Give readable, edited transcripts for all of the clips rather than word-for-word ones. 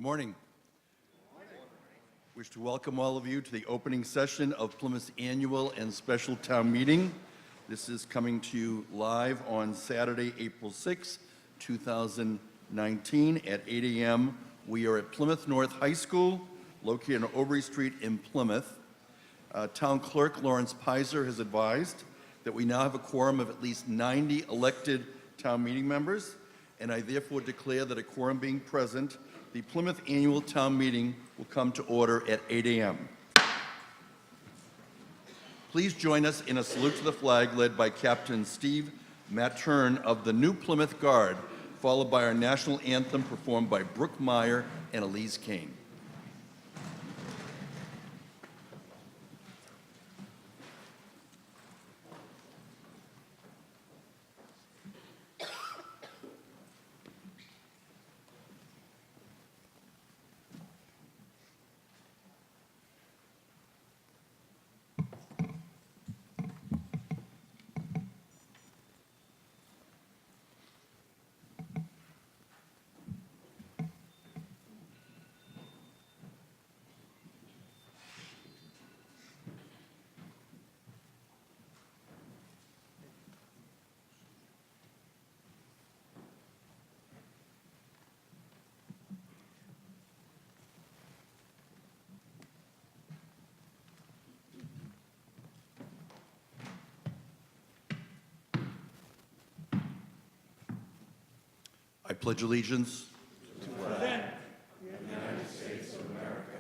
Morning. Wish to welcome all of you to the opening session of Plymouth's annual and special town meeting. This is coming to you live on Saturday, April 6, 2019 at 8 a.m. We are at Plymouth North High School, located on Overy Street in Plymouth. Town Clerk Lawrence Pizer has advised that we now have a quorum of at least 90 elected town meeting members, and I therefore declare that a quorum being present, the Plymouth Annual Town Meeting will come to order at 8 a.m. Please join us in a salute to the flag led by Captain Steve Mattern of the New Plymouth Guard, followed by our national anthem performed by Brooke Meyer and Elise Kane. I pledge allegiance to the flag of the United States of America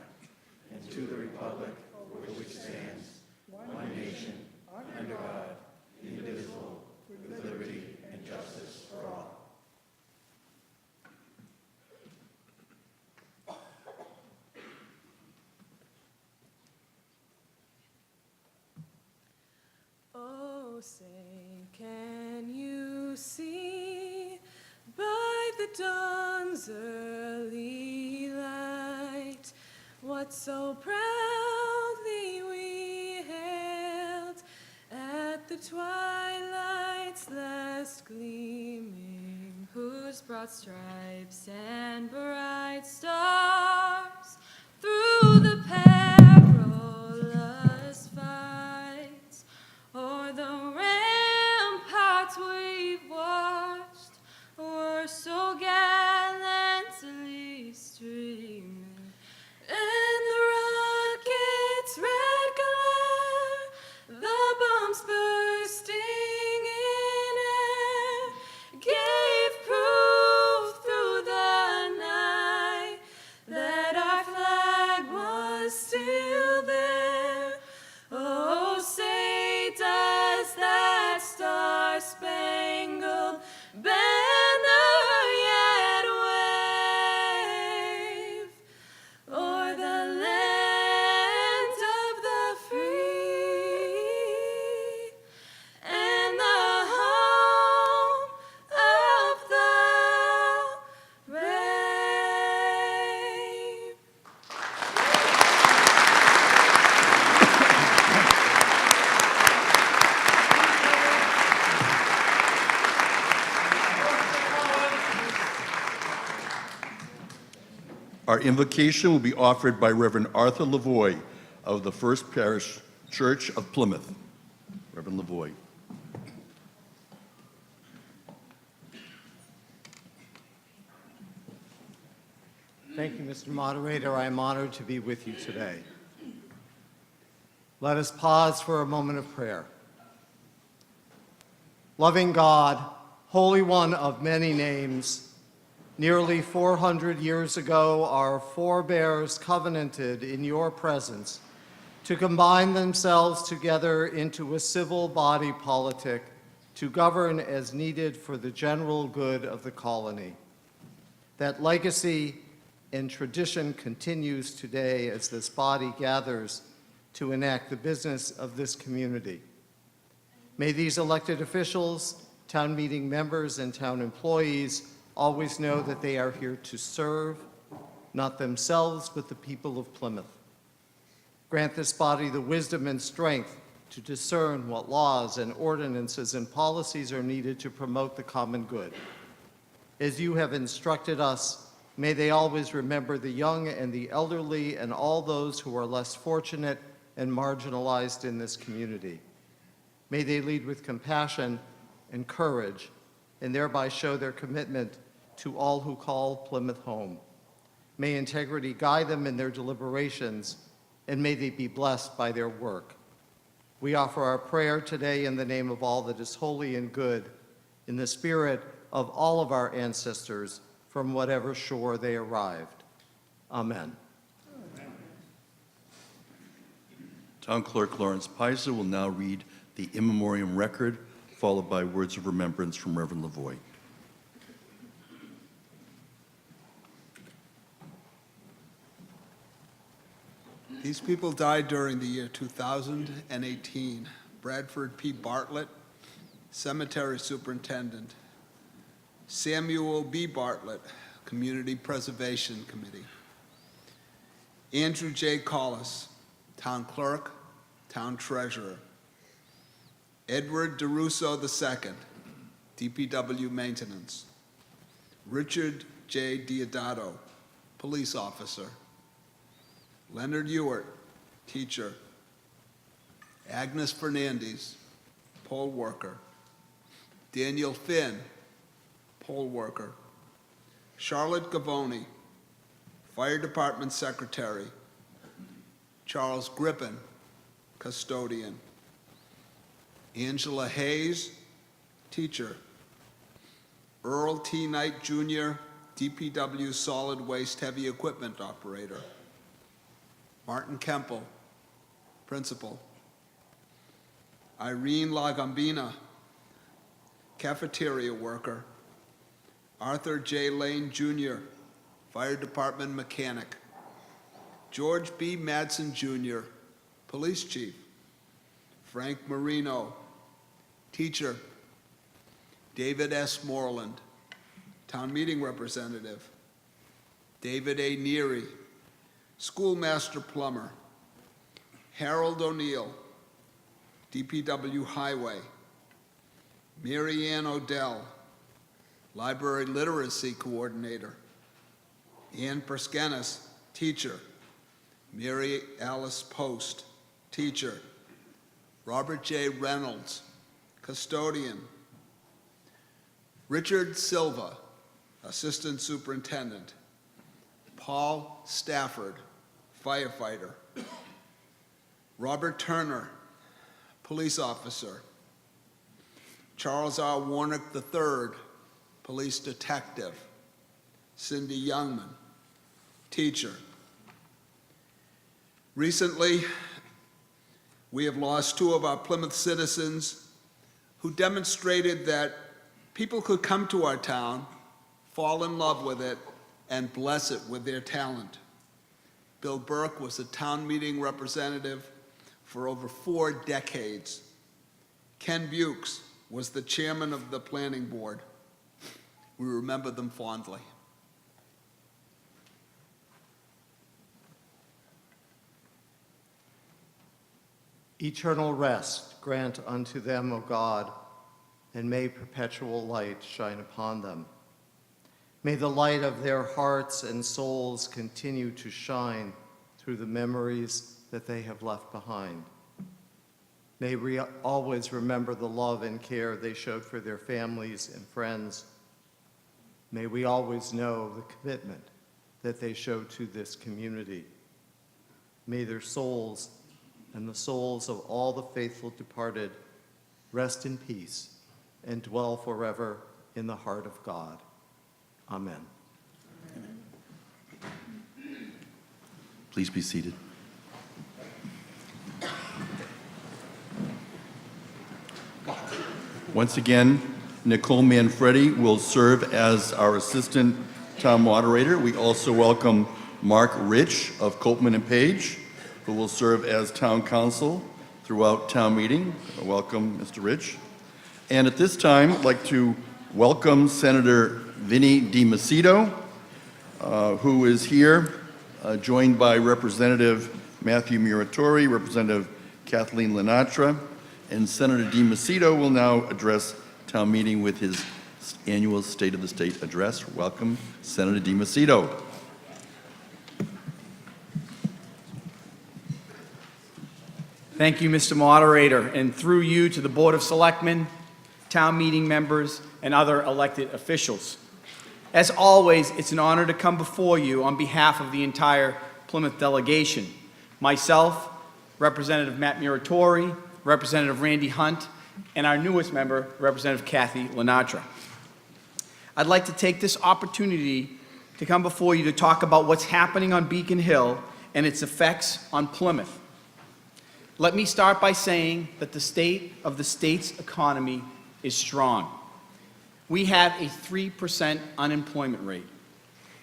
and to the republic for which stands one nation, under God, indivisible, with liberty and justice for all. Oh, say, can you see by the dawn's early light what so proudly we hailed at the twilight's last gleaming, whose broad stripes and bright stars through the perilous fights o'er the ramparts we've watched were so gallantly streaming, and the rocket's red glare, the bombs bursting in air, gave proof through the night that our flag was still there. Oh, say does that star-spangled banner yet wave o'er the land of the free and the home of the brave? Our invocation will be offered by Reverend Arthur Lavoie of the First Parish Church of Plymouth. Reverend Lavoie. Thank you, Mr. Moderator. I am honored to be with you today. Let us pause for a moment of prayer. Loving God, Holy One of many names, nearly 400 years ago, our forebears covenanted in your presence to combine themselves together into a civil body politic to govern as needed for the general good of the colony. That legacy and tradition continues today as this body gathers to enact the business of this community. May these elected officials, town meeting members, and town employees always know that they are here to serve, not themselves, but the people of Plymouth. Grant this body the wisdom and strength to discern what laws and ordinances and policies are needed to promote the common good. As you have instructed us, May they always remember the young and the elderly and all those who are less fortunate and marginalized in this community. May they lead with compassion and courage and thereby show their commitment to all who call Plymouth home. May integrity guide them in their deliberations, and may they be blessed by their work. We offer our prayer today in the name of all that is holy and good, in the spirit of all of our ancestors from whatever shore they arrived. Amen. Town Clerk Lawrence Pizer will now read the in memoriam record, followed by words of remembrance from Reverend Lavoie. These people died during the year 2018. Bradford P. Bartlett, Cemetery Superintendent. Samuel B. Bartlett, Community Preservation Committee. Andrew J. Collis, Town Clerk, Town Treasurer. Edward DeRusso II, DPW Maintenance. Richard J. Diodato, Police Officer. Leonard Ewart, Teacher. Agnes Fernandez, Poll Worker. Daniel Finn, Poll Worker. Charlotte Gavoni, Fire Department Secretary. Charles Grippin, Custodian. Angela Hayes, Teacher. Earl T. Knight Jr., DPW Solid Waste Heavy Equipment Operator. Martin Kemple, Principal. Irene Lagambina, Cafeteria Worker. Arthur J. Lane Jr., Fire Department Mechanic. George B. Madsen Jr., Police Chief. Frank Marino, Teacher. David S. Moreland, Town Meeting Representative. David A. Neary, Schoolmaster Plumber. Harold O'Neill, DPW Highway. Mary Ann Odell, Library Literacy Coordinator. Ann Perskenis, Teacher. Mary Alice Post, Teacher. Robert J. Reynolds, Custodian. Richard Silva, Assistant Superintendent. Paul Stafford, Firefighter. Robert Turner, Police Officer. Charles R. Warnick III, Police Detective. Cindy Youngman, Teacher. Recently, we have lost two of our Plymouth citizens who demonstrated that people could come to our town, fall in love with it, and bless it with their talent. Bill Burke was a town meeting representative for over 4 decades. Ken Bukes was the chairman of the planning board. We remember them fondly. Eternal rest grant unto them, O God, and may perpetual light shine upon them. May the light of their hearts and souls continue to shine through the memories that they have left behind. May we always remember the love and care they showed for their families and friends. May we always know the commitment that they showed to this community. May their souls and the souls of all the faithful departed rest in peace and dwell forever in the heart of God. Amen. Please be seated. Once again, Nicole Manfredi will serve as our assistant town moderator. We also welcome Mark Rich of Copeman and Page, who will serve as town council throughout town meeting. Welcome, Mr. Rich. And at this time, I'd like to welcome Senator Vinnie DiMacedo, who is here, joined by Representative Matthew Muratori, Representative Kathleen Lenatra, and Senator DiMacedo will now address town meeting with his annual State of the State address. Welcome, Senator DiMacedo. Thank you, Mr. Moderator, and through you to the Board of Selectmen, town meeting members, and other elected officials. As always, it's an honor to come before you on behalf of the entire Plymouth delegation. Myself, Representative Matt Muratori, Representative Randy Hunt, and our newest member, Representative Kathy Lenatra. I'd like to take this opportunity to come before you to talk about what's happening on Beacon Hill and its effects on Plymouth. Let me start by saying that the state of the state's economy is strong. We have a 3% unemployment rate.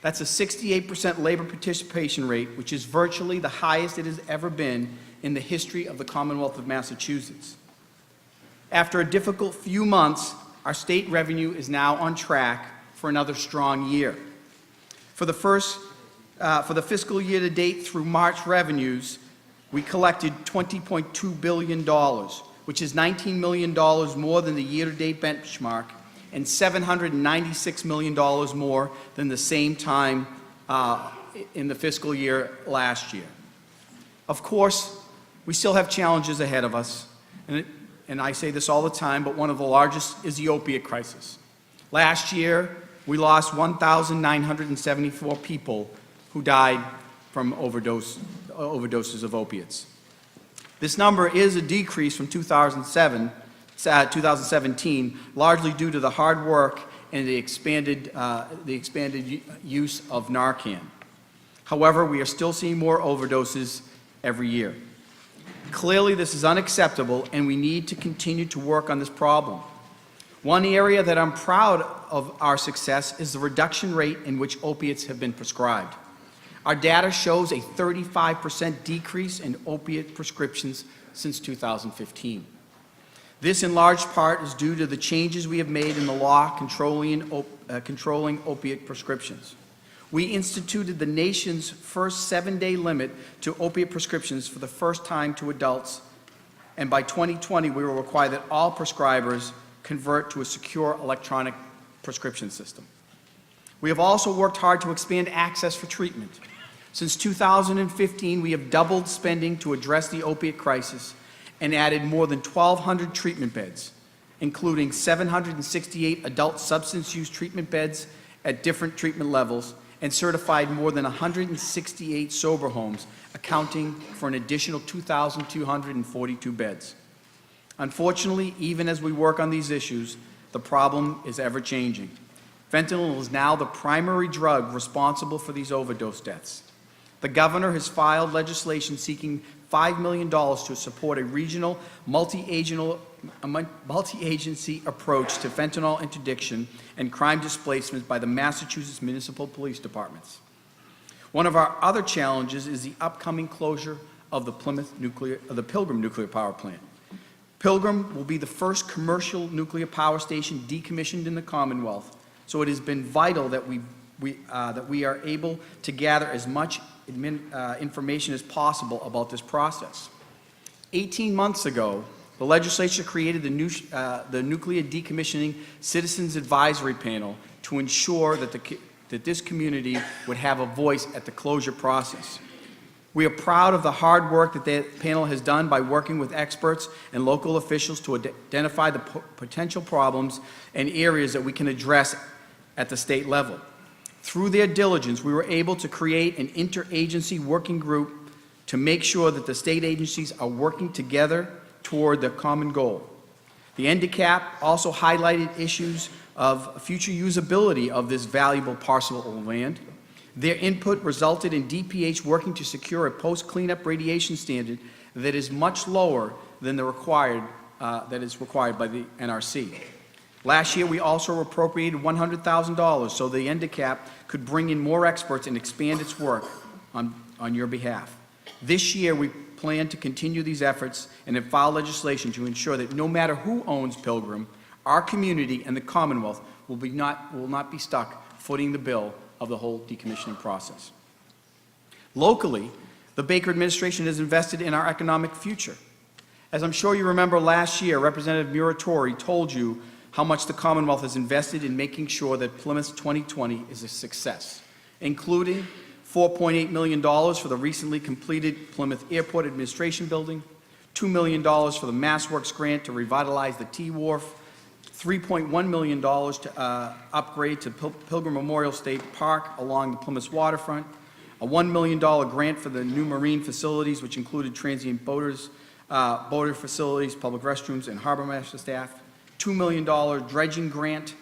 That's a 68% labor participation rate, which is virtually the highest it has ever been in the history of the Commonwealth of Massachusetts. After a difficult few months, our state revenue is now on track for another strong year. For the fiscal year to date through March revenues, we collected $20.2 billion, which is $19 million more than the year-to-date benchmark and $796 million more than the same time in the fiscal year last year. Of course, we still have challenges ahead of us, and I say this all the time, but one of the largest is the opiate crisis. Last year, we lost 1,974 people who died from overdoses of opiates. This number is a decrease from 2017, largely due to the hard work and the expanded use of Narcan. However, we are still seeing more overdoses every year. Clearly, this is unacceptable, and we need to continue to work on this problem. One area that I'm proud of our success is the reduction rate in which opiates have been prescribed. Our data shows a 35% decrease in opiate prescriptions since 2015. This, in large part, is due to the changes we have made in the law controlling opiate prescriptions. We instituted the nation's first 7-day limit to opiate prescriptions for the first time to adults, and by 2020, we will require that all prescribers convert to a secure electronic prescription system. We have also worked hard to expand access for treatment. Since 2015, we have doubled spending to address the opiate crisis and added more than 1,200 treatment beds, including 768 adult substance use treatment beds at different treatment levels, and certified more than 168 sober homes, accounting for an additional 2,242 beds. Unfortunately, even as we work on these issues, the problem is ever-changing. Fentanyl is now the primary drug responsible for these overdose deaths. The governor has filed legislation seeking $5 million to support a regional, multi-agency approach to fentanyl interdiction and crime displacement by the Massachusetts Municipal Police Departments. One of our other challenges is the upcoming closure of the Pilgrim Nuclear Power Plant. Pilgrim will be the first commercial nuclear power station decommissioned in the Commonwealth, so it has been vital that we are able to gather as much information as possible about this process. 18 months ago, the legislature created the Nuclear Decommissioning Citizens Advisory Panel to ensure that this community would have a voice at the closure process. We are proud of the hard work that the panel has done by working with experts and local officials to identify the potential problems and areas that we can address at the state level. Through their diligence, we were able to create an interagency working group to make sure that the state agencies are working together toward the common goal. The NDCAP also highlighted issues of future usability of this valuable parcel of land. Their input resulted in DPH working to secure a post-cleanup radiation standard that is much lower than that is required by the NRC. Last year, we also appropriated $100,000 so the NDCAP could bring in more experts and expand its work on your behalf. This year, we plan to continue these efforts and have filed legislation to ensure that no matter who owns Pilgrim, our community and the Commonwealth will not be stuck footing the bill of the whole decommissioning process. Locally, the Baker administration has invested in our economic future. As I'm sure you remember last year, Representative Muratori told you how much the Commonwealth has invested in making sure that Plymouth 2020 is a success, including $4.8 million for the recently completed Plymouth Airport Administration Building, $2 million for the MassWorks grant to revitalize the T-Wharf, $3.1 million to upgrade to Pilgrim Memorial State Park along the Plymouth waterfront, a $1 million grant for the new marine facilities, which included transient boaters, boater facilities, public restrooms, and harbor master staff, $2 million dredging grant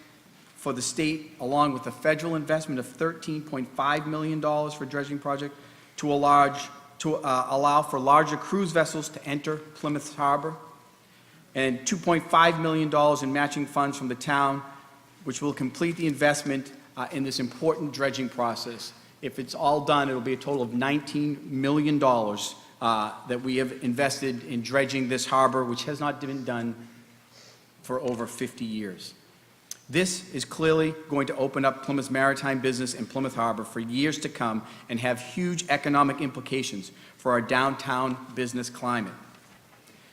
for the state, along with a federal investment of $13.5 million for dredging project to allow for larger cruise vessels to enter Plymouth Harbor, and $2.5 million in matching funds from the town, which will complete the investment in this important dredging process. If it's all done, it'll be a total of $19 million that we have invested in dredging this harbor, which has not been done for over 50 years. This is clearly going to open up Plymouth's maritime business and Plymouth Harbor for years to come and have huge economic implications for our downtown business climate.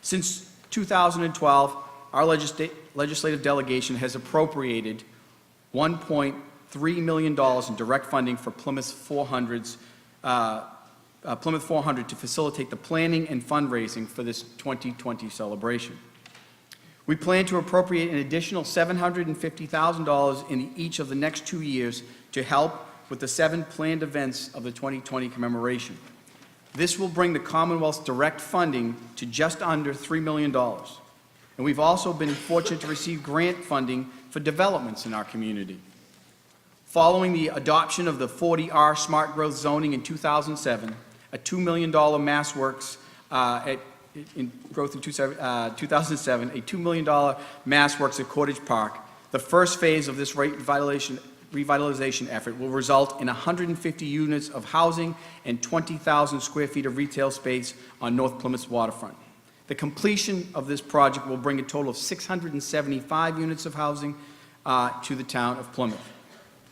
Since 2012, our legislative delegation has appropriated $1.3 million in direct funding for Plymouth 400 to facilitate the planning and fundraising for this 2020 celebration. We plan to appropriate an additional $750,000 in each of the next 2 years to help with the 7 planned events of the 2020 commemoration. This will bring the Commonwealth's direct funding to just under $3 million. And we've also been fortunate to receive grant funding for developments in our community. Following the adoption of the 40R Smart Growth Zoning in 2007, a $2 million MassWorks in growth in 2007, a $2 million MassWorks at Cottage Park, the first phase of this revitalization effort will result in 150 units of housing and 20,000 square feet of retail space on North Plymouth's waterfront. The completion of this project will bring a total of 675 units of housing to the town of Plymouth.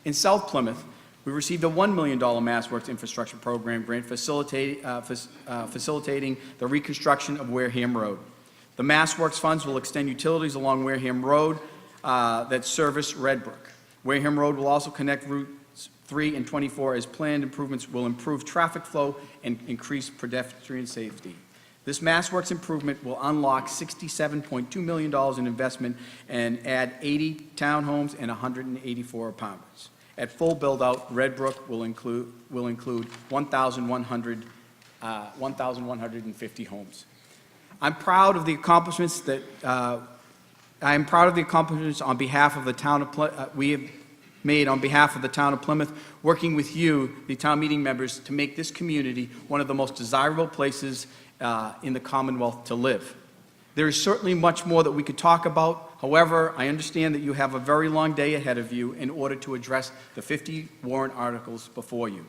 In South Plymouth, we received a $1 million MassWorks Infrastructure Program grant facilitating the reconstruction of Wareham Road. The MassWorks funds will extend utilities along Wareham Road that service Red Brook. Wareham Road will also connect Routes 3 and 24 as planned improvements will improve traffic flow and increase pedestrian safety. This MassWorks improvement will unlock $67.2 million in investment and add 80 townhomes and 184 apartments. At full build-out, Red Brook will include 1,150 homes. I'm proud of the accomplishments on behalf of the town of we have made on behalf of the town of Plymouth, working with you, the town meeting members, to make this community one of the most desirable places in the Commonwealth to live. There is certainly much more that we could talk about. However, I understand that you have a very long day ahead of you in order to address the 50 warrant articles before you.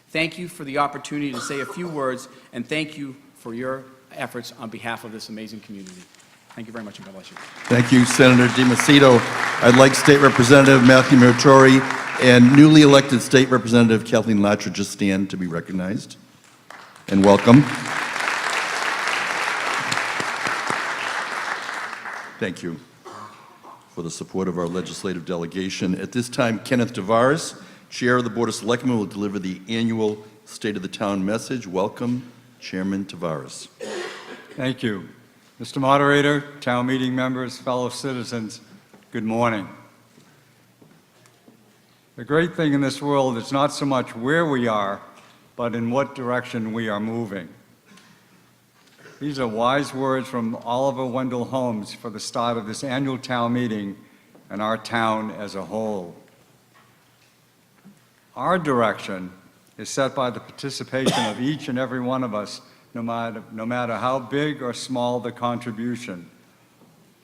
Thank you for the opportunity to say a few words, and thank you for your efforts on behalf of this amazing community. Thank you very much, and God bless you. Thank you, Senator DiMacedo. I'd like State Representative Matthew Muratori and newly elected State Representative Kathleen Latcher just stand to be recognized. And welcome. Thank you for the support of our legislative delegation. At this time, Kenneth Tavares, Chair of the Board of Selectmen, will deliver the annual State of the Town message. Welcome, Chairman Tavares. Thank you. Mr. Moderator, town meeting members, fellow citizens, good morning. The great thing in this world is not so much where we are, but in what direction we are moving. These are wise words from Oliver Wendell Holmes for the start of this annual town meeting and our town as a whole. Our direction is set by the participation of each and every one of us, no matter how big or small the contribution.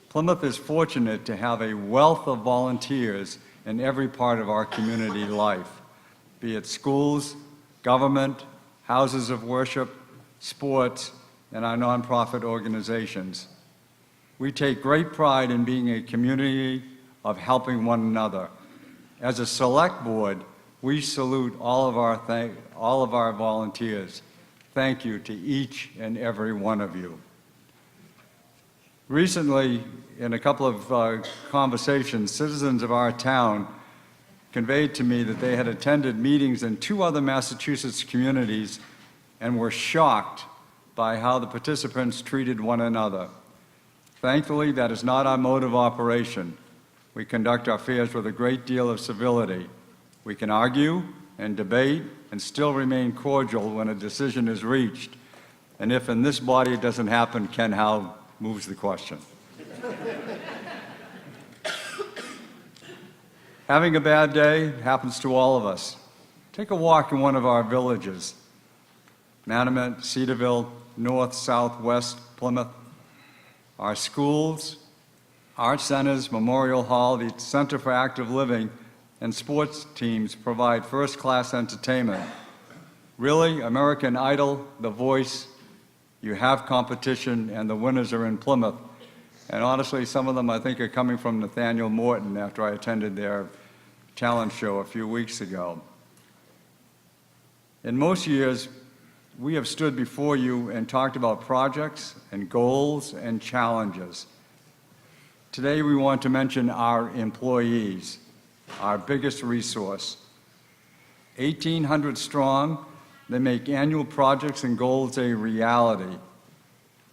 Plymouth is fortunate to have a wealth of volunteers in every part of our community life, be it schools, government, houses of worship, sports, and our nonprofit organizations. We take great pride in being a community of helping one another. As a select board, we salute all of our volunteers. Thank you to each and every one of you. Recently, in a couple of conversations, citizens of our town conveyed to me that they had attended meetings in 2 other Massachusetts communities and were shocked by how the participants treated one another. Thankfully, that is not our mode of operation. We conduct our affairs with a great deal of civility. We can argue and debate and still remain cordial when a decision is reached. And if in this body it doesn't happen, Ken Howe moves the question. Having a bad day happens to all of us. Take a walk in one of our villages, Manamet, Cedarville, North, South, West, Plymouth. Our schools, art centers, Memorial Hall, the Center for Active Living, and sports teams provide first-class entertainment. Really, American Idol, The Voice, you have competition, and the winners are in Plymouth. And honestly, some of them I think are coming from Nathaniel Morton after I attended their talent show a few weeks ago. In most years, we have stood before you and talked about projects and goals and challenges. Today, we want to mention our employees, our biggest resource. 1,800 strong, they make annual projects and goals a reality.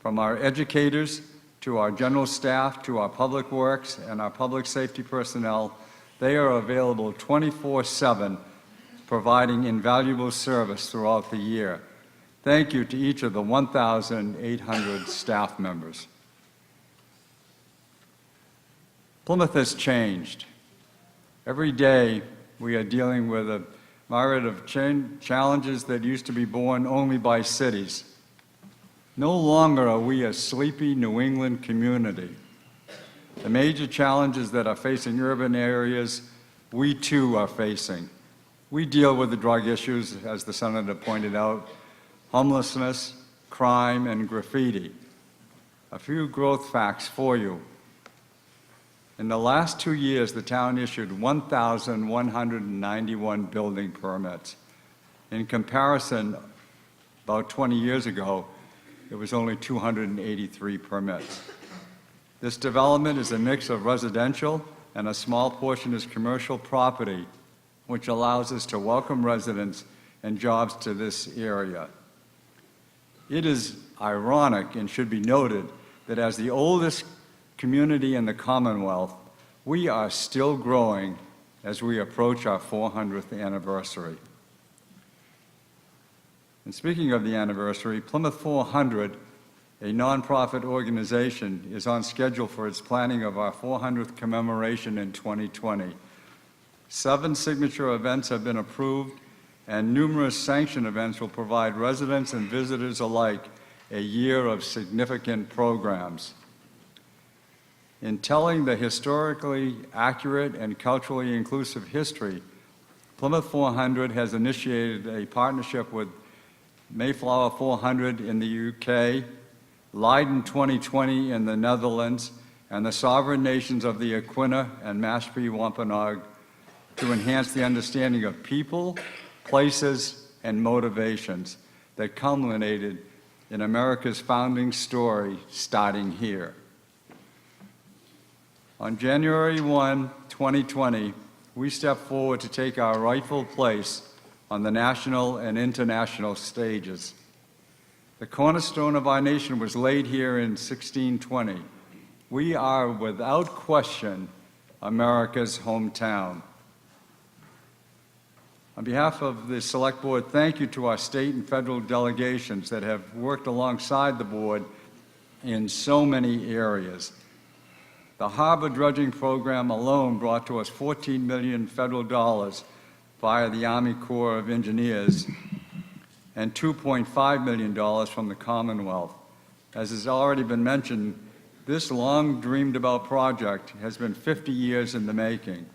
From our educators to our general staff to our public works and our public safety personnel, they are available 24/7, providing invaluable service throughout the year. Thank you to each of the 1,800 staff members. Plymouth has changed. Every day we are dealing with a myriad of challenges that used to be borne only by cities. No longer are we a sleepy New England community. The major challenges that are facing urban areas, we too are facing. We deal with the drug issues, as the Senator pointed out, homelessness, crime, and graffiti. A few growth facts for you. In the last 2 years, the town issued 1,191 building permits. In comparison, about 20 years ago, it was only 283 permits. This development is a mix of residential and a small portion is commercial property, which allows us to welcome residents and jobs to this area. It is ironic and should be noted that as the oldest community in the Commonwealth, we are still growing as we approach our 400th anniversary. And speaking of the anniversary, Plymouth 400, a nonprofit organization, is on schedule for its planning of our 400th commemoration in 2020. 7 signature events have been approved, and numerous sanctioned events will provide residents and visitors alike a year of significant programs. In telling the historically accurate and culturally inclusive history, Plymouth 400 has initiated a partnership with Mayflower 400 in the UK, Leiden 2020 in the Netherlands, and the sovereign nations of the Equina and Mashpee Wampanoag to enhance the understanding of people, places, and motivations that culminated in America's founding story starting here. On January 1, 2020, we stepped forward to take our rightful place on the national and international stages. The cornerstone of our nation was laid here in 1620. We are, without question, America's hometown. On behalf of the Select Board, thank you to our state and federal delegations that have worked alongside the board in so many areas. The harbor dredging program alone brought to us $14 million federal dollars via the Army Corps of Engineers and $2.5 million from the Commonwealth. As has already been mentioned, this long dreamed about project has been 50 years in the making,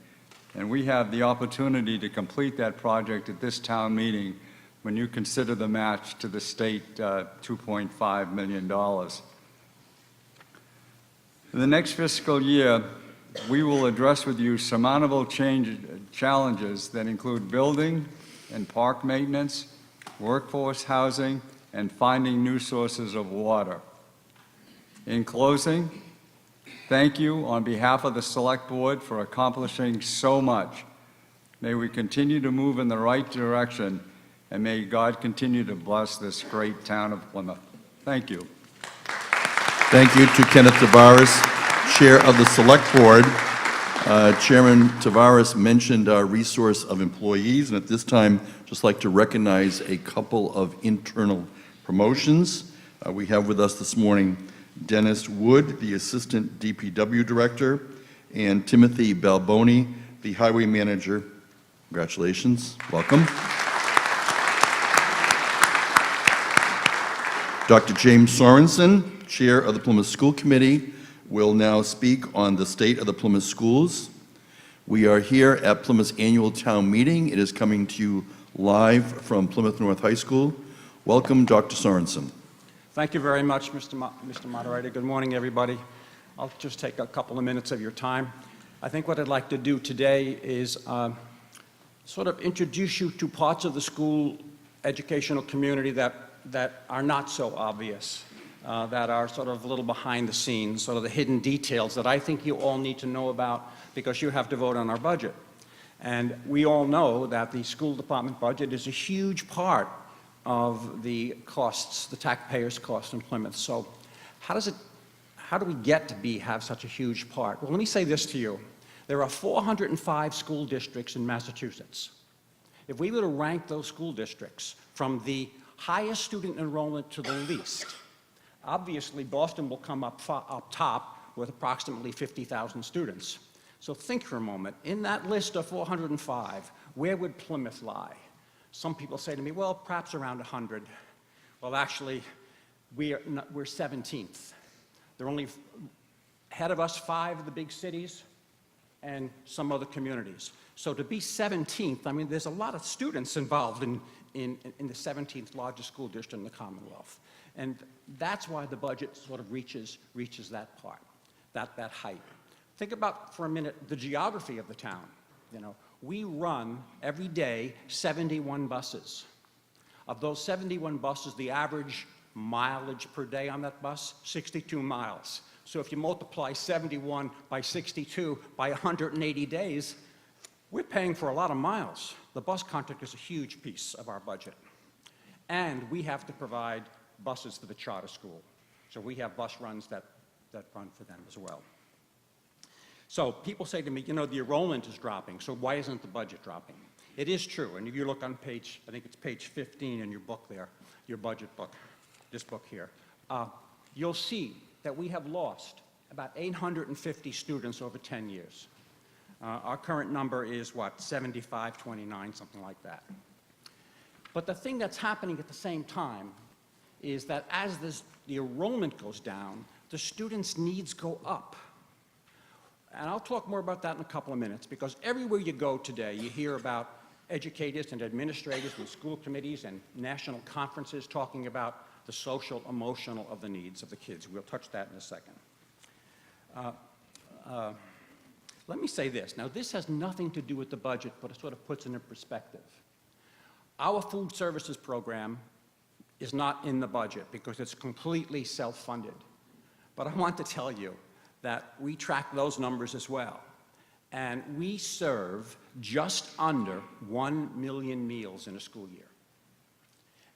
and we have the opportunity to complete that project at this town meeting when you consider the match to the state $2.5 million. In the next fiscal year, we will address with you surmountable challenges that include building and park maintenance, workforce housing, and finding new sources of water. In closing, Thank you on behalf of the Select Board for accomplishing so much. May we continue to move in the right direction, and may God continue to bless this great town of Plymouth. Thank you. Thank you to Kenneth Tavares, Chair of the Select Board. Chairman Tavares mentioned our resource of employees, and at this time, just like to recognize a couple of internal promotions. We have with us this morning Dennis Wood, the Assistant DPW Director, and Timothy Balboni, the Highway Manager. Congratulations. Welcome. Dr. James Sorensen, Chair of the Plymouth School Committee, will now speak on the state of the Plymouth schools. We are here at Plymouth's annual town meeting. It is coming to you live from Plymouth North High School. Welcome, Dr. Sorensen. Thank you very much, Mr. Moderator. Good morning, everybody. I'll just take a couple of minutes of your time. I think what I'd like to do today is sort of introduce you to parts of the school educational community that are not so obvious, that are sort of a little behind the scenes, sort of the hidden details that I think you all need to know about because you have to vote on our budget. And we all know that the school department budget is a huge part of the costs, the taxpayers' costs in Plymouth. So how do we get to have such a huge part? Well, let me say this to you. There are 405 school districts in Massachusetts. If we were to rank those school districts from the highest student enrollment to the least, obviously Boston will come up top with approximately 50,000 students. So think for a moment, in that list of 405, where would Plymouth lie? Some people say to me, well, perhaps around 100. Well, actually, we're 17th. They're only ahead of us 5 of the big cities and some other communities. So to be 17th, I mean, there's a lot of students involved in the 17th largest school district in the Commonwealth. And that's why the budget sort of reaches that part, that height. Think about, for a minute, the geography of the town. You know, we run every day 71 buses. Of those 71 buses, the average mileage per day on that bus, 62 miles. So if you multiply 71 by 62 by 180 days, we're paying for a lot of miles. The bus contract is a huge piece of our budget. And we have to provide buses for the charter school. So we have bus runs that run for them as well. So people say to me, you know, the enrollment is dropping, so why isn't the budget dropping? It is true, and if you look on page, I think it's page 15 in your book there, your budget book, this book here, you'll see that we have lost about 850 students over 10 years. Our current number is, what, 7529, something like that. But the thing that's happening at the same time is that as the enrollment goes down, the students' needs go up. And I'll talk more about that in a couple of minutes, because everywhere you go today, you hear about educators and administrators and school committees and national conferences talking about the social, emotional of the needs of the kids. We'll touch that in a second. Let me say this. Now, this has nothing to do with the budget, but it sort of puts it in perspective. Our food services program is not in the budget because it's completely self-funded. But I want to tell you that we track those numbers as well. And we serve just under 1 million meals in a school year.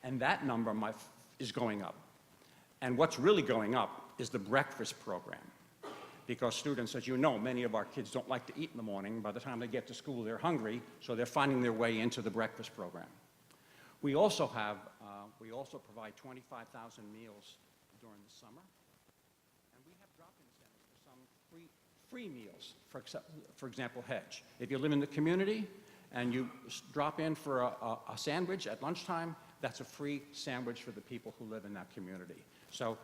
And that number is going up. And what's really going up is the breakfast program. Because students, as you know, many of our kids don't like to eat in the morning. By the time they get to school, they're hungry, so they're finding their way into the breakfast program. We also provide 25,000 meals during the summer. Drop-in centers for some free meals, for example, Hedge. If you live in the community and you drop in for a sandwich at lunchtime, that's a free sandwich for the people who live in that community. So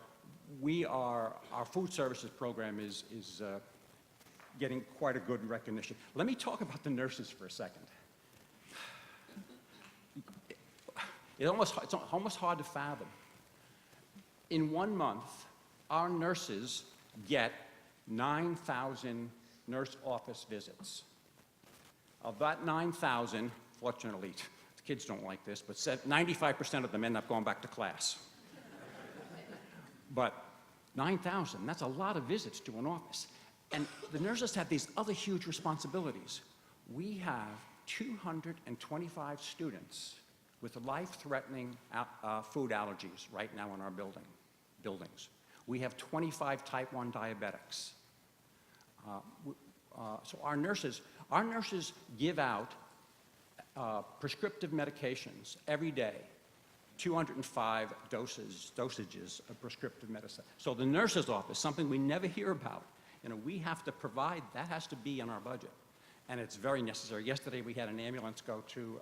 our food services program is getting quite a good recognition. Let me talk about the nurses for a second. It's almost hard to fathom. In 1 month, our nurses get 9,000 nurse office visits. Of that 9,000, fortunately, the kids don't like this, but 95% of them end up going back to class. But 9,000, that's a lot of visits to an office. And the nurses have these other huge responsibilities. We have 225 students with life-threatening food allergies right now in our buildings. We have 25 type 1 diabetics. So our nurses give out prescriptive medications every day, 205 dosages of prescriptive medicine. So the nurse's office, something we never hear about, we have to provide, that has to be in our budget. And it's very necessary. Yesterday we had an ambulance go to,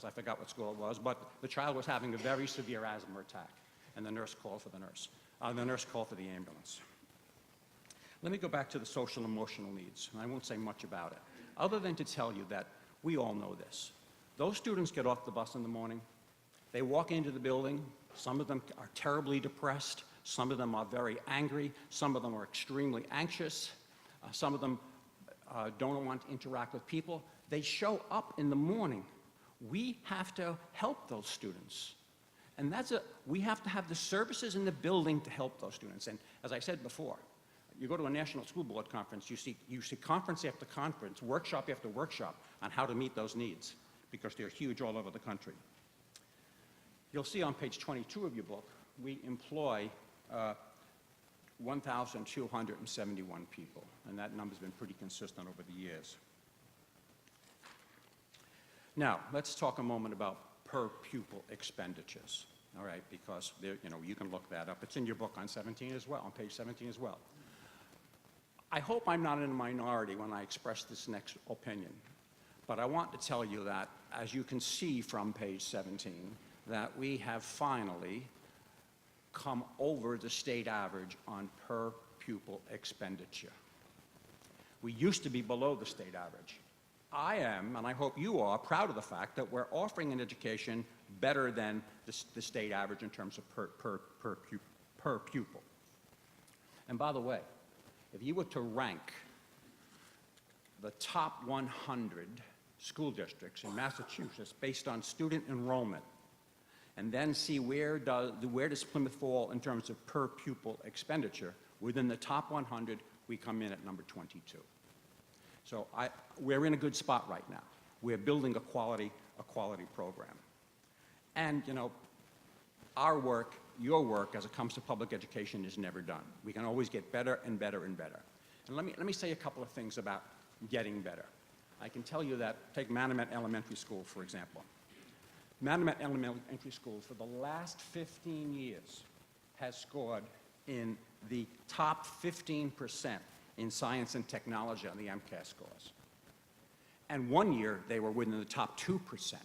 I forgot what school it was, but the child was having a very severe asthma attack, and the nurse called for the nurse called for the ambulance. Let me go back to the social and emotional needs, and I won't say much about it, other than to tell you that we all know this. Those students get off the bus in the morning, they walk into the building, some of them are terribly depressed, some of them are very angry, some of them are extremely anxious, some of them don't want to interact with people. They show up in the morning. We have to help those students. And we have to have the services in the building to help those students. And as I said before, you go to a National School Board conference, you see conference after conference, workshop after workshop on how to meet those needs, because they're huge all over the country. You'll see on page 22 of your book, we employ 1,271 people, and that number's been pretty consistent over the years. Now, let's talk a moment about per pupil expenditures, all right, because you can look that up. It's in your book on 17 as well, on page 17 as well. I hope I'm not in a minority when I express this next opinion, but I want to tell you that, as you can see from page 17, that we have finally come over the state average on per pupil expenditure. We used to be below the state average. I am, and I hope you are, proud of the fact that we're offering an education better than the state average in terms of per pupil. And by the way, if you were to rank the top 100 school districts in Massachusetts based on student enrollment, and then see where does Plymouth fall in terms of per pupil expenditure, within the top 100, we come in at number 22. So we're in a good spot right now. We're building a quality program. And, our work, your work, as it comes to public education, is never done. We can always get better and better and better. And let me say a couple of things about getting better. I can tell you that, take Manomet Elementary School, for example. Manomet Elementary School, for the last 15 years, has scored in the top 15% in science and technology on the MCAS scores. And one year, they were within the top 2%.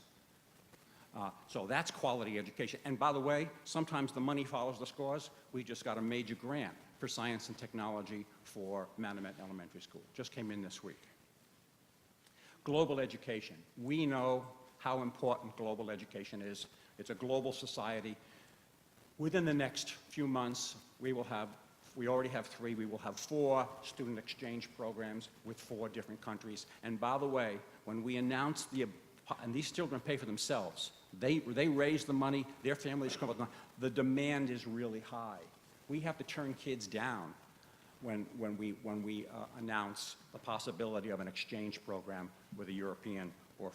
So that's quality education. And by the way, sometimes the money follows the scores. We just got a major grant for science and technology for Manomet Elementary School. Just came in this week. Global education. We know how important global education is. It's a global society. Within the next few months, we already have 3, we will have 4 student exchange programs with 4 different countries. And by the way, when we announce and these children pay for themselves, they raise the money, their families come up with the money, the demand is really high. We have to turn kids down when we announce the possibility of an exchange program with a European or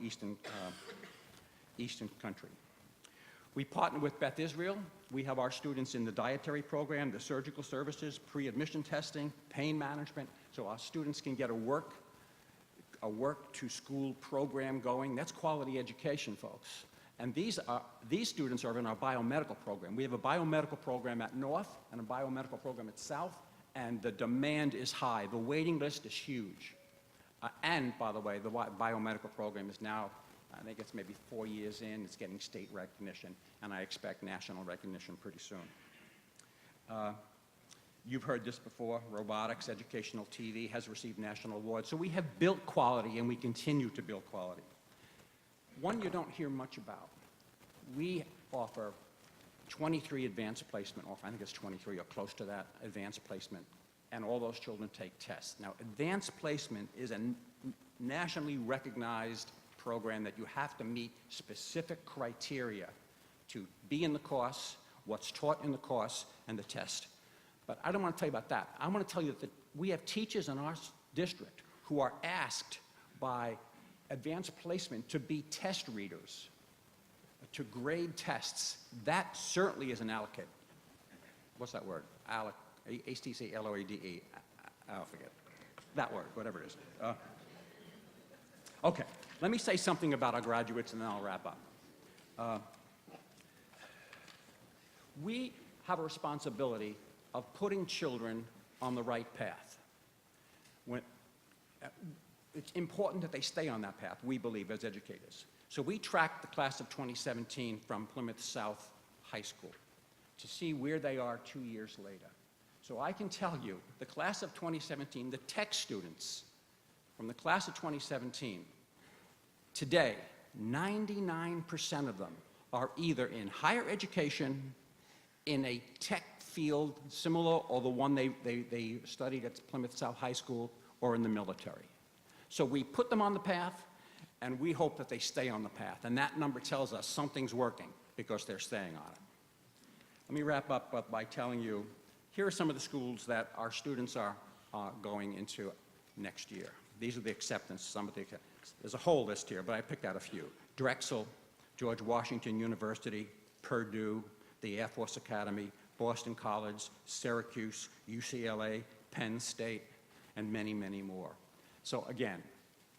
Eastern country. We partner with Beth Israel. We have our students in the dietary program, the surgical services, pre-admission testing, pain management, so our students can get a work-to-school program going. That's quality education, folks. And these students are in our biomedical program. We have a biomedical program at North and a biomedical program at South, and the demand is high. The waiting list is huge. And, by the way, the biomedical program is now, I think it's maybe 4 years in, it's getting state recognition, and I expect national recognition pretty soon. You've heard this before, robotics, educational TV has received national awards. So we have built quality, and we continue to build quality. One you don't hear much about, we offer 23 advanced placement offers. I think it's 23 or close to that, advanced placement, and all those children take tests. Now, advanced placement is a nationally recognized program that you have to meet specific criteria to be in the course what's taught in the course, and the test. But I don't want to tell you about that. I want to tell you that we have teachers in our district who are asked by advanced placement to be test readers, to grade tests. That certainly is an allocate. What's that word? A-C-C-L-O-A-D-E. I'll forget. That word, whatever it is. Okay, let me say something about our graduates and then I'll wrap up. We have a responsibility of putting children on the right path. It's important that they stay on that path, we believe, as educators. So we tracked the class of 2017 from Plymouth South High School to see where they are 2 years later. So I can tell you, the class of 2017, the tech students from the class of 2017, today, 99% of them are either in higher education, in a tech field similar or the one they studied at Plymouth South High School, or in the military. So we put them on the path, and we hope that they stay on the path. And that number tells us something's working because they're staying on it. Let me wrap up by telling you, here are some of the schools that our students are going into next year. These are the acceptance, some of the, there's a whole list here, but I picked out a few. Drexel, George Washington University, Purdue, the Air Force Academy, Boston College, Syracuse, UCLA, Penn State, and many, many more. So again,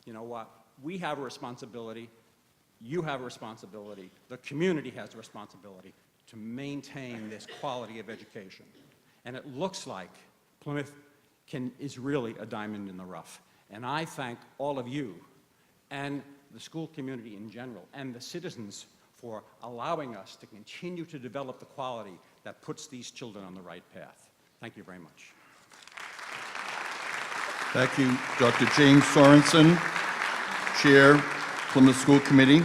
you know what? We have a responsibility, you have a responsibility, the community has a responsibility to maintain this quality of education. And it looks like Plymouth is really a diamond in the rough. And I thank all of you and the school community in general and the citizens for allowing us to continue to develop the quality that puts these children on the right path. Thank you very much. Thank you, Dr. James Sorensen, Chair, Plymouth School Committee.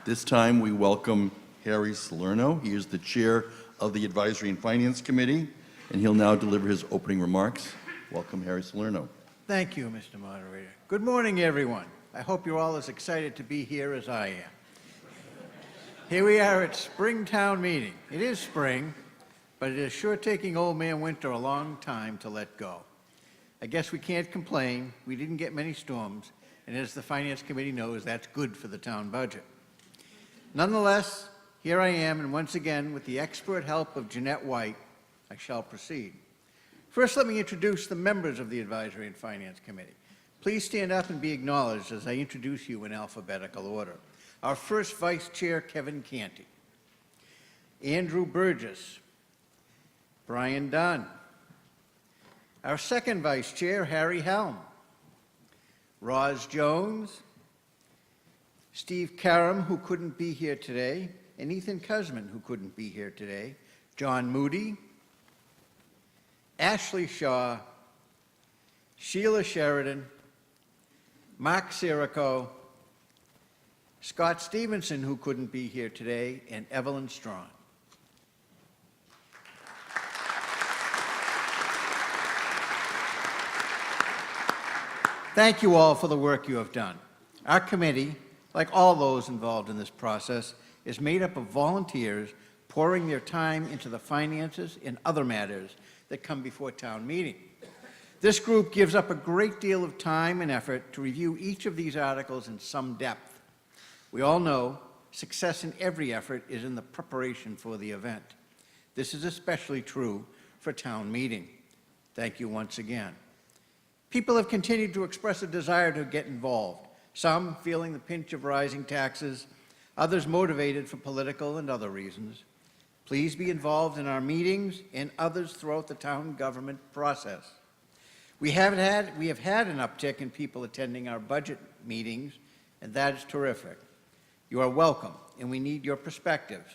This time we welcome Harry Salerno. He is the Chair of the Advisory and Finance Committee, and he'll now deliver his opening remarks. Welcome, Harry Salerno. Thank you, Mr. Moderator. Good morning, everyone. I hope you're all as excited to be here as I am. Here we are at Springtown meeting. It is spring, but it is sure taking Old Man Winter a long time to let go. I guess we can't complain. We didn't get many storms, and as the Finance Committee knows, that's good for the town budget. Nonetheless, here I am, and once again, with the expert help of Jeanette White, I shall proceed. First, let me introduce the members of the Advisory and Finance Committee. Please stand up and be acknowledged as I introduce you in alphabetical order. Our first Vice Chair, Kevin Canty. Andrew Burgess. Brian Dunn. Our second Vice Chair, Harry Helm. Roz Jones. Steve Karam, who couldn't be here today, and Ethan Kuzman, who couldn't be here today. John Moody. Ashley Shaw. Sheila Sheridan. Mark Sirico. Scott Stevenson, who couldn't be here today, and Evelyn Strawn. Thank you all for the work you have done. Our committee, like all those involved in this process, is made up of volunteers pouring their time into the finances and other matters that come before town meeting. This group gives up a great deal of time and effort to review each of these articles in some depth. We all know success in every effort is in the preparation for the event. This is especially true for town meeting. Thank you once again. People have continued to express a desire to get involved, some feeling the pinch of rising taxes, others motivated for political and other reasons. Please be involved in our meetings and others throughout the town government process. We have had an uptick in people attending our budget meetings, and that is terrific. You are welcome, and we need your perspectives.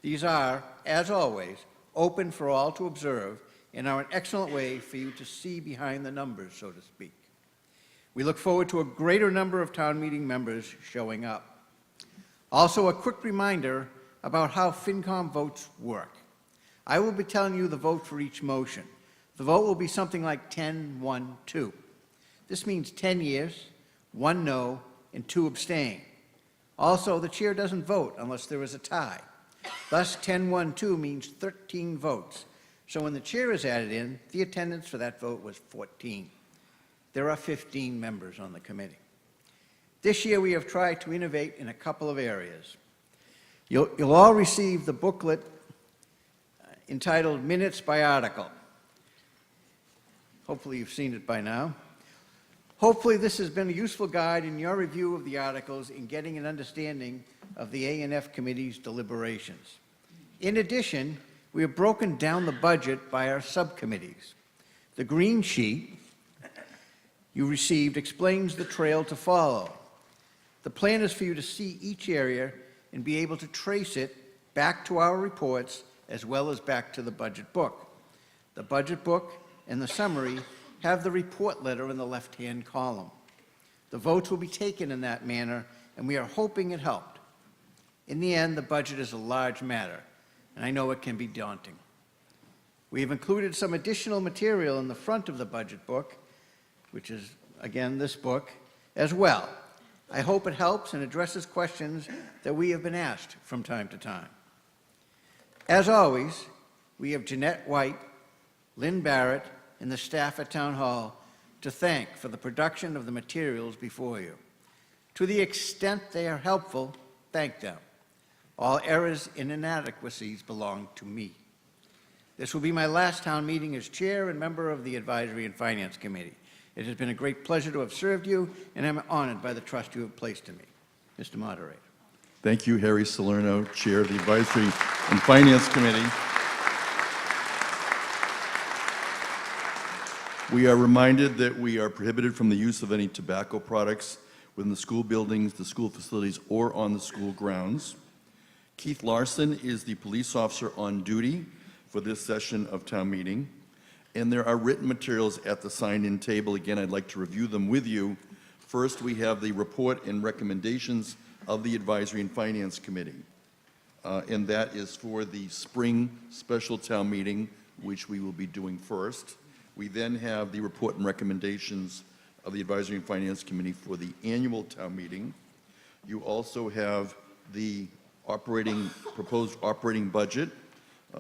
These are, as always, open for all to observe and are an excellent way for you to see behind the numbers, so to speak. We look forward to a greater number of town meeting members showing up. Also, a quick reminder about how FinCom votes work. I will be telling you the vote for each motion. The vote will be something like 10-1-2. This means 10 yes, 1 no, and 2 abstain. Also, the chair doesn't vote unless there is a tie. Thus, 10-1-2 means 13 votes. So when the chair is added in, the attendance for that vote was 14. There are 15 members on the committee. This year, we have tried to innovate in a couple of areas. You'll all receive the booklet entitled Minutes by Article. Hopefully you've seen it by now. Hopefully this has been a useful guide in your review of the articles in getting an understanding of the A&F Committee's deliberations. In addition, we have broken down the budget by our subcommittees. The green sheet you received explains the trail to follow. The plan is for you to see each area and be able to trace it back to our reports as well as back to the budget book. The budget book and the summary have the report letter in the left-hand column. The votes will be taken in that manner, and we are hoping it helped. In the end, the budget is a large matter, and I know it can be daunting. We have included some additional material in the front of the budget book, which is, again, this book, as well. I hope it helps and addresses questions that we have been asked from time to time. As always, we have Jeanette White, Lynn Barrett, and the staff at Town Hall to thank for the production of the materials before you. To the extent they are helpful, thank them. All errors and inadequacies belong to me. This will be my last town meeting as chair and member of the Advisory and Finance Committee. It has been a great pleasure to have served you, and I'm honored by the trust you have placed in me. Mr. Moderator. Thank you, Harry Salerno, Chair of the Advisory and Finance Committee. We are reminded that we are prohibited from the use of any tobacco products within the school buildings, the school facilities, or on the school grounds. Keith Larson is the police officer on duty for this session of town meeting, and there are written materials at the sign-in table. Again, I'd like to review them with you. First, we have the report and recommendations of the Advisory and Finance Committee, and that is for the spring special town meeting, which we will be doing first. We then have the report and recommendations of the Advisory and Finance Committee for the annual town meeting. You also have the proposed operating budget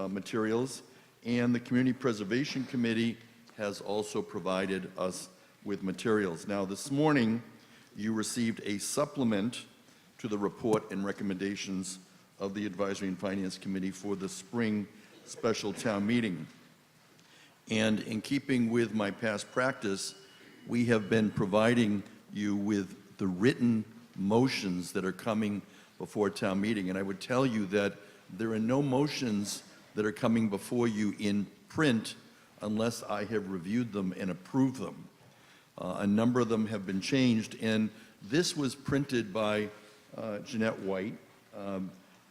materials, and the Community Preservation Committee has also provided us with materials. Now, this morning, you received a supplement to the report and recommendations of the Advisory and Finance Committee for the spring special town meeting. And in keeping with my past practice, we have been providing you with the written motions that are coming before town meeting. And I would tell you that there are no motions that are coming before you in print unless I have reviewed them and approved them. A number of them have been changed, and this was printed by Jeanette White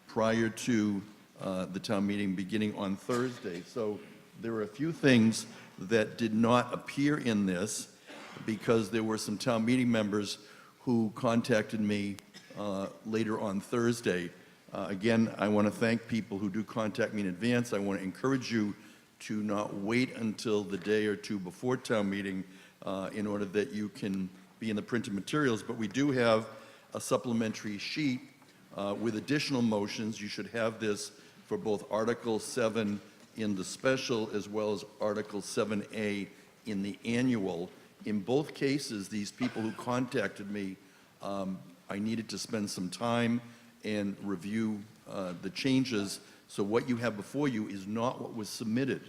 prior to the town meeting beginning on Thursday. So there were a few things that did not appear in this because there were some town meeting members who contacted me later on Thursday. Again, I want to thank people who do contact me in advance. I want to encourage you to not wait until the day or two before town meeting in order that you can be in the printed materials. But we do have a supplementary sheet with additional motions. You should have this for both Article 7 in the special as well as Article 7A in the annual. In both cases, these people who contacted me, I needed to spend some time and review the changes. So what you have before you is not what was submitted,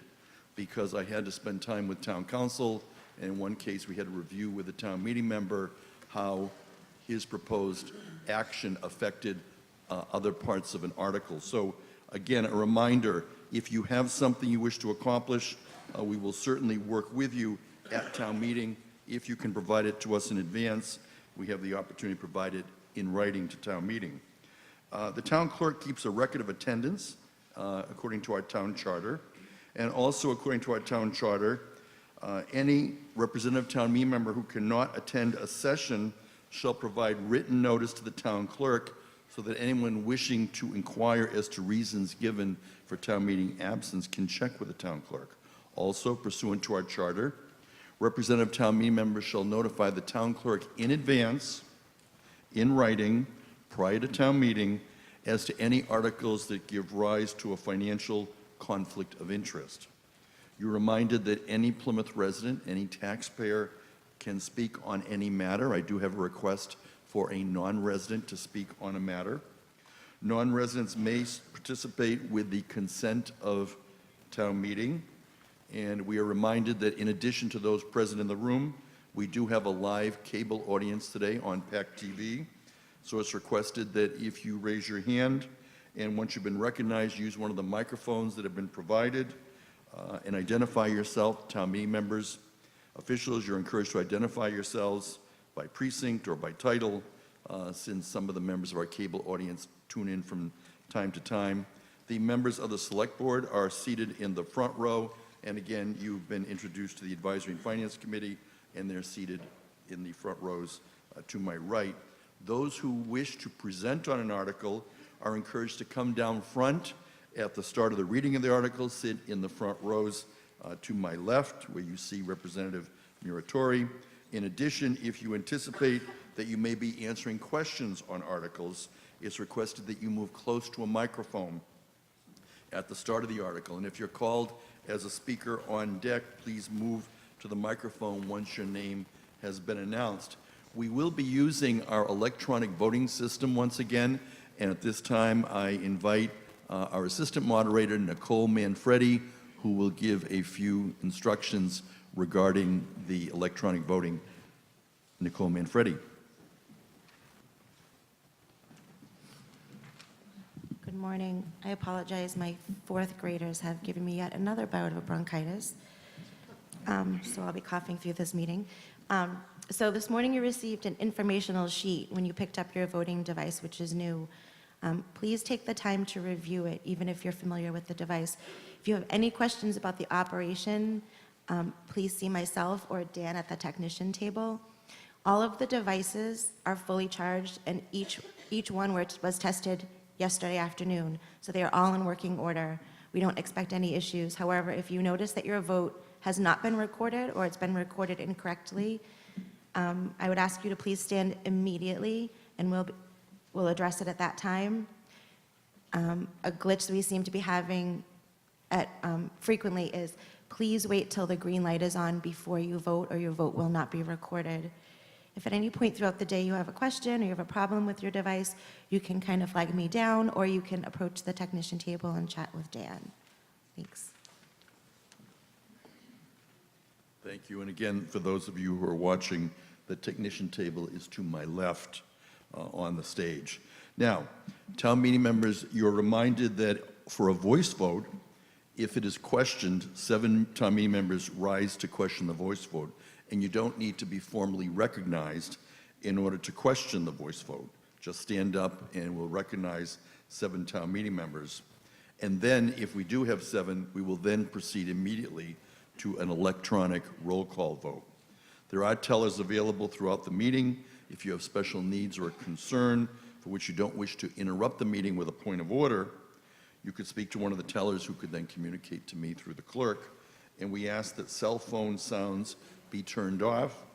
because I had to spend time with town council, and in one case we had to review with a town meeting member how his proposed action affected other parts of an article. So again, a reminder, if you have something you wish to accomplish, we will certainly work with you at town meeting. If you can provide it to us in advance, we have the opportunity to provide it in writing to town meeting. The town clerk keeps a record of attendance according to our town charter, and also according to our town charter, any representative town meeting member who cannot attend a session shall provide written notice to the town clerk so that anyone wishing to inquire as to reasons given for town meeting absence can check with the town clerk. Also, pursuant to our charter, representative town meeting members shall notify the town clerk in advance, in writing, prior to town meeting, as to any articles that give rise to a financial conflict of interest. You're reminded that any Plymouth resident, any taxpayer, can speak on any matter. I do have a request for a non-resident to speak on a matter. Non-residents may participate with the consent of town meeting, and we are reminded that in addition to those present in the room, we do have a live cable audience today on PAC TV. So it's requested that if you raise your hand, and once you've been recognized, use one of the microphones that have been provided, and identify yourself. Town meeting members, officials, you're encouraged to identify yourselves by precinct or by title, since some of the members of our cable audience tune in from time to time. The members of the Select Board are seated in the front row, and again, you've been introduced to the Advisory and Finance Committee, and they're seated in the front rows to my right. Those who wish to present on an article are encouraged to come down front at the start of the reading of the article, sit in the front rows to my left, where you see Representative Muratori. In addition, if you anticipate that you may be answering questions on articles, it's requested that you move close to a microphone at the start of the article. And if you're called as a speaker on deck, please move to the microphone once your name has been announced. We will be using our electronic voting system once again, and at this time I invite our Assistant Moderator, Nicole Manfredi, who will give a few instructions regarding the electronic voting. Nicole Manfredi. Good morning. I apologize. My fourth graders have given me yet another bout of bronchitis, so I'll be coughing through this meeting. So this morning you received an informational sheet when you picked up your voting device, which is new. Please take the time to review it, even if you're familiar with the device. If you have any questions about the operation, please see myself or Dan at the technician table. All of the devices are fully charged, and each one was tested yesterday afternoon, so they are all in working order. We don't expect any issues. However, if you notice that your vote has not been recorded or it's been recorded incorrectly, I would ask you to please stand immediately, and we'll address it at that time. A glitch that we seem to be having frequently is please wait till the green light is on before you vote, or your vote will not be recorded. If at any point throughout the day you have a question or you have a problem with your device, you can kind of flag me down, or you can approach the technician table and chat with Dan. Thanks. Thank you. And again, for those of you who are watching, the technician table is to my left on the stage. Now, town meeting members, you're reminded that for a voice vote, if it is questioned, 7 town meeting members rise to question the voice vote, and you don't need to be formally recognized in order to question the voice vote. Just stand up and we'll recognize 7 town meeting members. And then, if we do have 7, we will then proceed immediately to an electronic roll call vote. There are tellers available throughout the meeting. If you have special needs or a concern for which you don't wish to interrupt the meeting with a point of order, you could speak to one of the tellers, who could then communicate to me through the clerk. And we ask that cell phone sounds be turned off,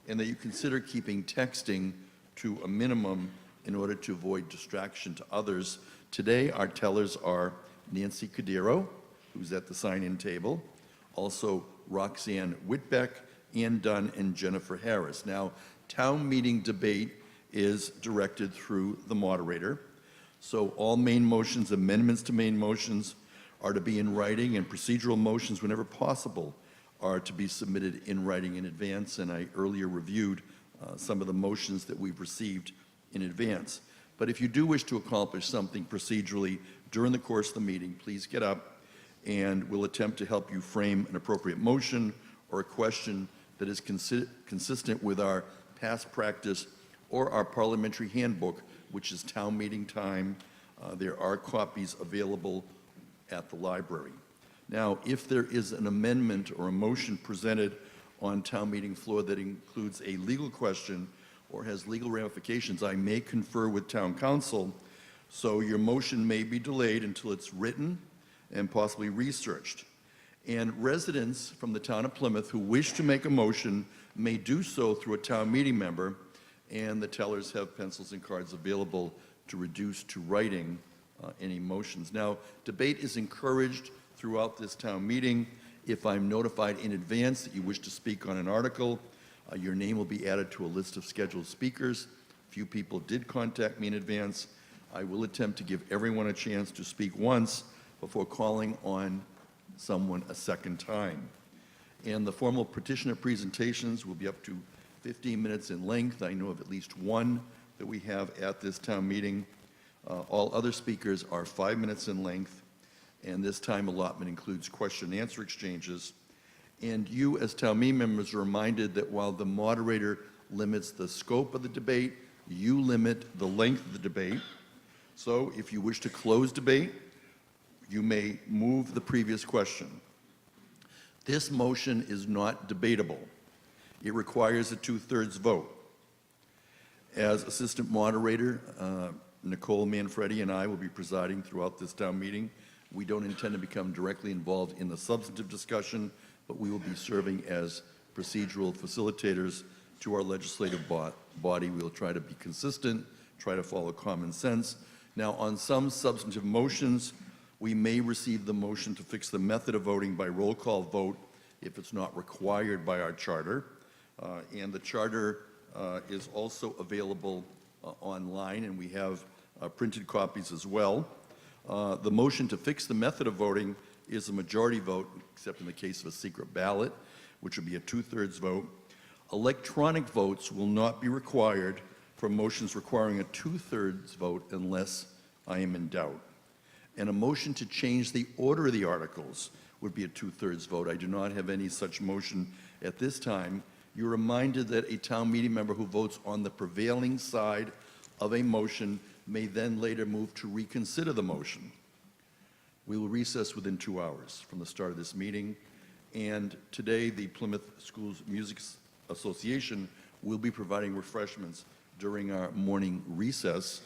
and that you consider keeping texting to a minimum in order to avoid distraction to others. Today, our tellers are Nancy Cordero, who's at the sign-in table, also Roxanne Whitbeck, Ann Dunn, and Jennifer Harris. Now, town meeting debate is directed through the moderator. So all main motions, amendments to main motions, are to be in writing, and procedural motions, whenever possible, are to be submitted in writing in advance. And I earlier reviewed some of the motions that we've received in advance. But if you do wish to accomplish something procedurally during the course of the meeting, please get up, and we'll attempt to help you frame an appropriate motion or a question that is consistent with our past practice or our parliamentary handbook, which is town meeting time. There are copies available at the library. Now, if there is an amendment or a motion presented on town meeting floor that includes a legal question or has legal ramifications, I may confer with town council, so your motion may be delayed until it's written and possibly researched. And residents from the town of Plymouth who wish to make a motion may do so through a town meeting member, and the tellers have pencils and cards available to reduce to writing any motions. Now, debate is encouraged throughout this town meeting. If I'm notified in advance that you wish to speak on an article, your name will be added to a list of scheduled speakers. Few people did contact me in advance. I will attempt to give everyone a chance to speak once before calling on someone a second time. And the formal petitioner presentations will be up to 15 minutes in length. I know of at least one that we have at this town meeting. All other speakers are 5 minutes in length, and this time allotment includes question and answer exchanges. And you, as town meeting members, are reminded that while the moderator limits the scope of the debate, you limit the length of the debate. So if you wish to close debate, you may move the previous question. This motion is not debatable. It requires a 2/3 vote. As assistant moderator, Nicole Manfredi and I will be presiding throughout this town meeting. We don't intend to become directly involved in the substantive discussion, but we will be serving as procedural facilitators to our legislative body. We'll try to be consistent, try to follow common sense. Now, on some substantive motions, we may receive the motion to fix the method of voting by roll call vote if it's not required by our charter. And the charter is also available online, and we have printed copies as well. The motion to fix the method of voting is a majority vote, except in the case of a secret ballot, which would be a 2/3 vote. Electronic votes will not be required for motions requiring a 2/3 vote unless I am in doubt. And a motion to change the order of the articles would be a 2/3 vote. I do not have any such motion at this time. You're reminded that a town meeting member who votes on the prevailing side of a motion may then later move to reconsider the motion. We will recess within 2 hours from the start of this meeting. And today, the Plymouth Schools Music Association will be providing refreshments during our morning recess.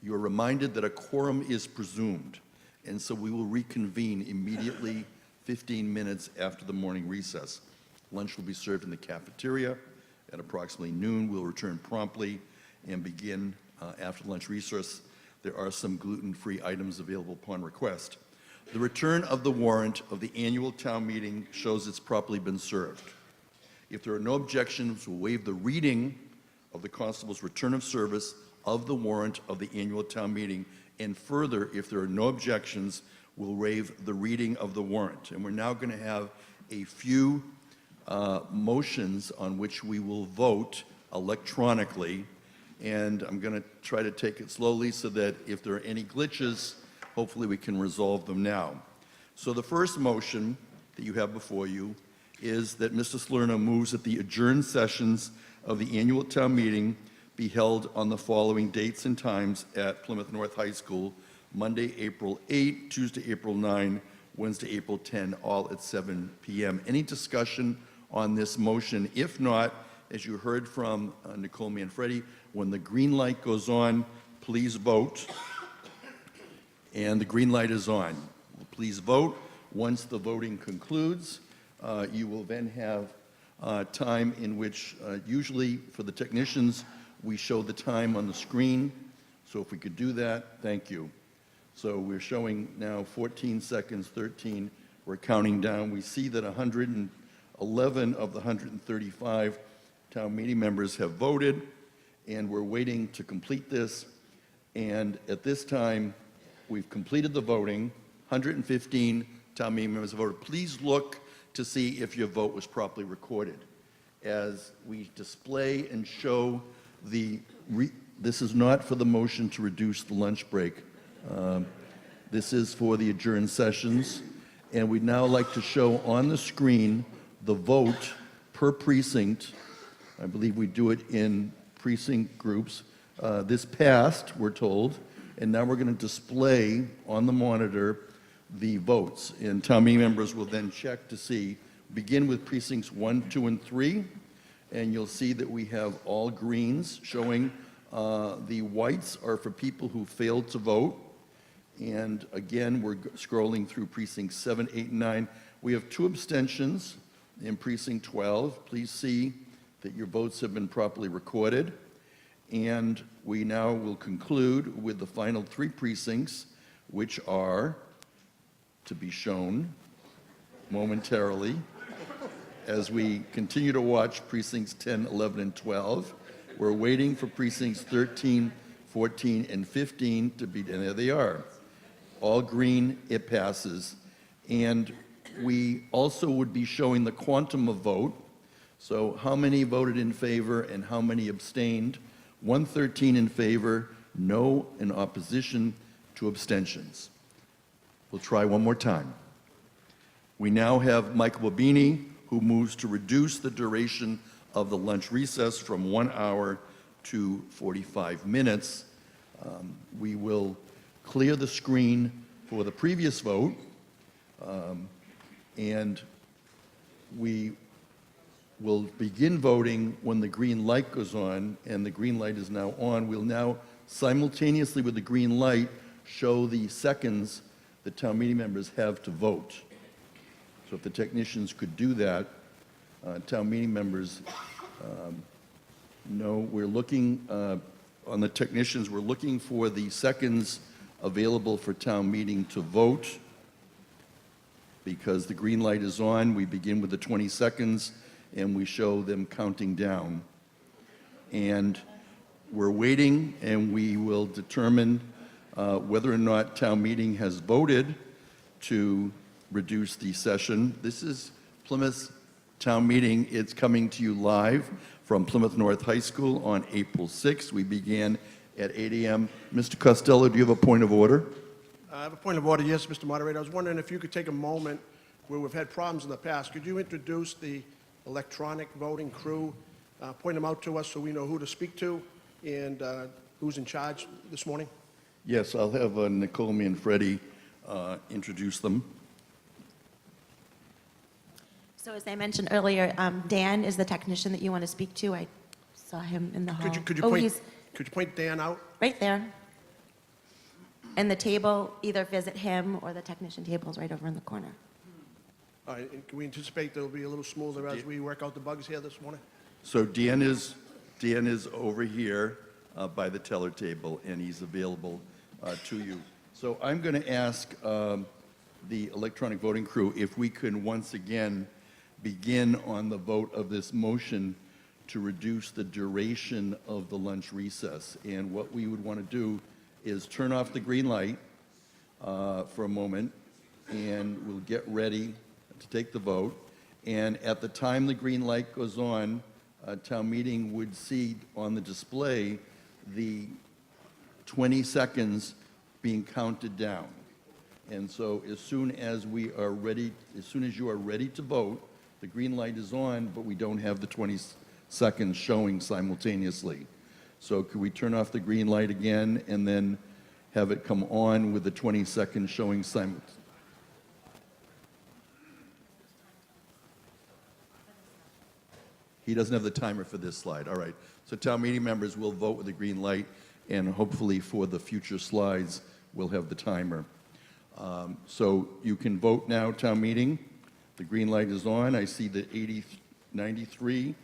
You are reminded that a quorum is presumed, and so we will reconvene immediately 15 minutes after the morning recess. Lunch will be served in the cafeteria at approximately noon. We'll return promptly and begin after lunch recess. There are some gluten-free items available upon request. The return of the warrant of the annual town meeting shows it's properly been served. If there are no objections, we'll waive the reading of the constable's return of service of the warrant of the annual town meeting. And further, if there are no objections, we'll waive the reading of the warrant. And we're now going to have a few motions on which we will vote electronically. And I'm going to try to take it slowly so that if there are any glitches, hopefully we can resolve them now. So the first motion that you have before you is that Mr. Salerno moves that the adjourned sessions of the annual town meeting be held on the following dates and times at Plymouth North High School: Monday, April 8, Tuesday, April 9, Wednesday, April 10, all at 7 p.m. Any discussion on this motion? If not, as you heard from Nicole Manfredi, when the green light goes on, please vote. And the green light is on. Please vote. Once the voting concludes, you will then have time in which, usually for the technicians, we show the time on the screen. So if we could do that, thank you. So we're showing now 14 seconds, 13. We're counting down. We see that 111 of the 135 town meeting members have voted, and we're waiting to complete this. And at this time, we've completed the voting. 115 town meeting members have voted. Please look to see if your vote was properly recorded. As we display and show this is not for the motion to reduce the lunch break. This is for the adjourned sessions. And we'd now like to show on the screen the vote per precinct. I believe we do it in precinct groups. This passed, we're told, and now we're going to display on the monitor the votes. And town meeting members will then check to see, begin with precincts 1, 2, and 3, and you'll see that we have all greens showing. The whites are for people who failed to vote. And again, we're scrolling through precincts 7, 8, and 9. We have 2 abstentions in precinct 12. Please see that your votes have been properly recorded. And we now will conclude with the final three precincts, which are to be shown momentarily as we continue to watch precincts 10, 11, and 12. We're waiting for precincts 13, 14, and 15 to be, and there they are. All green, it passes. And we also would be showing the quantum of vote. So how many voted in favor and how many abstained? 113 in favor, no in opposition, 2 abstentions. We'll try one more time. We now have Michael Babini, who moves to reduce the duration of the lunch recess from 1 hour to 45 minutes. We will clear the screen for the previous vote, and we will begin voting when the green light goes on, and the green light is now on. We'll now simultaneously with the green light show the seconds that town meeting members have to vote. So if the technicians could do that, town meeting members know we're looking, on the technicians, we're looking for the seconds available for town meeting to vote. Because the green light is on, we begin with the 20 seconds and we show them counting down. And we're waiting, and we will determine whether or not town meeting has voted to reduce the session. This is Plymouth Town Meeting. It's coming to you live from Plymouth North High School on April 6th. We began at 8 a.m. Mr. Costello, do you have a point of order? I have a point of order, yes, Mr. Moderator. I was wondering if you could take a moment where we've had problems in the past. Could you introduce the electronic voting crew, point them out to us so we know who to speak to and who's in charge this morning? Yes, I'll have Nicole and Freddie introduce them. So as I mentioned earlier, Dan is the technician that you want to speak to. I saw him in the hall. Could you Oh, point, he's could you point Dan out? right there. And the table, either visit him or the technician table is right over in the corner. All right, and can we anticipate they'll be a little smoother as we work out the bugs here this morning? So Dan is over here by the teller table, and he's available to you. So I'm going to ask the electronic voting crew if we can once again begin on the vote of this motion to reduce the duration of the lunch recess. And what we would want to do is turn off the green light for a moment, and we'll get ready to take the vote. And at the time the green light goes on, town meeting would see on the display the 20 seconds being counted down. And so as soon as you are ready to vote, the green light is on, but we don't have the 20 seconds showing simultaneously. So could we turn off the green light again and then have it come on with the 20 seconds showing simultaneously? He doesn't have the timer for this slide. All right. So town meeting members will vote with the green light, and hopefully for the future slides, we'll have the timer. So you can vote now, town meeting. The green light is on. I see that 93.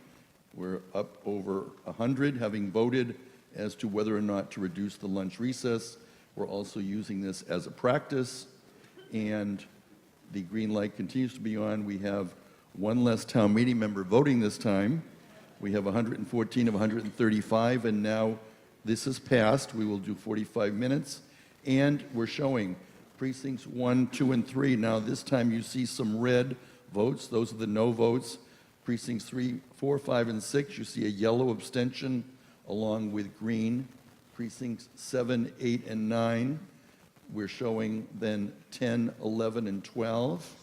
We're up over 100, having voted as to whether or not to reduce the lunch recess. We're also using this as a practice, and the green light continues to be on. We have one less town meeting member voting this time. We have 114 of 135, and now this has passed. We will do 45 minutes, and we're showing precincts 1, 2, and 3. Now this time you see some red votes. Those are the no votes. Precincts 3, 4, 5, and 6, you see a yellow abstention along with green. Precincts 7, 8, and 9, we're showing then 10, 11, and 12.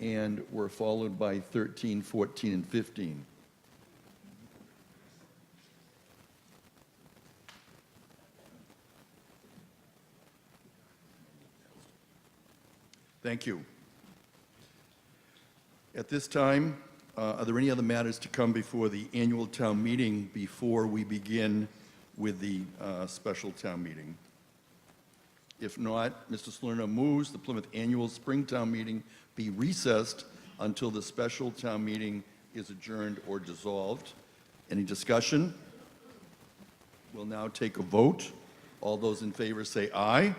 And we're followed by 13, 14, and 15. Thank you. At this time, are there any other matters to come before the annual town meeting before we begin with the special town meeting? If not, Mr. Salerno moves the Plymouth Annual Spring Town Meeting be recessed until the special town meeting is adjourned or dissolved. Any discussion? We'll now take a vote. All those in favor say aye.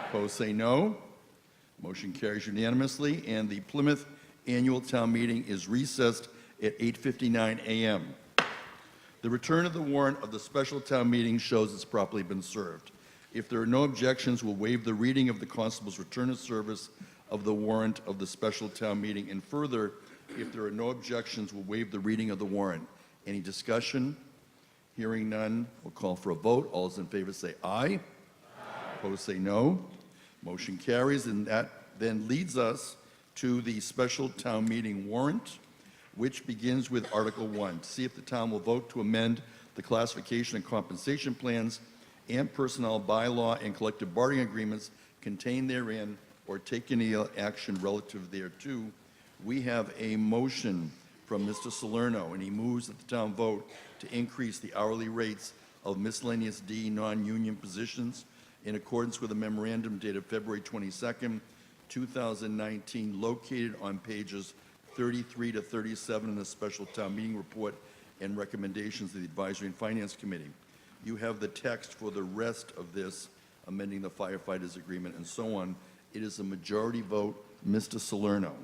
Opposed say no. Motion carries unanimously, and the Plymouth Annual Town Meeting is recessed at 8:59 a.m. The return of the warrant of the special town meeting shows it's properly been served. If there are no objections, we'll waive the reading of the constable's return of service of the warrant of the special town meeting. And further, if there are no objections, we'll waive the reading of the warrant. Any discussion? Hearing none, we'll call for a vote. All those in favor say aye. Opposed say no. Motion carries, and that then leads us to the special town meeting warrant, which begins with Article 1, to see if the town will vote to amend the classification and compensation plans and personnel bylaw and collective bargaining agreements contained therein or take any action relative thereto. We have a motion from Mr. Salerno, and he moves that the town vote to increase the hourly rates of miscellaneous D non-union positions in accordance with a memorandum dated February 22nd, 2019, located on pages 33 to 37 in the special town meeting report and recommendations of the Advisory and Finance Committee. You have the text for the rest of this, amending the firefighters agreement and so on. It is a majority vote. Mr. Salerno.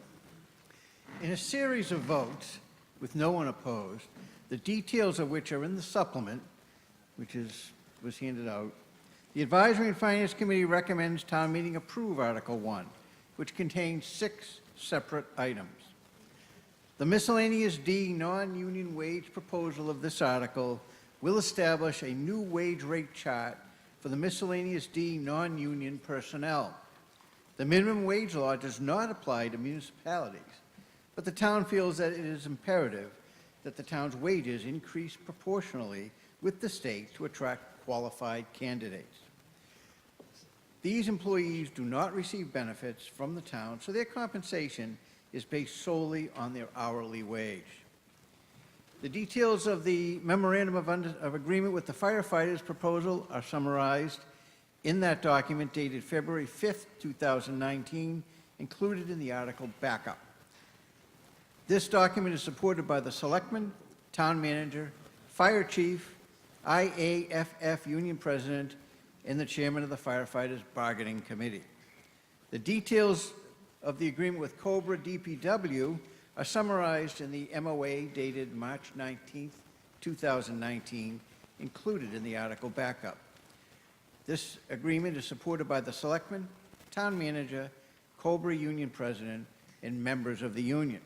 In a series of votes, with no one opposed, the details of which are in the supplement, which was handed out, the Advisory and Finance Committee recommends town meeting approve Article 1, which contains 6 separate items. The miscellaneous D non-union wage proposal of this article will establish a new wage rate chart for the miscellaneous D non-union personnel. The minimum wage law does not apply to municipalities, but the town feels that it is imperative that the town's wages increase proportionally with the state to attract qualified candidates. These employees do not receive benefits from the town, so their compensation is based solely on their hourly wage. The details of the memorandum of agreement with the firefighters proposal are summarized in that document dated February 5th, 2019, included in the article backup. This document is supported by the selectman, town manager, fire chief, IAFF union president, and the chairman of the firefighters bargaining committee. The details of the agreement with Cobra DPW are summarized in the MOA dated March 19th, 2019, included in the article backup. This agreement is supported by the selectman, town manager, Cobra union president, and members of the union.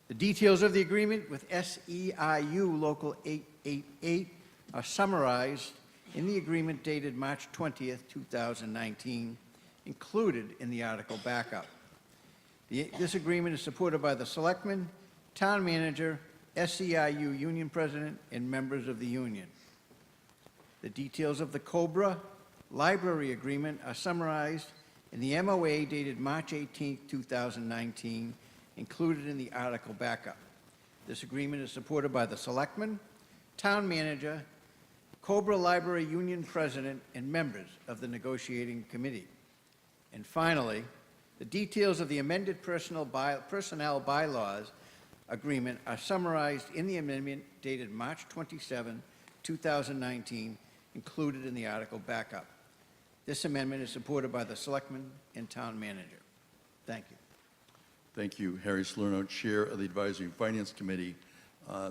The details of the agreement with SEIU Local 888 are summarized in the agreement dated March 20th, 2019, included in the article backup. This agreement is supported by the selectman, town manager, SEIU union president, and members of the union. The details of the Cobra library agreement are summarized in the MOA dated March 18, 2019, included in the article backup. This agreement is supported by the selectman, town manager, Cobra library union president, and members of the negotiating committee. And finally, the details of the amended personnel bylaws agreement are summarized in the amendment dated March 27, 2019, included in the article backup. This amendment is supported by the selectman and town manager. Thank you. Thank you, Harry Salerno, Chair of the Advisory and Finance Committee.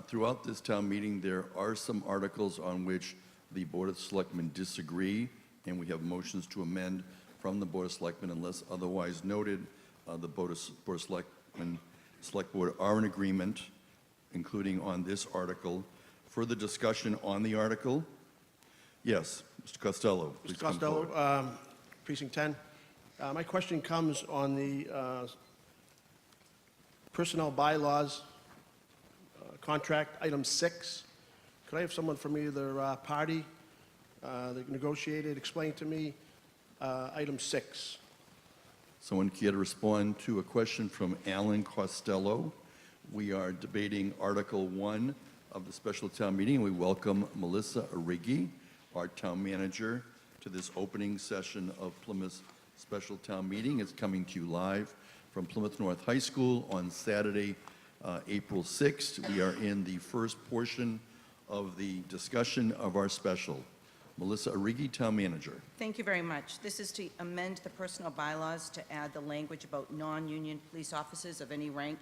Throughout this town meeting, there are some articles on which the Board of Selectmen disagree, and we have motions to amend from the Board of Selectmen unless otherwise noted. The Board of Selectmen, Select Board are in agreement, including on this article. Further discussion on the article? Yes, Mr. Costello, please Mr. come forward. Costello, Precinct 10. My question comes on the personnel bylaws, contract, item 6. Could I have someone from either party that negotiated explain to me item 6? Someone care to respond to a question from Alan Costello? We are debating Article 1 of the special town meeting, and we welcome Melissa Arrighi, our town manager, to this opening session of Plymouth's special town meeting. It's coming to you live from Plymouth North High School on Saturday, April 6th. We are in the first portion of the discussion of our special. Melissa Arrighi, Town Manager. Thank you very much. This is to amend the personnel bylaws to add the language about non-union police officers of any rank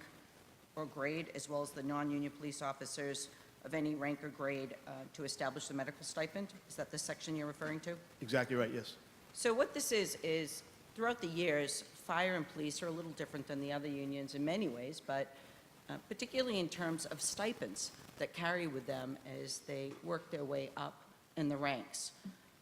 or grade, as well as the non-union police officers of any rank or grade to establish the medical stipend. Is that the section you're referring to? Exactly right, yes. So what this is throughout the years, fire and police are a little different than the other unions in many ways, but particularly in terms of stipends that carry with them as they work their way up in the ranks.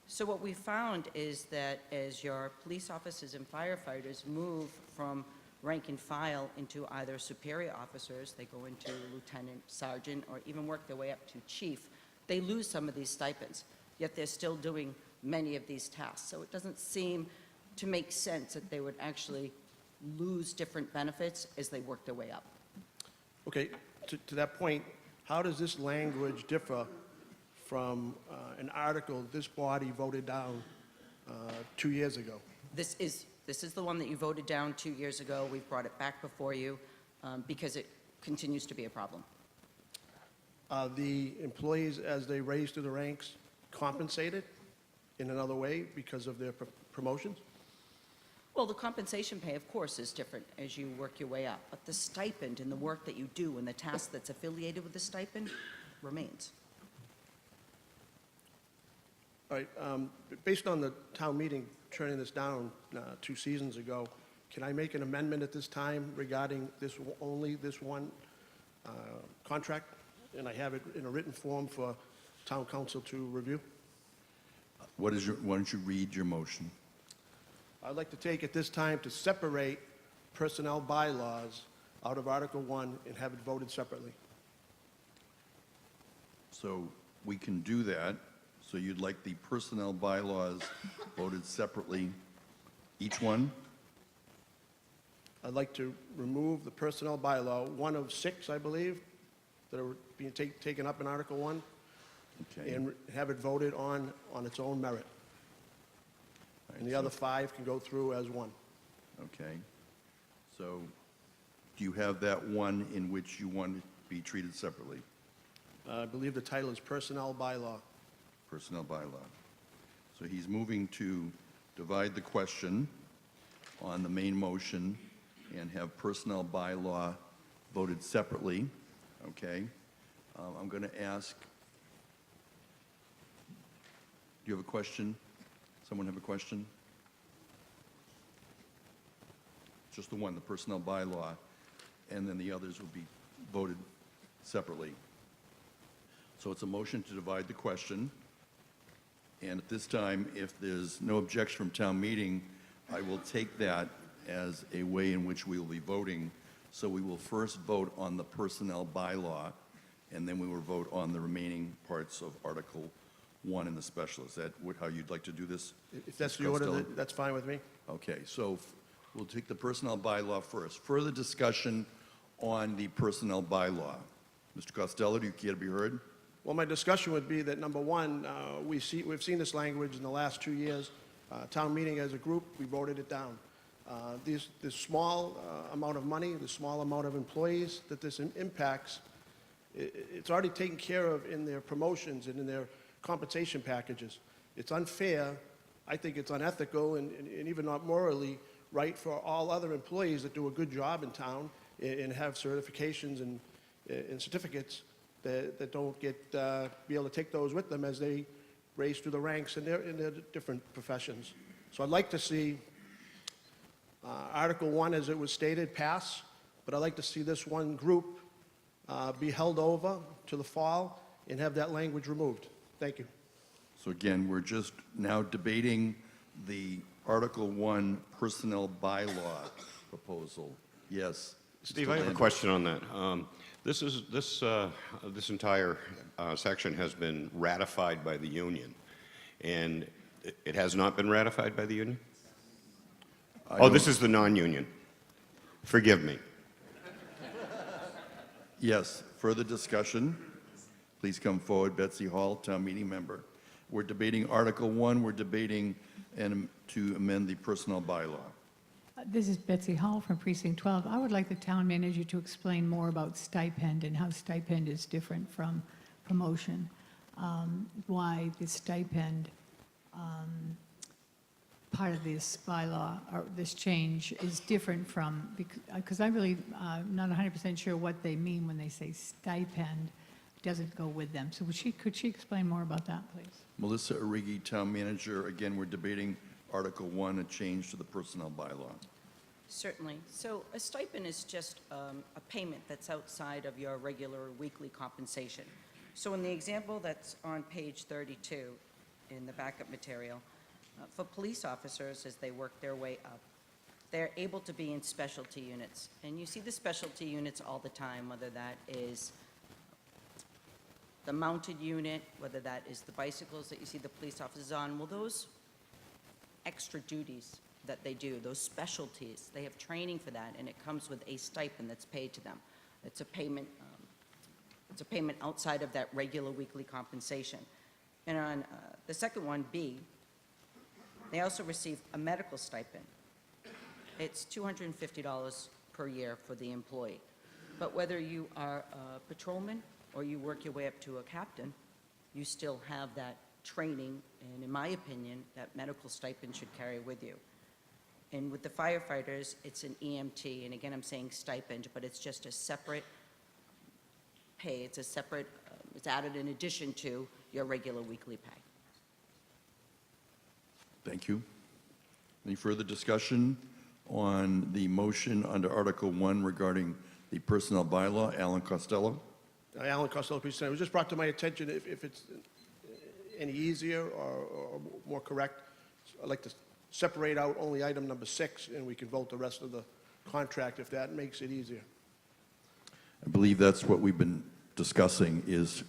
So what we found is that as your police officers and firefighters move from rank and file into either superior officers, they go into lieutenant, sergeant, or even work their way up to chief, they lose some of these stipends, yet they're still doing many of these tasks. So it doesn't seem to make sense that they would actually lose different benefits as they work their way up. Okay, to that point, how does this language differ from an article this body voted down 2 years ago? This is the one that you voted down 2 years ago. We've brought it back before you because it continues to be a problem. The employees, as they raise through the ranks, compensated in another way because of their promotions? Well, the compensation pay, of course, is different as you work your way up, but the stipend and the work that you do and the task that's affiliated with the stipend remains. All right, based on the town meeting turning this down 2 seasons ago, can I make an amendment at this time regarding only this one contract? And I have it in a written form for town council to review. Why don't you read your motion? I'd like to take at this time to separate personnel bylaws out of Article 1 and have it voted separately. So we can do that. So you'd like the personnel bylaws voted separately, each one? I'd like to remove the personnel bylaw, 1 of 6, I believe, that are being taken up in Article 1, Okay. and have it voted on its own merit. And the other 5 can go through as one. Okay. So do you have that one in which you want it to be treated separately? I believe the title is Personnel Bylaw. Personnel bylaw. So he's moving to divide the question on the main motion and have personnel bylaw voted separately, okay? I'm going to ask, do you have a question? Someone have a question? Just the one, the personnel bylaw, and then the others will be voted separately. So it's a motion to divide the question. And at this time, if there's no objection from town meeting, I will take that as a way in which we will be voting. So we will first vote on the personnel bylaw, and then we will vote on the remaining parts of Article 1 in the special. Is that how you'd like to do this? If that's Mr. the order, Costello? that's fine with me. Okay, so we'll take the personnel bylaw first. Further discussion on the personnel bylaw. Mr. Costello, do you care to be heard? Well, my discussion would be that, number one, we've seen this language in the last 2 years. Town meeting as a group, we voted it down. This small amount of money, the small amount of employees that this impacts, it's already taken care of in their promotions and in their compensation packages. It's unfair, I think it's unethical, and even not morally right for all other employees that do a good job in town and have certifications and certificates that don't be able to take those with them as they raise through the ranks in their different professions. So I'd like to see Article 1, as it was stated, pass, but I'd like to see this one group be held over to the fall and have that language removed. Thank you. So again, we're just now debating the Article 1 personnel bylaw proposal. Yes. Steve, Mr. I have a Landau. question on that. This entire section has been ratified by the union, and it has not been ratified by the union? This is the non-union. Forgive me. Yes, further discussion. Please come forward, Betsy Hall, town meeting member. We're debating Article 1, we're debating to amend the personnel bylaw. This is Betsy Hall from Precinct 12. I would like the town manager to explain more about stipend and how stipend is different from promotion. why the stipend part of this bylaw, or this change, is different from, because I really not 100% sure what they mean when they say stipend doesn't go with them. So could she explain more about that, please? Melissa Arrighi, Town Manager. Again, we're debating Article 1, a change to the personnel bylaw. Certainly. So a stipend is just a payment that's outside of your regular weekly compensation. So in the example that's on page 32 in the backup material, for police officers, as they work their way up, they're able to be in specialty units. And you see the specialty units all the time, whether that is the mounted unit, whether that is the bicycles that you see the police officers on. Well, those extra duties that they do, those specialties, they have training for that, and it comes with a stipend that's paid to them. It's a payment, outside of that regular weekly compensation. And on the second one, B, they also receive a medical stipend. It's $250 per year for the employee. But whether you are a patrolman or you work your way up to a captain, you still have that training, and in my opinion, that medical stipend should carry with you. And with the firefighters, it's an EMT, and again, I'm saying stipend, but it's just a separate pay. It's a separate, it's added in addition to your regular weekly pay. Thank you. Any further discussion on the motion under Article 1 regarding the personnel bylaw? Alan Costello. Alan Costello, Precinct 10. It was just brought to my attention, if it's any easier or more correct, I'd like to separate out only item number 6, and we can vote the rest of the contract if that makes it easier. I believe that's what we've been discussing, is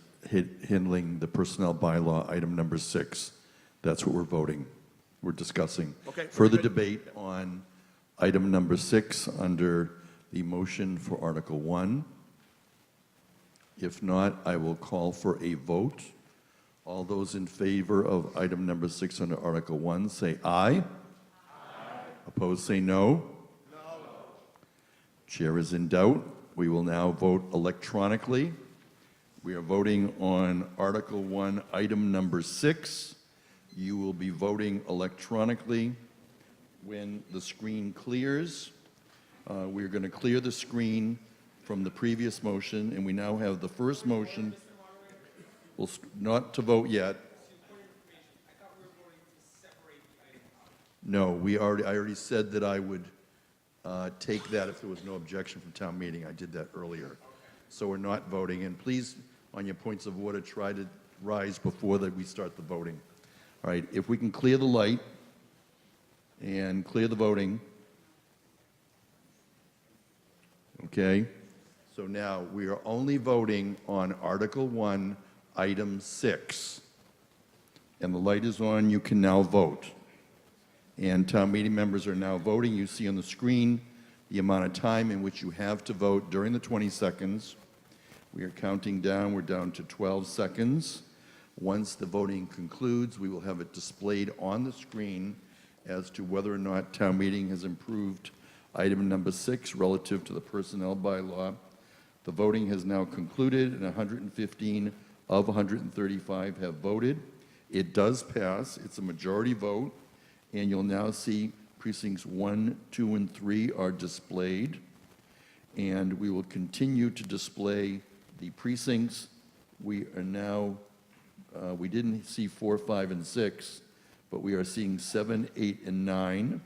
handling the personnel bylaw, item number 6. That's what we're voting. We're discussing. Okay. Further debate on item number 6 under the motion for Article 1. If not, I will call for a vote. All those in favor of item number 6 under Article 1, say aye. Aye. Opposed, say no. No. Chair is in doubt. We will now vote electronically. We are voting on Article 1, item number 6. You will be voting electronically when the screen clears. We're going to clear the screen from the previous motion, and we now have the first motion. Well, not to vote yet. No, I already said that I would take that if there was no objection from town meeting. I did that earlier. So we're not voting. And please, on your points of order, try to rise before that we start the voting. All right, if we can clear the light and clear the voting. Okay, so now we are only voting on Article 1, Item 6. And the light is on, you can now vote. And town meeting members are now voting. You see on the screen the amount of time in which you have to vote during the 20 seconds. We are counting down, we're down to 12 seconds. Once the voting concludes, we will have it displayed on the screen as to whether or not town meeting has improved item number 6 relative to the personnel bylaw. The voting has now concluded, and 115 of 135 have voted. It does pass. It's a majority vote, and you'll now see precincts 1, 2, and 3 are displayed, and we will continue to display the precincts. We are now, we didn't see 4, 5, and 6, but we are seeing 7, 8, and 9,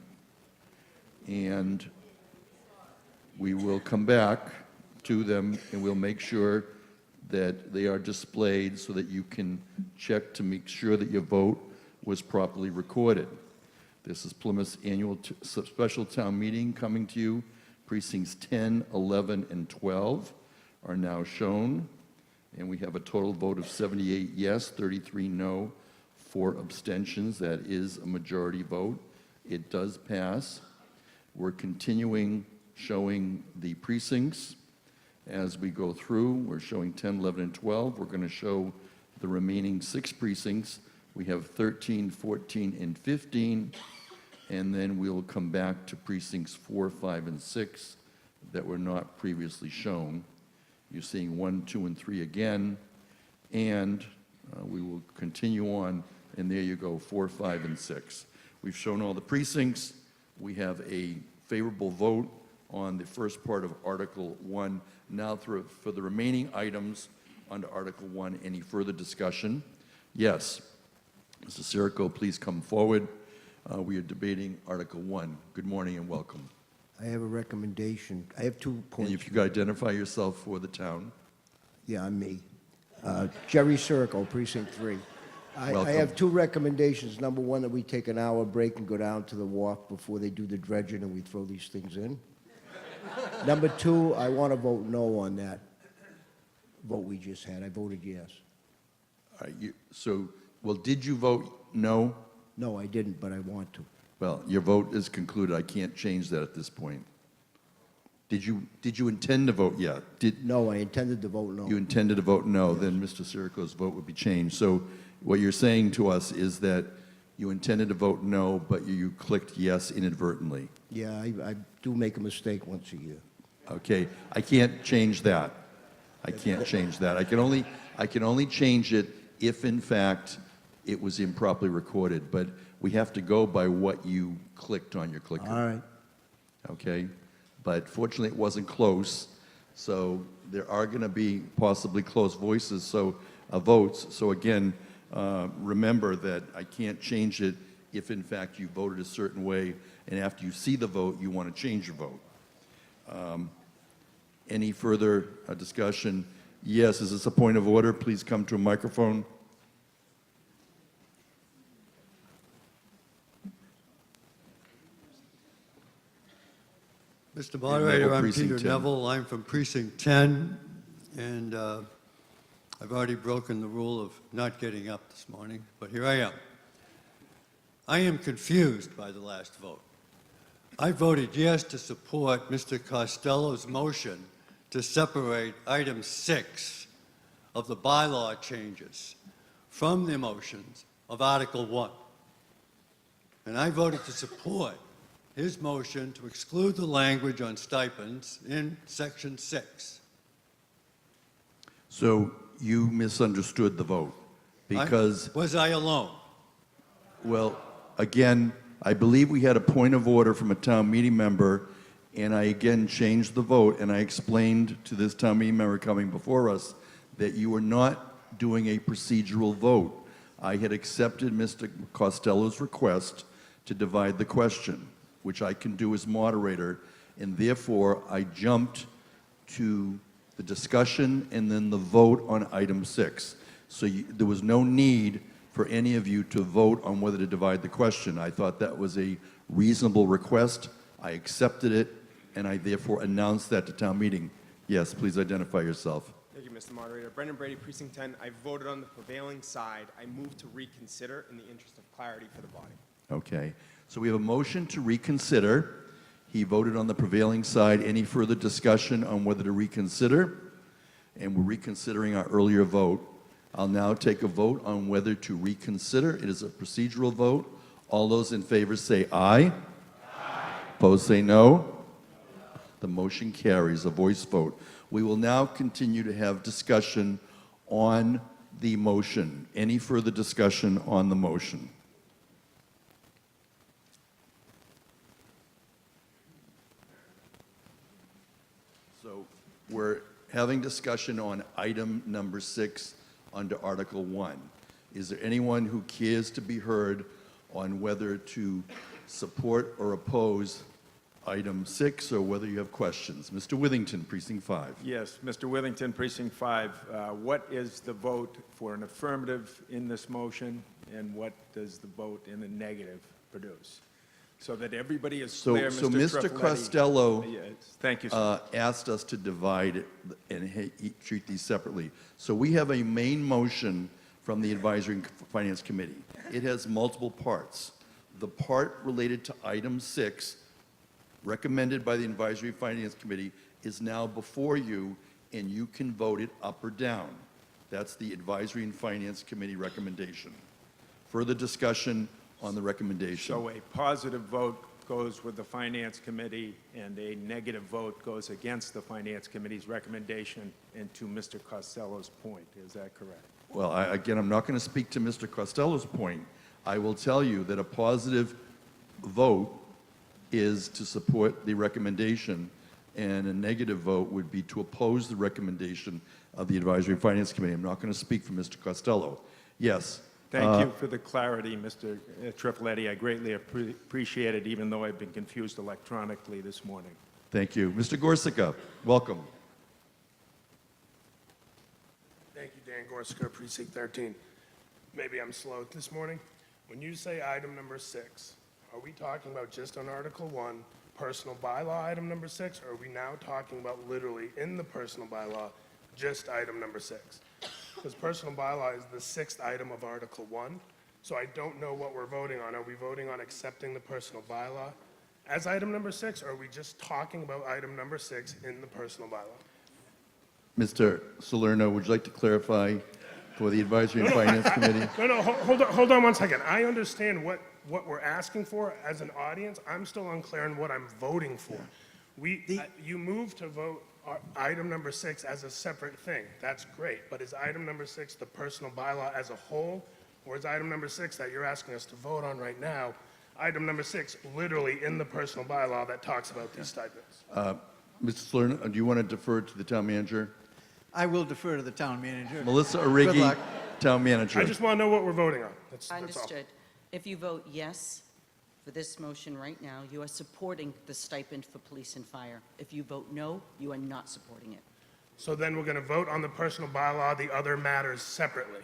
and we will come back to them, and we'll make sure that they are displayed so that you can check to make sure that your vote was properly recorded. This is Plymouth's annual special town meeting coming to you. Precincts 10, 11, and 12 are now shown, and we have a total vote of 78 yes, 33 no, 4 abstentions. That is a majority vote. It does pass. We're continuing showing the precincts as we go through. We're showing 10, 11, and 12. We're going to show the remaining 6 precincts. We have 13, 14, and 15, and then we'll come back to precincts 4, 5, and 6 that were not previously shown. You're seeing 1, 2, and 3 again, and We will continue on, and there you go, 4, 5, and 6. We've shown all the precincts. We have a favorable vote on the first part of Article 1. Now for the remaining items under Article 1, any further discussion? Yes. Mr. Sirico, please come forward. We are debating Article 1. Good morning and welcome. I have a recommendation. I have 2 And points. if you could identify yourself for the town. Yeah, I'm me. Jerry Sirico, Precinct 3. I Welcome. have 2 recommendations. Number 1, that we take an hour break and go down to the wharf before they do the dredging and we throw these things in. Number 2, I want to vote no on that vote we just had. I voted yes. Well, did you vote no? No, I didn't, but I want to. Well, your vote is concluded. I can't change that at this point. Did you intend to vote yes? No, I intended to vote no. You intended to vote no, then Mr. Sirico's vote would be changed. So what you're saying to us is that you intended to vote no, but you clicked yes inadvertently. Yeah, I do make a mistake once a year. Okay, I can't change that. I can't change that. I can only change it if, in fact, it was improperly recorded. But we have to go by what you clicked on your clicker. All right. Okay? But fortunately, it wasn't close. So there are going to be possibly close votes. So again, remember that I can't change it if, in fact, you voted a certain way, and after you see the vote, you want to change your vote. Any further discussion? Yes, is this a point of order? Please come to a microphone. Mr. Moderator, Neville, I'm Precinct Peter 10. Neville. I'm from Precinct 10, and I've already broken the rule of not getting up this morning, but here I am. I am confused by the last vote. I voted yes to support Mr. Costello's motion to separate item 6 of the bylaw changes from the motions of Article 1. And I voted to support his motion to exclude the language on stipends in Section 6. So you misunderstood the vote because, Was I alone? well, again, I believe we had a point of order from a town meeting member, and I again changed the vote, and I explained to this town meeting member coming before us that you were not doing a procedural vote. I had accepted Mr. Costello's request to divide the question, which I can do as moderator, and therefore I jumped to the discussion and then the vote on item 6. So there was no need for any of you to vote on whether to divide the question. I thought that was a reasonable request. I accepted it, and I therefore announced that to town meeting. Yes, please identify yourself. Thank you, Mr. Moderator. Brendan Brady, Precinct 10. I voted on the prevailing side. I move to reconsider in the interest of clarity for the body. Okay. So we have a motion to reconsider. He voted on the prevailing side. Any further discussion on whether to reconsider? And we're reconsidering our earlier vote. I'll now take a vote on whether to reconsider. It is a procedural vote. All those in favor say aye. Aye. Opposed say no. The motion carries, a voice vote. We will now continue to have discussion on the motion. Any further discussion on the motion? So we're having discussion on item number 6 under Article 1. Is there anyone who cares to be heard on whether to support or oppose item 6, or whether you have questions? Mr. Withington, Precinct 5. Yes, Mr. Withington, Precinct 5. What is the vote for an affirmative in this motion, and what does the vote in the negative produce? So that everybody is clear, So Mr. Mr. Triffletti- Costello Yes, thank you, sir. asked us to divide it and treat these separately. So we have a main motion from the Advisory and Finance Committee. It has multiple parts. The part related to item 6, recommended by the Advisory and Finance Committee, is now before you, and you can vote it up or down. That's the Advisory and Finance Committee recommendation. Further discussion on the recommendation. So a positive vote goes with the Finance Committee, and a negative vote goes against the Finance Committee's recommendation, and to Mr. Costello's point. Is that correct? Well, again, I'm not going to speak to Mr. Costello's point. I will tell you that a positive vote is to support the recommendation, and a negative vote would be to oppose the recommendation of the Advisory Finance Committee. I'm not going to speak for Mr. Costello. Yes. Thank you for the clarity, Mr. Triffletti. I greatly appreciate it, even though I've been confused electronically this morning. Thank you. Mr. Gorsica, welcome. Thank you, Dan Gorska, Precinct 13. Maybe I'm slow this morning. When you say item number 6, are we talking about just on Article 1, personal bylaw item number 6, or are we now talking about literally in the personal bylaw, just item number 6? Because personal bylaw is the 6th item of Article 1, so I don't know what we're voting on. Are we voting on accepting the personal bylaw as item number 6, or are we just talking about item number 6 in the personal bylaw? Mr. Salerno, would you like to clarify for the Advisory and Finance Committee? No, hold on 1 second. I understand what we're asking for as an audience. I'm still unclear on what I'm voting for. You moved to vote item number 6 as a separate thing. That's great, but is item number 6 the personal bylaw as a whole, or is item number 6 that you're asking us to vote on right now, item number 6 literally in the personal bylaw that talks about these stipends? Mr. Salerno, do you want to defer to the Town Manager? I will defer to the town manager. Melissa Good Arrighi, luck. Town Manager. I just want to know what we're voting on. That's all. Understood. If you vote yes for this motion right now, you are supporting the stipend for police and fire. If you vote no, you are not supporting it. So then we're going to vote on the personal bylaw, the other matters separately.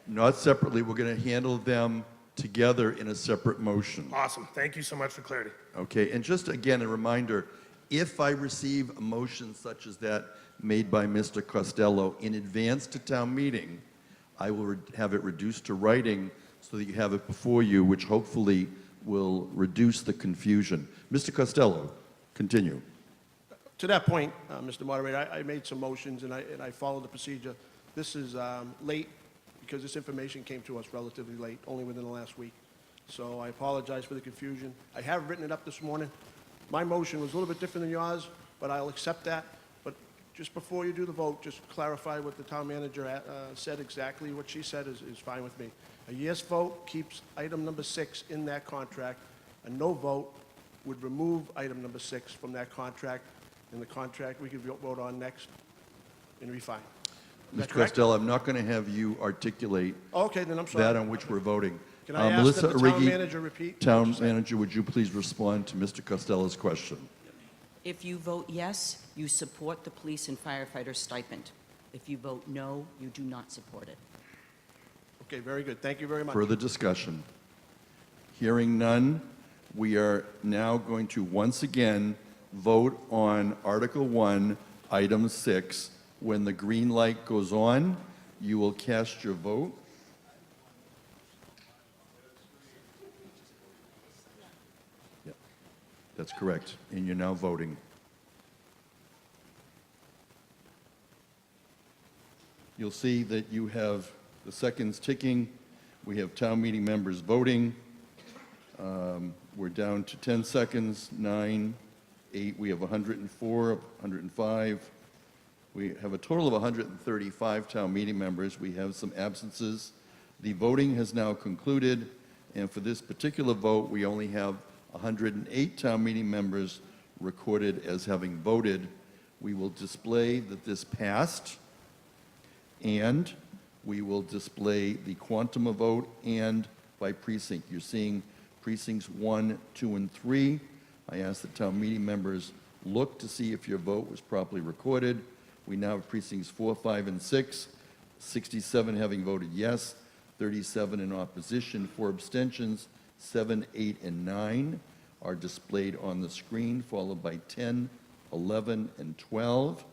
Not separately. We're going to handle them together in a separate motion. Awesome. Thank you so much for clarity. Okay, and just again, a reminder, if I receive a motion such as that made by Mr. Costello in advance to town meeting, I will have it reduced to writing so that you have it before you, which hopefully will reduce the confusion. Mr. Costello, continue. To that point, Mr. Moderator, I made some motions and I followed the procedure. This is late because this information came to us relatively late, only within the last week. So I apologize for the confusion. I have written it up this morning. My motion was a little bit different than yours, but I'll accept that. But just before you do the vote, just clarify what the town manager said. Exactly what she said is fine with me. A yes vote keeps item number 6 in that contract. A no vote would remove item number 6 from that contract, and the contract we could vote on next and refine. Is that Mr. correct? Costello, I'm not going to have you articulate Okay, then I'm sorry. that on which we're voting. Can I ask Melissa that the town Arrighi, manager repeat what Town you said? Manager, would you please respond to Mr. Costello's question? If you vote yes, you support the police and firefighter stipend. If you vote no, you do not support it. Okay, very good. Thank you very much. Further discussion? Hearing none, we are now going to once again vote on Article 1, Item 6. When the green light goes on, you will cast your vote. Yeah, that's correct, and you're now voting. You'll see that you have the seconds ticking. We have town meeting members voting. We're down to 10 seconds, 9, 8. We have 104, 105. We have a total of 135 town meeting members. We have some absences. The voting has now concluded, and for this particular vote, we only have 108 town meeting members recorded as having voted. We will display that this passed, and we will display the quantum of vote and by precinct. You're seeing precincts 1, 2, and 3. I ask that town meeting members look to see if your vote was properly recorded. We now have precincts 4, 5, and 6, 67 having voted yes, 37 in opposition, 4 abstentions, 7, 8, and 9 are displayed on the screen, followed by 10, 11, and 12.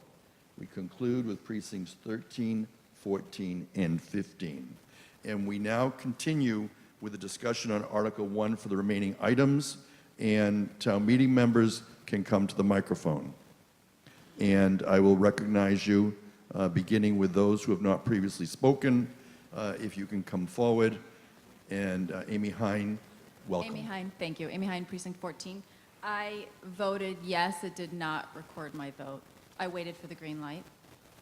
We conclude with precincts 13, 14, and 15. And we now continue with a discussion on Article 1 for the remaining items, and town meeting members can come to the microphone. And I will recognize you, beginning with those who have not previously spoken. If you can come forward. And Amy Hine, welcome. Amy Hine, thank you. Amy Hine, Precinct 14. I voted yes. It did not record my vote. I waited for the green light.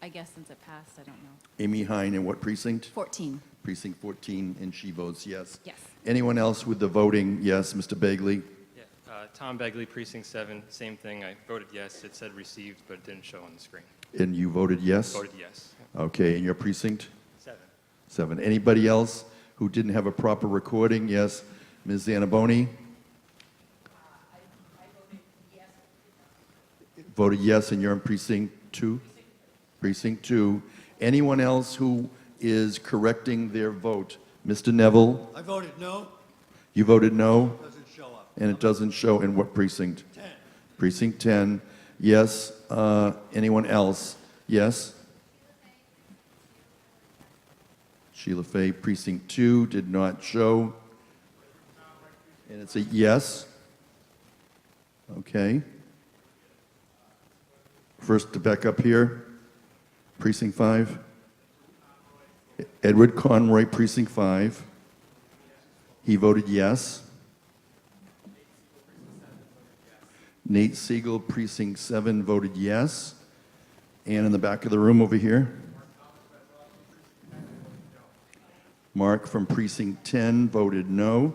I guess since it passed, I don't know. Amy Hine, in what precinct? 14. Precinct 14, and she votes yes. Yes. Anyone else with the voting yes? Mr. Begley? Yeah, Tom Begley, Precinct 7, same thing. I voted yes. It said received, but it didn't show on the screen. And you voted yes? Voted yes. Okay, and your precinct? 7. 7. Anybody else who didn't have a proper recording? Yes. Ms. Zanaboni? Voted yes, and you're in precinct 2? Precinct 2. Anyone else who is correcting their vote? Mr. Neville? I voted no. You voted no? Doesn't show up. And it doesn't show in what precinct? 10. Precinct 10. Yes. Anyone else? Yes. Sheila Fay, Precinct 2, did not show. And it's a yes. Okay. First to back up here, Precinct 5. Edward Conroy, Precinct 5. He voted yes. Nate Siegel, Precinct 7, voted yes. And in the back of the room over here, Mark from Precinct 10 voted no.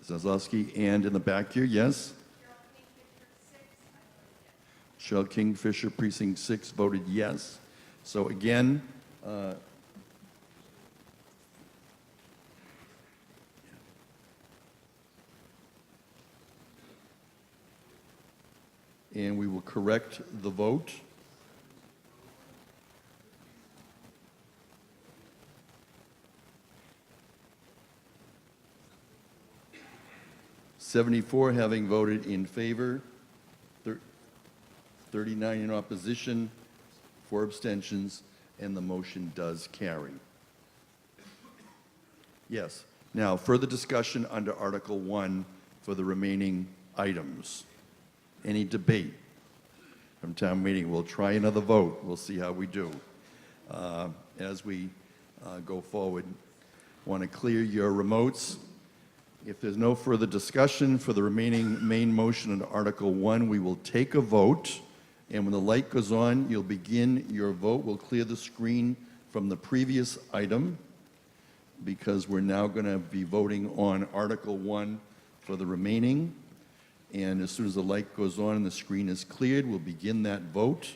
Zaslowski, and in the back here, yes. Cheryl Kingfisher, Precinct 6, voted yes. So again, and we will correct the vote. "74 having voted in favor, 39 in opposition, 4 abstentions, and the motion does carry." Yes. Now, further discussion under Article 1 for the remaining items. Any debate from town meeting? We'll try another vote. We'll see how we do. As we go forward, want to clear your remotes. If there's no further discussion for the remaining main motion under Article 1, we will take a vote, and when the light goes on, you'll begin your vote. We'll clear the screen from the previous item, because we're now going to be voting on Article 1 for the remaining. And as soon as the light goes on and the screen is cleared, we'll begin that vote.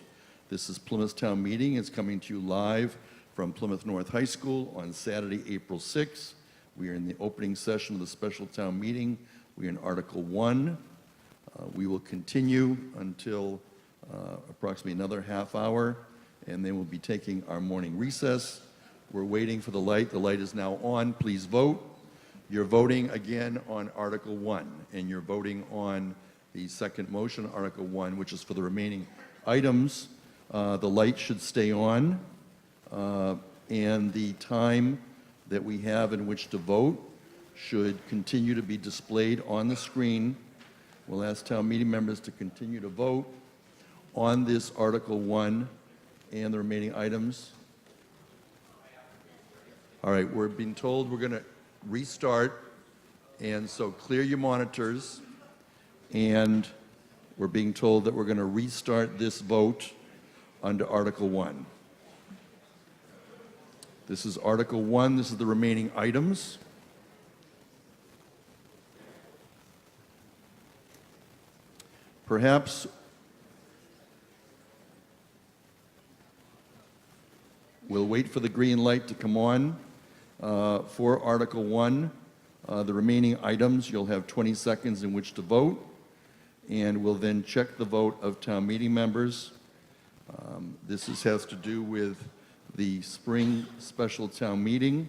This is Plymouth Town Meeting. It's coming to you live from Plymouth North High School on Saturday, April 6th. We are in the opening session of the special town meeting. We are in Article 1. We will continue until approximately another half hour, and then we'll be taking our morning recess. We're waiting for the light. The light is now on. Please vote. You're voting again on Article 1, and you're voting on the second motion, Article 1, which is for the remaining items. The light should stay on, and the time that we have in which to vote should continue to be displayed on the screen. We'll ask town meeting members to continue to vote on this Article 1 and the remaining items. All right, we're being told we're going to restart, and so clear your monitors, and we're being told that we're going to restart this vote under Article 1. This is Article 1. This is the remaining items. Perhaps we'll wait for the green light to come on for Article 1. The remaining items, you'll have 20 seconds in which to vote, and we'll then check the vote of town meeting members. Has to do with the spring special town meeting,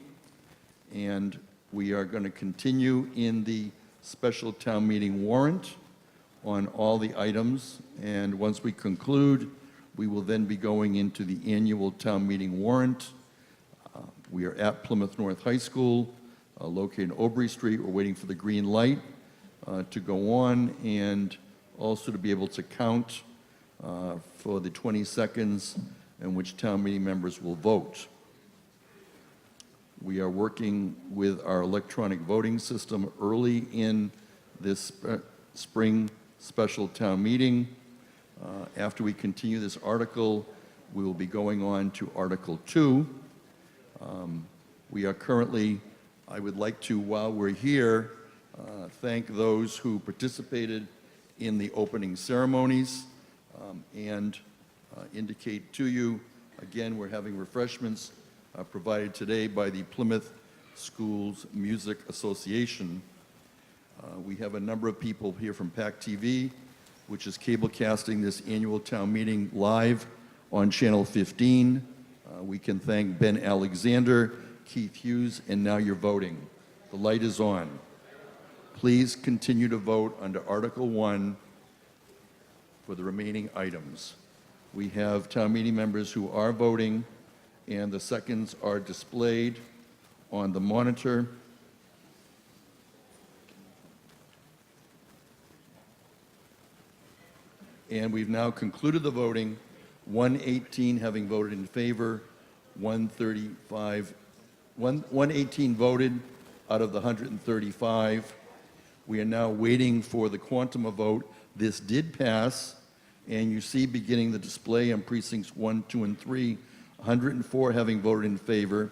and we are going to continue in the special town meeting warrant on all the items, and once we conclude, we will then be going into the annual town meeting warrant. We are at Plymouth North High School, located in Aubrey Street. We're waiting for the green light to go on, and also to be able to count for the 20 seconds in which town meeting members will vote. We are working with our electronic voting system early in this spring special town meeting. After we continue this article, we will be going on to Article 2. We are currently, I would like to, while we're here, thank those who participated in the opening ceremonies and indicate to you, again, we're having refreshments provided today by the Plymouth Schools Music Association. We have a number of people here from PAC TV, which is cable casting this annual town meeting live on Channel 15. We can thank Ben Alexander, Keith Hughes, and now you're voting. The light is on. Please continue to vote under Article 1 for the remaining items. We have town meeting members who are voting, and the seconds are displayed on the monitor. And we've now concluded the voting, 118 having voted in favor, 118 voted out of the 135. We are now waiting for the quantum of vote. This did pass, and you see beginning the display on precincts 1, 2, and 3, 104 having voted in favor,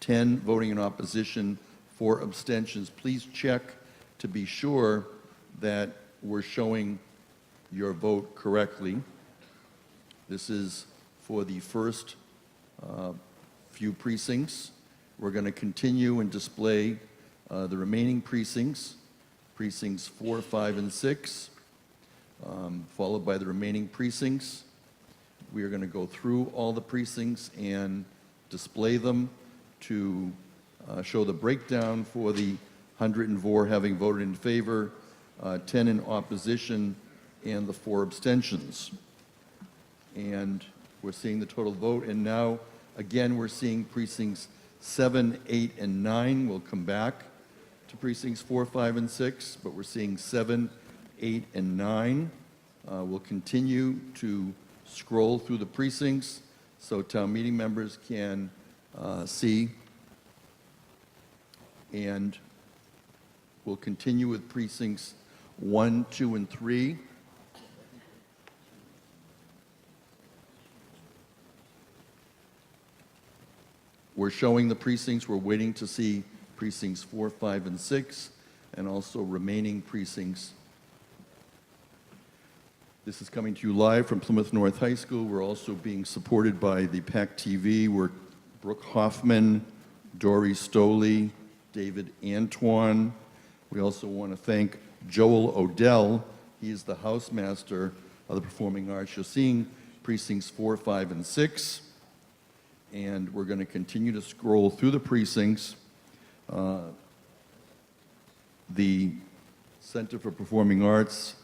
10 voting in opposition, 4 abstentions. Please check to be sure that we're showing your vote correctly. This is for the first few precincts. We're going to continue and display the remaining precincts, precincts 4, 5, and 6, followed by the remaining precincts. We are going to go through all the precincts and display them to show the breakdown for the 104 having voted in favor, 10 in opposition, and the 4 abstentions. And we're seeing the total vote, and now, again, we're seeing precincts 7, 8, and 9. We'll come back to precincts 4, 5, and 6, but we're seeing 7, 8, and 9. We'll continue to scroll through the precincts so town meeting members can see. And we'll continue with precincts 1, 2, and 3. We're showing the precincts. We're waiting to see precincts 4, 5, and 6, and also remaining precincts. This is coming to you live from Plymouth North High School. We're also being supported by the PAC TV. We're Brooke Hoffman, Dory Stoley, David Antoine. We also want to thank Joel Odell. He is the housemaster of the Performing Arts. You're seeing precincts 4, 5, and 6. And we're going to continue to scroll through the precincts. The Center for Performing Arts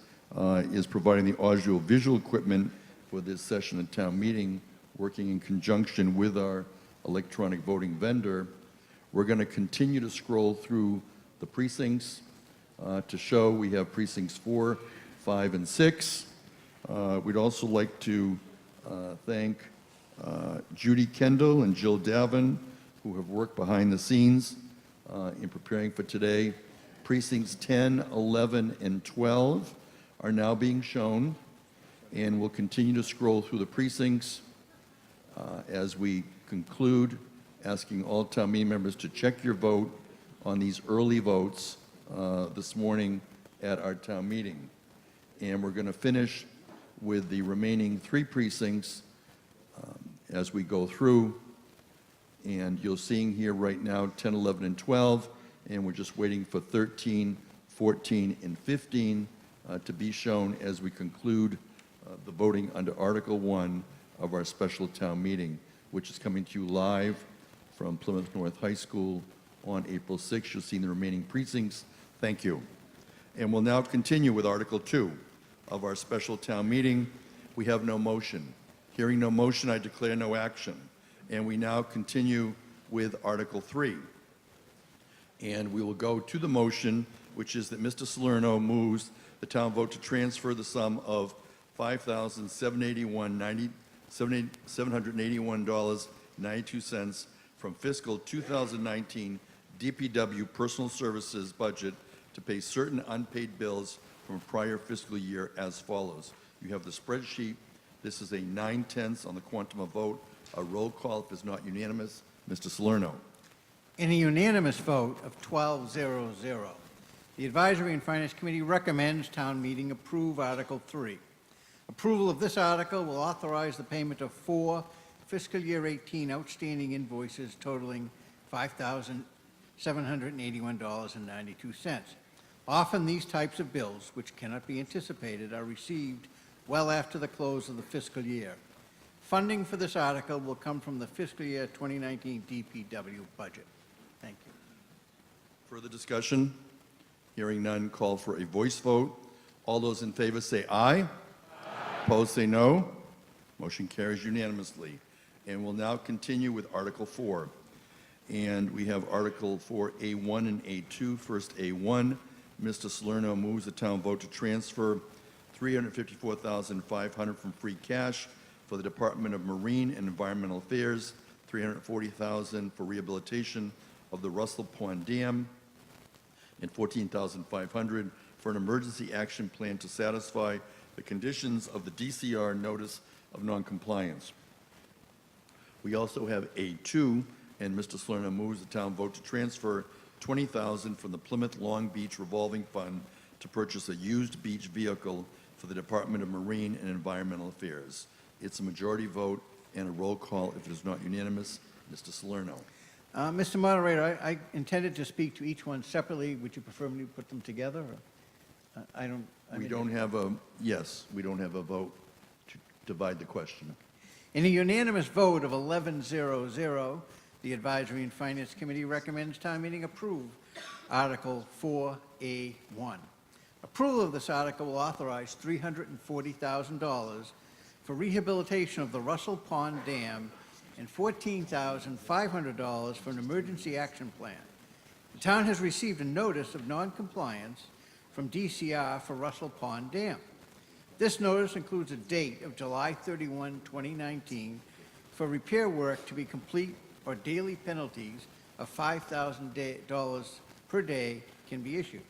is providing the audio-visual equipment for this session at town meeting, working in conjunction with our electronic voting vendor. We're going to continue to scroll through the precincts to show we have precincts 4, 5, and 6. We'd also like to thank Judy Kendall and Jill Davin, who have worked behind the scenes in preparing for today. Precincts 10, 11, and 12 are now being shown, and we'll continue to scroll through the precincts as we conclude, asking all town meeting members to check your vote on these early votes this morning at our town meeting. And we're going to finish with the remaining 3 precincts as we go through. And you're seeing here right now 10, 11, and 12, and we're just waiting for 13, 14, and 15 to be shown as we conclude the voting under Article 1 of our special town meeting, which is coming to you live from Plymouth North High School on April 6th. You'll see the remaining precincts. Thank you. And we'll now continue with Article 2 of our special town meeting. We have no motion. Hearing no motion, I declare no action. And we now continue with Article 3. And we will go to the motion, which is that Mr. Salerno moves the town vote to transfer the sum of $5,781.92 from fiscal 2019 DPW personal services budget to pay certain unpaid bills from a prior fiscal year as follows. You have the spreadsheet. This is a 9/10 on the quantum of vote. A roll call if it's not unanimous. Mr. Salerno. In a unanimous vote of 12-0-0, the Advisory and Finance Committee recommends town meeting approve Article 3. Approval of this article will authorize the payment of 4 fiscal year 18 outstanding invoices totaling $5,781.92. Often these types of bills, which cannot be anticipated, are received well after the close of the fiscal year. Funding for this article will come from the fiscal year 2019 DPW budget. Thank you. Further discussion? Hearing none, call for a voice vote. All those in favor say aye. Aye. Opposed say no. Motion carries unanimously. And we'll now continue with Article 4. And we have Article 4A1 and A2. First A1, Mr. Salerno moves the town vote to transfer $354,500 from free cash for the Department of Marine and Environmental Affairs, $340,000 for rehabilitation of the Russell Pond Dam, and $14,500 for an emergency action plan to satisfy the conditions of the DCR notice of noncompliance. We also have A2, and Mr. Salerno moves the town vote to transfer $20,000 from the Plymouth Long Beach revolving fund to purchase a used beach vehicle for the Department of Marine and Environmental Affairs. It's a majority vote and a roll call if it is not unanimous. Mr. Salerno. Mr. Moderator, I intended to speak to each one separately. Would you prefer me to put them together? Or? We don't have a, yes, we don't have a vote to divide the question. In a unanimous vote of 11-0-0, the Advisory and Finance Committee recommends town meeting approve Article 4A1. Approval of this article will authorize $340,000 for rehabilitation of the Russell Pond Dam and $14,500 for an emergency action plan. The town has received a notice of noncompliance from DCR for Russell Pond Dam. This notice includes a date of July 31, 2019 for repair work to be complete or daily penalties of $5,000 per day can be issued.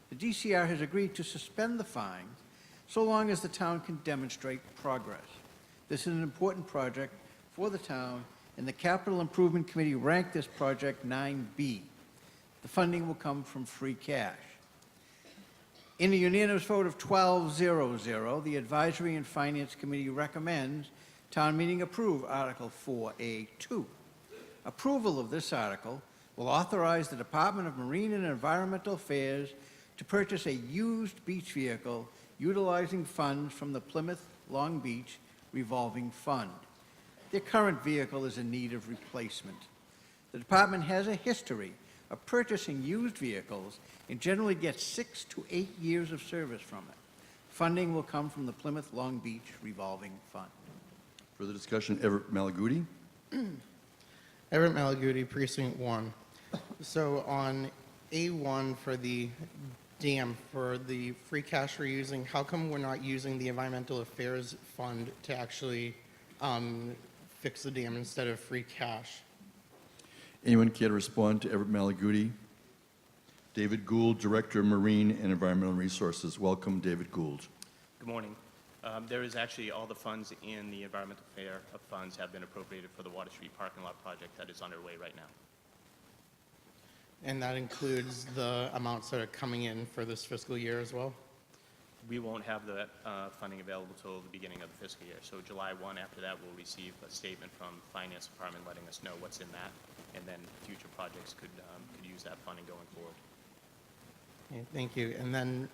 The DCR has agreed to suspend the fines so long as the town can demonstrate progress. This is an important project for the town, and the Capital Improvement Committee ranked this project 9B. The funding will come from free cash. In a unanimous vote of 12-0-0, the Advisory and Finance Committee recommends town meeting approve Article 4A2. Approval of this article will authorize the Department of Marine and Environmental Affairs to purchase a used beach vehicle utilizing funds from the Plymouth Long Beach revolving fund. Their current vehicle is in need of replacement. The department has a history of purchasing used vehicles and generally gets 6 to 8 years of service from it. Funding will come from the Plymouth Long Beach revolving fund. Further discussion, Everett Malaguti. Everett Malaguti, Precinct 1. So on A1 for the dam, for the free cash we're using, how come we're not using the Environmental Affairs Fund to actually fix the dam instead of free cash? Anyone care to respond to Everett Malaguti? David Gould, Director of Marine and Environmental Resources. Welcome, David Gould. Good morning. There is actually all the funds in the Environmental Fair of funds have been appropriated for the Water Street parking lot project that is underway right now. And that includes the amounts that are coming in for this fiscal year as well? We won't have that funding available till the beginning of the fiscal year. So July 1, after that, we'll receive a statement from Finance Department letting us know what's in that, and then future projects could use that funding going forward. Okay, thank you. And then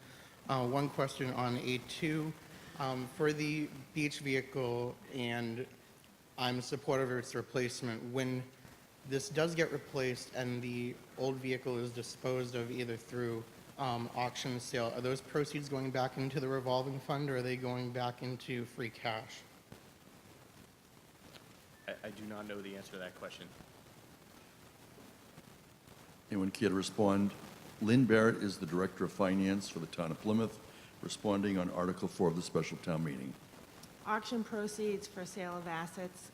one question on A2. For the beach vehicle, and I'm supportive of its replacement, when this does get replaced and the old vehicle is disposed of either through auction sale, are those proceeds going back into the revolving fund, or are they going back into free cash? I do not know the answer to that question. Anyone care to respond? Lynn Barrett is the Director of Finance for the Town of Plymouth, responding on Article 4 of the special town meeting. Auction proceeds for sale of assets,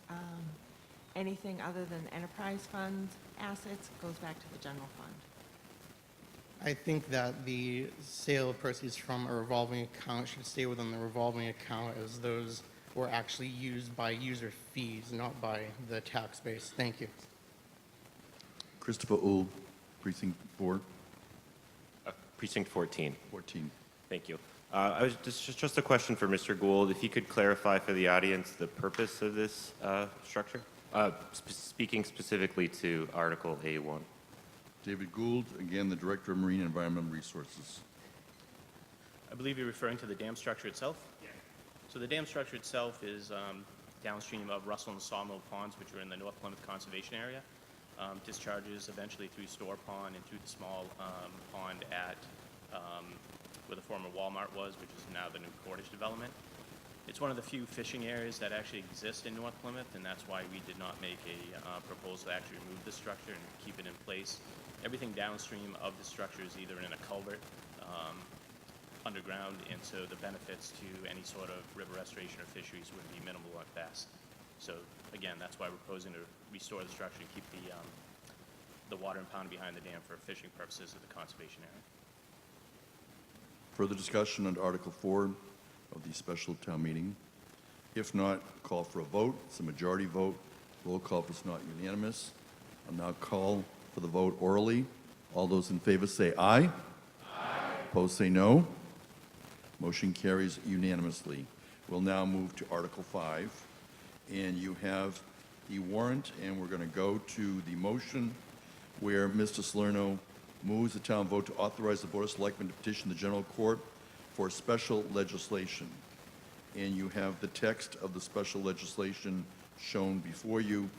anything other than enterprise fund assets goes back to the general fund. I think that the sale of proceeds from a revolving account should stay within the revolving account, as those were actually used by user fees, not by the tax base. Thank you. Christopher Uhl, Precinct 4. Precinct 14. 14. Thank you. I was just a question for Mr. Gould. If he could clarify for the audience the purpose of this structure, speaking specifically to Article A1. David Gould, again, the Director of Marine and Environmental Resources. I believe you're referring to the dam structure itself? Yeah. So the dam structure itself is downstream of Russell and Sawmill Ponds, which are in the North Plymouth Conservation Area. Discharges eventually through Store Pond and through the small pond at where the former Walmart was, which is now the new Cottage development. It's one of the few fishing areas that actually exist in North Plymouth, and that's why we did not make a proposal to actually remove the structure and keep it in place. Everything downstream of the structure is either in a culvert underground, and so the benefits to any sort of river restoration or fisheries would be minimal at best. So again, that's why we're proposing to restore the structure and keep the water impounded behind the dam for fishing purposes of the conservation area. Further discussion on Article 4 of the special town meeting? If not, call for a vote. It's a majority vote. Roll call if it's not unanimous. I'll now call for the vote orally. All those in favor say aye. Aye. Opposed say no. Motion carries unanimously. We'll now move to Article 5. And you have the warrant, and we're going to go to the motion where Mr. Salerno moves the town vote to authorize the Board of Selectmen to petition the General Court for special legislation. And you have the text of the special legislation shown before you.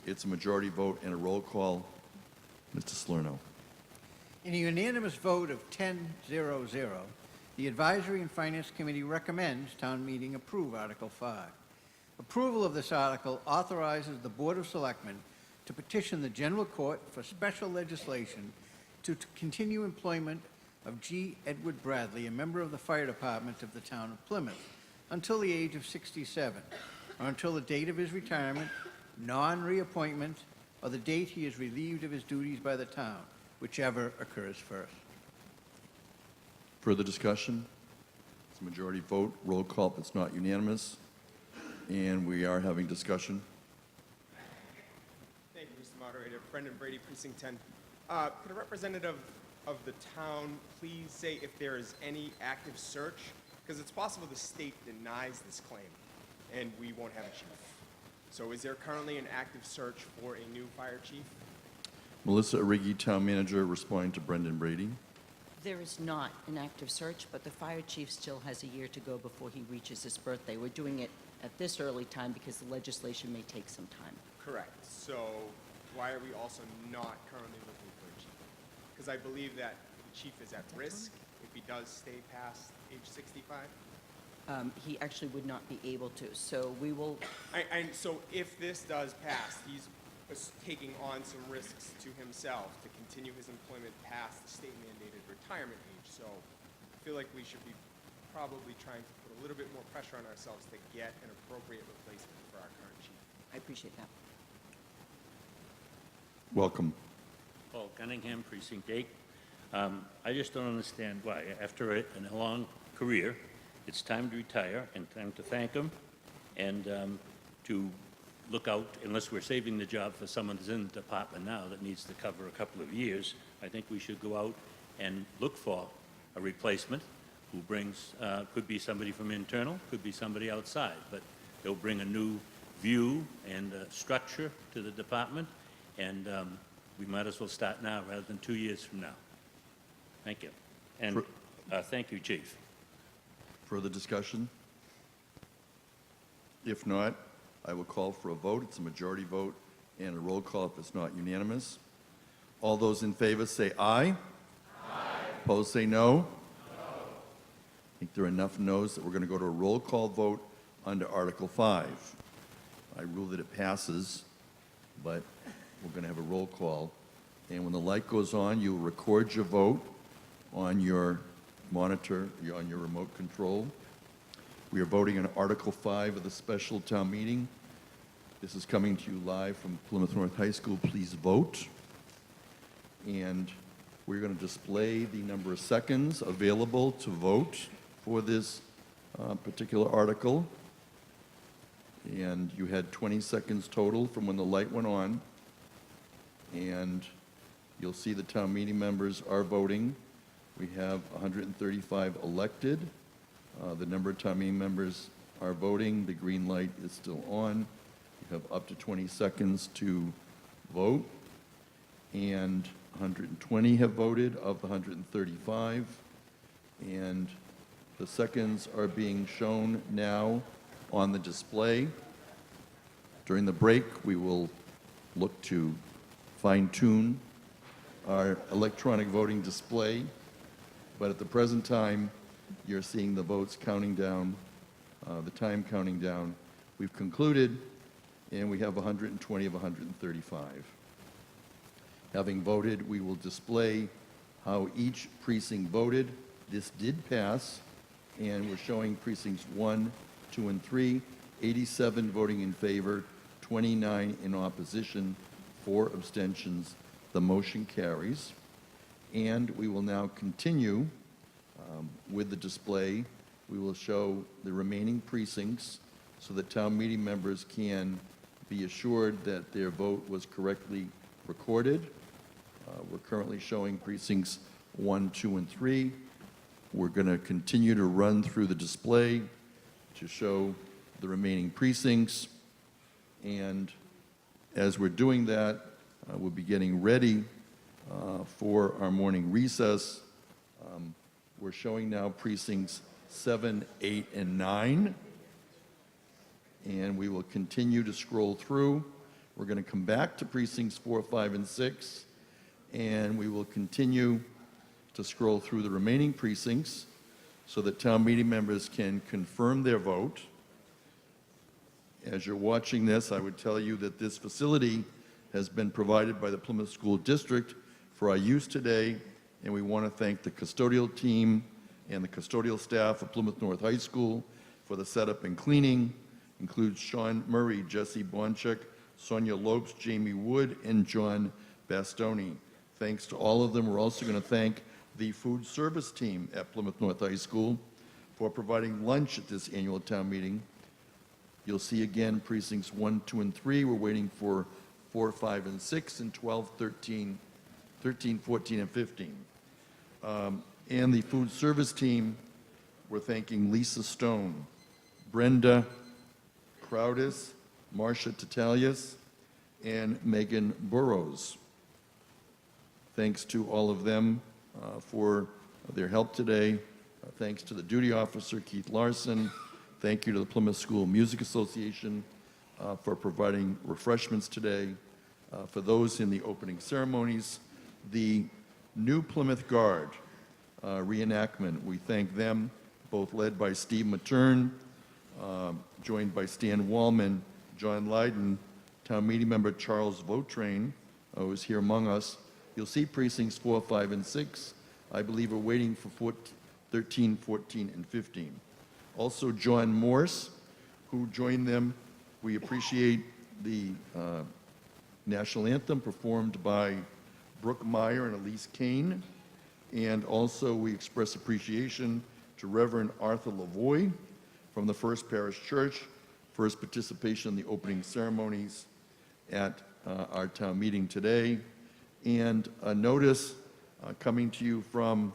It's a majority vote and a roll call. Mr. Salerno. In a unanimous vote of 10-0-0, the Advisory and Finance Committee recommends town meeting approve Article 5. Approval of this article authorizes the Board of Selectmen to petition the General Court for special legislation to continue employment of G. Edward Bradley, a member of the Fire Department of the town of Plymouth, until the age of 67, or until the date of his retirement, non-reappointment, or the date he is relieved of his duties by the town, whichever occurs first. Further discussion? It's a majority vote. Roll call if it's not unanimous. And we are having discussion. Thank you, Mr. Moderator. Brendan Brady, Precinct 10. Could a representative of the town please say if there is any active search? Because it's possible the state denies this claim and we won't have a chief. So is there currently an active search for a new fire chief? Melissa Arrighi, Town Manager, responding to Brendan Brady. There is not an active search, but the fire chief still has a year to go before he reaches his birthday. We're doing it at this early time because the legislation may take some time. Correct. So why are we also not currently looking for a chief? Because I believe that the chief is at risk if he does stay past age 65. He actually would not be able to, so we will... So if this does pass, he's taking on some risks to himself to continue his employment past the state-mandated retirement age. So I feel like we should be probably trying to put a little bit more pressure on ourselves to get an appropriate replacement for our current chief. I appreciate that. Welcome. Paul Cunningham, Precinct 8. I just don't understand why, after a long career, it's time to retire and time to thank him and to look out, unless we're saving the job for someone who's in the department now that needs to cover a couple of years. I think we should go out and look for a replacement who brings, could be somebody from internal, could be somebody outside, but they'll bring a new view and structure to the department, and we might as well start now rather than 2 years from now. Thank you. And thank you, Chief. Further discussion? If not, I will call for a vote. It's a majority vote and a roll call if it's not unanimous. All those in favor say aye. Aye. Opposed say no. No. I think there are enough no's that we're going to go to a roll call vote under Article 5. I rule that it passes, but we're going to have a roll call. And when the light goes on, you'll record your vote on your monitor, on your remote control. We are voting on Article 5 of the special town meeting. This is coming to you live from Plymouth North High School. Please vote. And we're going to display the number of seconds available to vote for this particular article. And you had 20 seconds total from when the light went on. And you'll see the town meeting members are voting. We have 135 elected. The number of town meeting members are voting. The green light is still on. You have up to 20 seconds to vote. And 120 have voted of the 135. And the seconds are being shown now on the display. During the break, we will look to fine-tune our electronic voting display, but at the present time, you're seeing the votes counting down, the time counting down. We've concluded, and we have 120 of 135. Having voted, we will display how each precinct voted. This did pass, and we're showing precincts 1, 2, and 3, 87 voting in favor, 29 in opposition, 4 abstentions. The motion carries. And we will now continue with the display. We will show the remaining precincts so that town meeting members can be assured that their vote was correctly recorded. We're currently showing precincts 1, 2, and 3. We're going to continue to run through the display to show the remaining precincts. And as we're doing that, we'll be getting ready for our morning recess. We're showing now precincts 7, 8, and 9. And we will continue to scroll through. We're going to come back to precincts 4, 5, and 6. And we will continue to scroll through the remaining precincts so that town meeting members can confirm their vote. As you're watching this, I would tell you that this facility has been provided by the Plymouth School District for our use today, and we want to thank the custodial team and the custodial staff of Plymouth North High School for the setup and cleaning. Includes Sean Murray, Jesse Bonchek, Sonia Lopes, Jamie Wood, and John Bastoni. Thanks to all of them. We're also going to thank the food service team at Plymouth North High School for providing lunch at this annual town meeting. You'll see again precincts 1, 2, and 3. We're waiting for 4, 5, and 6, and 12, 13, 14, and 15. And the food service team, we're thanking Lisa Stone, Brenda Crowdis, Marcia Tatalius, and Megan Burrows. Thanks to all of them for their help today. Thanks to the duty officer, Keith Larson. Thank you to the Plymouth School Music Association for providing refreshments today. For those in the opening ceremonies, the New Plymouth Guard reenactment, we thank them, both led by Steve Matern, joined by Stan Wallman, John Lydon, town meeting member Charles Votrain, who is here among us. You'll see precincts 4, 5, and 6. I believe we're waiting for 13, 14, and 15. Also, John Morse, who joined them. We appreciate the national anthem performed by Brooke Meyer and Elise Kane. And also, we express appreciation to Reverend Arthur Lavoie from the First Parish Church for his participation in the opening ceremonies at our town meeting today. And a notice coming to you from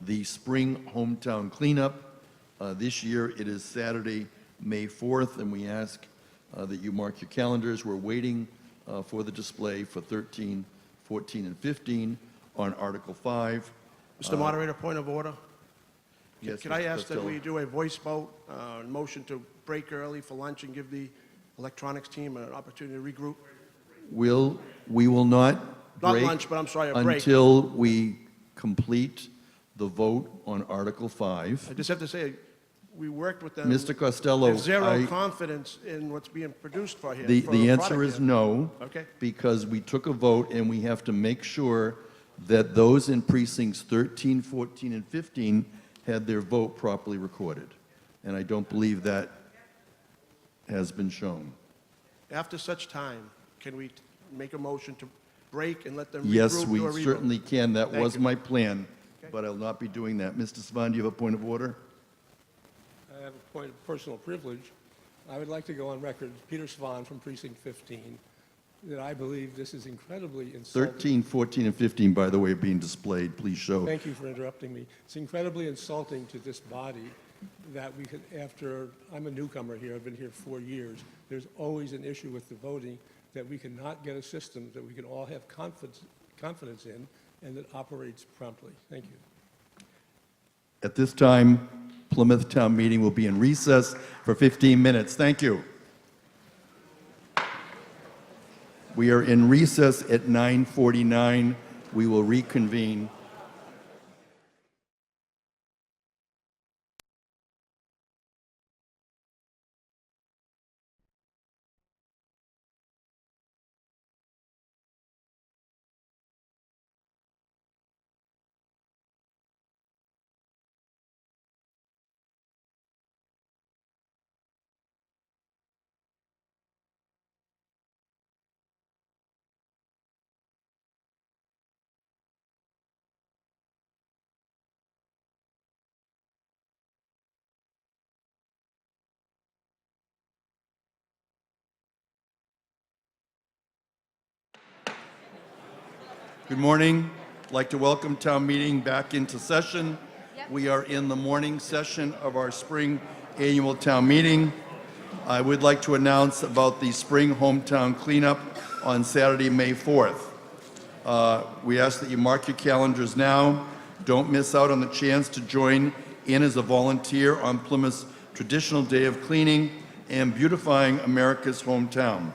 the Spring Hometown Cleanup. This year it is Saturday, May 4th, and we ask that you mark your calendars. We're waiting for the display for 13, 14, and 15 on Article 5. Mr. Moderator, point of order. Yes, Can I Mr. ask that Costello. we do a voice vote, motion to break early for lunch and give the electronics team an opportunity to regroup? We will not Not break lunch, but I'm sorry, a break. until we complete the vote on Article 5. I just have to say, we worked with them. Mr. Costello, There's zero I- confidence in what's being produced for here. The for answer product is here. no. Okay. Because we took a vote and we have to make sure that those in precincts 13, 14, and 15 had their vote properly recorded. And I don't believe that has been shown. After such time, can we make a motion to break and let them regroup? Yes, do we a revote? certainly can. That Thank was you. my plan, but I'll not be doing that. Mr. Savant, do you have a point of order? I have a point of personal privilege. I would like to go on record, Peter Svan from Precinct 15, that I believe this is incredibly insulting. 13, 14, and 15, by the way, are being displayed. Please show. Thank you for interrupting me. It's incredibly insulting to this body that we could, after, I'm a newcomer here, I've been here 4 years, there's always an issue with the voting, that we cannot get a system that we can all have confidence in and that operates promptly. Thank you. At this time, Plymouth Town Meeting will be in recess for 15 minutes. Thank you. We are in recess at 9:49. We will reconvene. Good morning. I'd like to welcome town meeting back into session. We are in the morning session of our spring annual town meeting. I would like to announce about the spring hometown cleanup on Saturday, May 4th. We ask that you mark your calendars now. Don't miss out on the chance to join in as a volunteer on Plymouth's traditional day of cleaning and beautifying America's hometown.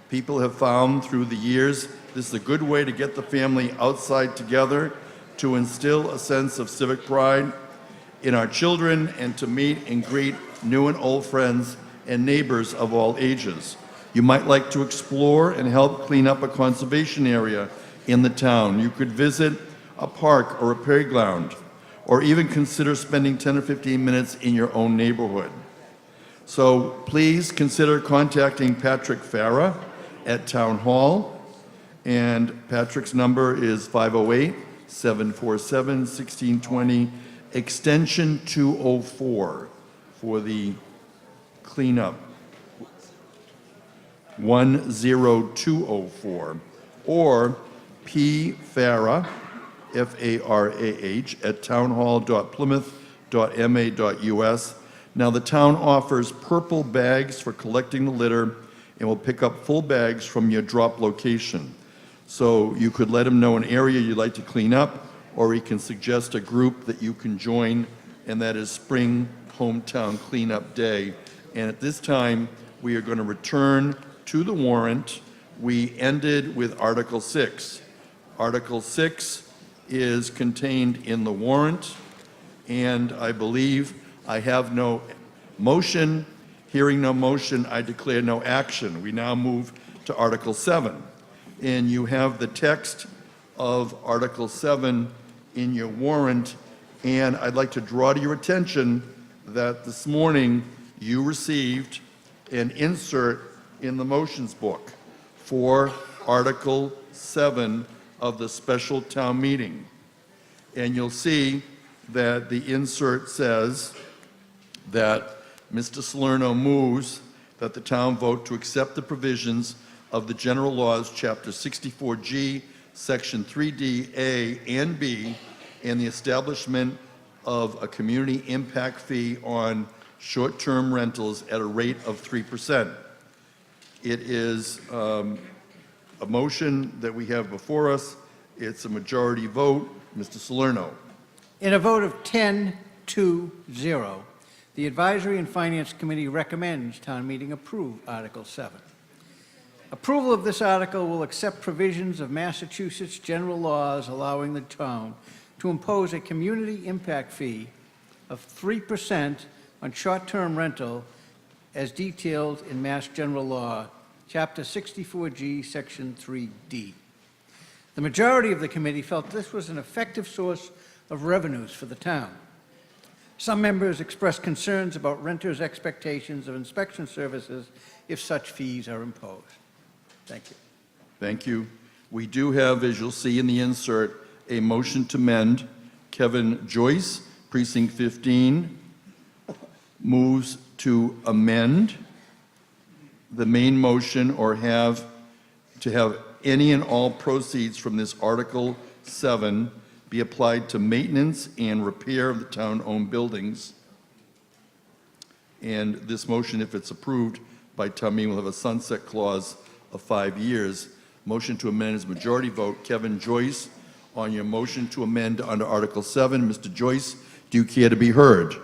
People have found through the years this is a good way to get the family outside together, to instill a sense of civic pride in our children, and to meet and greet new and old friends and neighbors of all ages. You might like to explore and help clean up a conservation area in the town. You could visit a park or a playground, or even consider spending 10 or 15 minutes in your own neighborhood. So please consider contacting Patrick Farah at Town Hall, and Patrick's number is 508-747-1620, extension 204 for the cleanup. 10204, or P. Farah, F-A-R-A-H, at townhall.plymouth.ma.us. Now, the town offers purple bags for collecting the litter and will pick up full bags from your drop location. So you could let him know an area you'd like to clean up, or he can suggest a group that you can join, and that is Spring Hometown Cleanup Day. And at this time, we are going to return to the warrant. We ended with Article 6. Article 6 is contained in the warrant, and I believe I have no motion. Hearing no motion, I declare no action. We now move to Article 7. And you have the text of Article 7 in your warrant. And I'd like to draw to your attention that this morning you received an insert in the motions book for Article 7 of the special town meeting. And you'll see that the insert says that Mr. Salerno moves that the town vote to accept the provisions of the General Laws, Chapter 64G, Section 3D, A, and B, and the establishment of a community impact fee on short-term rentals at a rate of 3%. It is a motion that we have before us. It's a majority vote. Mr. Salerno. In a vote of 10-0, the Advisory and Finance Committee recommends town meeting approve Article 7. Approval of this article will accept provisions of Massachusetts general laws allowing the town to impose a community impact fee of 3% on short-term rental as detailed in Mass General Law, Chapter 64G, Section 3D. The majority of the committee felt this was an effective source of revenues for the town. Some members expressed concerns about renters' expectations of inspection services if such fees are imposed. Thank you. Thank you. We do have, as you'll see in the insert, a motion to amend. Kevin Joyce, Precinct 15, moves to amend the main motion or have any and all proceeds from this Article 7 be applied to maintenance and repair of the town-owned buildings. And this motion, if it's approved by town meeting, will have a sunset clause of 5 years. Motion to amend is majority vote. Kevin Joyce, on your motion to amend under Article 7. Mr. Joyce, do you care to be heard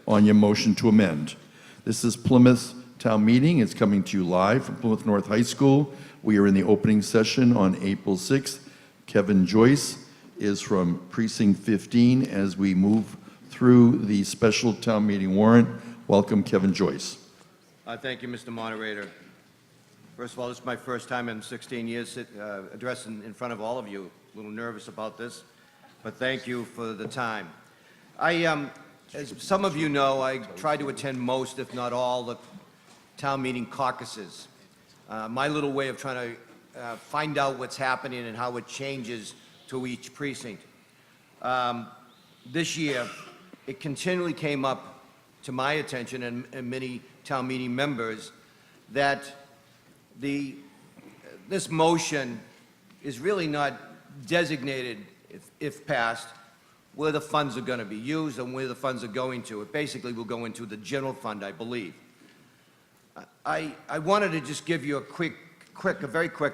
on your motion to amend? This is Plymouth Town Meeting. It's coming to you live from Plymouth North High School. We are in the opening session on April 6th. Kevin Joyce is from Precinct 15 as we move through the special town meeting warrant. Welcome, Kevin Joyce. Thank you, Mr. Moderator. First of all, this is my first time in 16 years addressing in front of all of you. A little nervous about this, but thank you for the time. As some of you know, I try to attend most, if not all, the town meeting caucuses. My little way of trying to find out what's happening and how it changes to each precinct. This year, it continually came up to my attention and many town meeting members that this motion is really not designated, if passed, where the funds are going to be used and where the funds are going to. It basically will go into the general fund, I believe. I wanted to just give you a very quick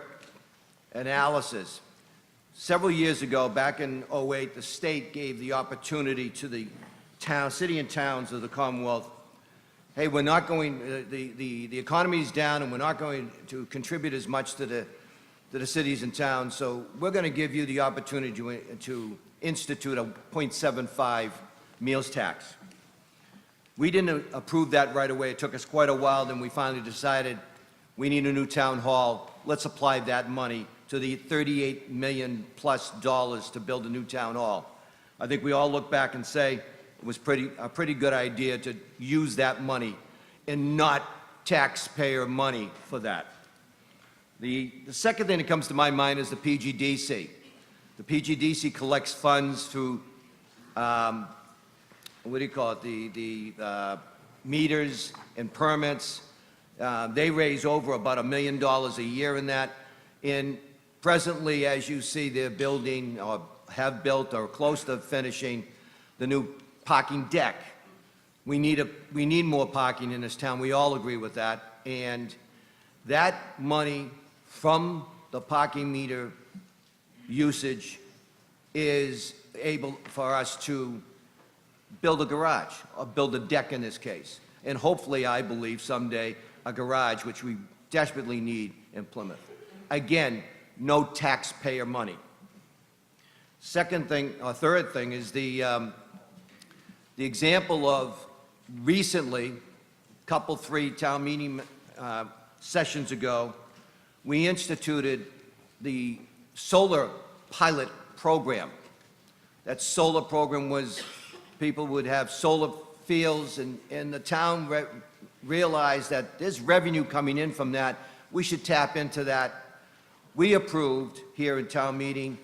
analysis. Several years ago, back in '08, the state gave the opportunity to the city and towns of the Commonwealth, hey, we're not going, the economy's down and we're not going to contribute as much to the cities and towns, so we're going to give you the opportunity to institute a 0.75 meals tax. We didn't approve that right away. It took us quite a while, then we finally decided we need a new town hall. Let's apply that money to the $38 million plus to build a new town hall. I think we all look back and say it was a pretty good idea to use that money and not taxpayer money for that. The second thing that comes to my mind is the PGDC. The PGDC collects funds through, the meters and permits. They raise over about $1 million a year in that. And presently, as you see, they're building or have built or close to finishing the new parking deck. We need more parking in this town. We all agree with that. And that money from the parking meter usage is able for us to build a garage, or build a deck in this case. And hopefully, I believe someday, a garage, which we desperately need in Plymouth. Again, no taxpayer money. Third thing is the example of recently, three town meeting sessions ago, we instituted the solar pilot program. That solar program was people would have solar fields, and the town realized that there's revenue coming in from that. We should tap into that. We approved here in town meeting,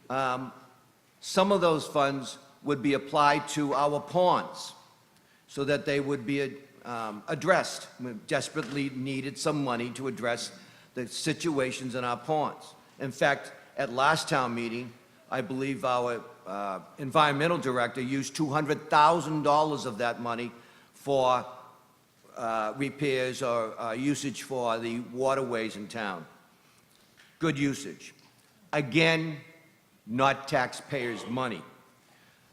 some of those funds would be applied to our ponds so that they would be addressed. We desperately needed some money to address the situations in our ponds. In fact, at last town meeting, I believe our environmental director used $200,000 of that money for repairs or usage for the waterways in town. Good usage. Again, not taxpayers' money.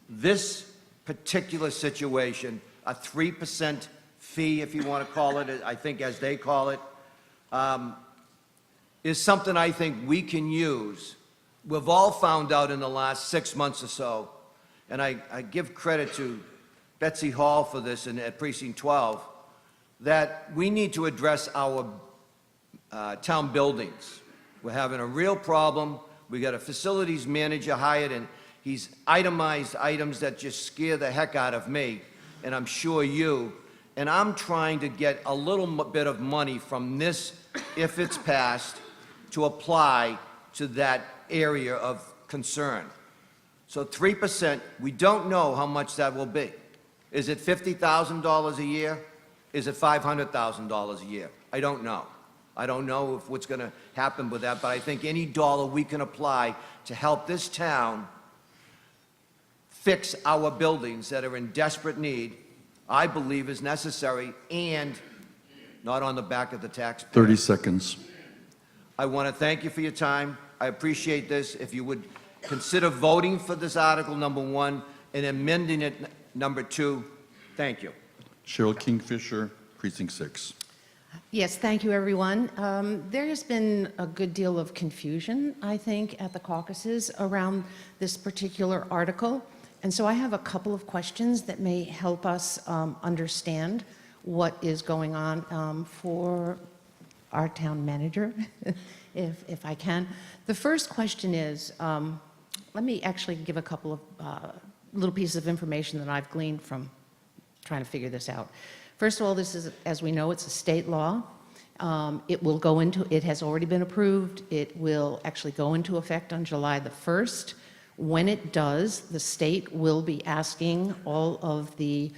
This particular situation, a 3% fee, if you want to call it, I think as they call it, is something I think we can use. We've all found out in the last 6 months or so, and I give credit to Betsy Hall for this at Precinct 12, that we need to address our town buildings. We're having a real problem. We got a facilities manager hired, and he's itemized items that just scare the heck out of me. and I'm sure you, and I'm trying to get a little bit of money from this, if it's passed, to apply to that area of concern. So 3%, we don't know how much that will be. Is it $50,000 a year? Is it $500,000 a year? I don't know. I don't know if what's going to happen with that, but I think any dollar we can apply to help this town fix our buildings that are in desperate need, I believe is necessary and not on the back of the taxpayer. 30 seconds. I want to thank you for your time. I appreciate this. If you would consider voting for this article, number 1, and amending it, number 2, thank you. Cheryl Kingfisher, Precinct 6. Yes, thank you, everyone. There has been a good deal of confusion, I think, at the caucuses around this particular article. And so I have a couple of questions that may help us understand what is going on for our town manager, if I can. The first question is, let me actually give a couple of little pieces of information that I've gleaned from trying to figure this out. First of all, this is, as we know, it's a state law. It has already been approved. It will actually go into effect on July the 1st. When it does, the state will be asking all of the,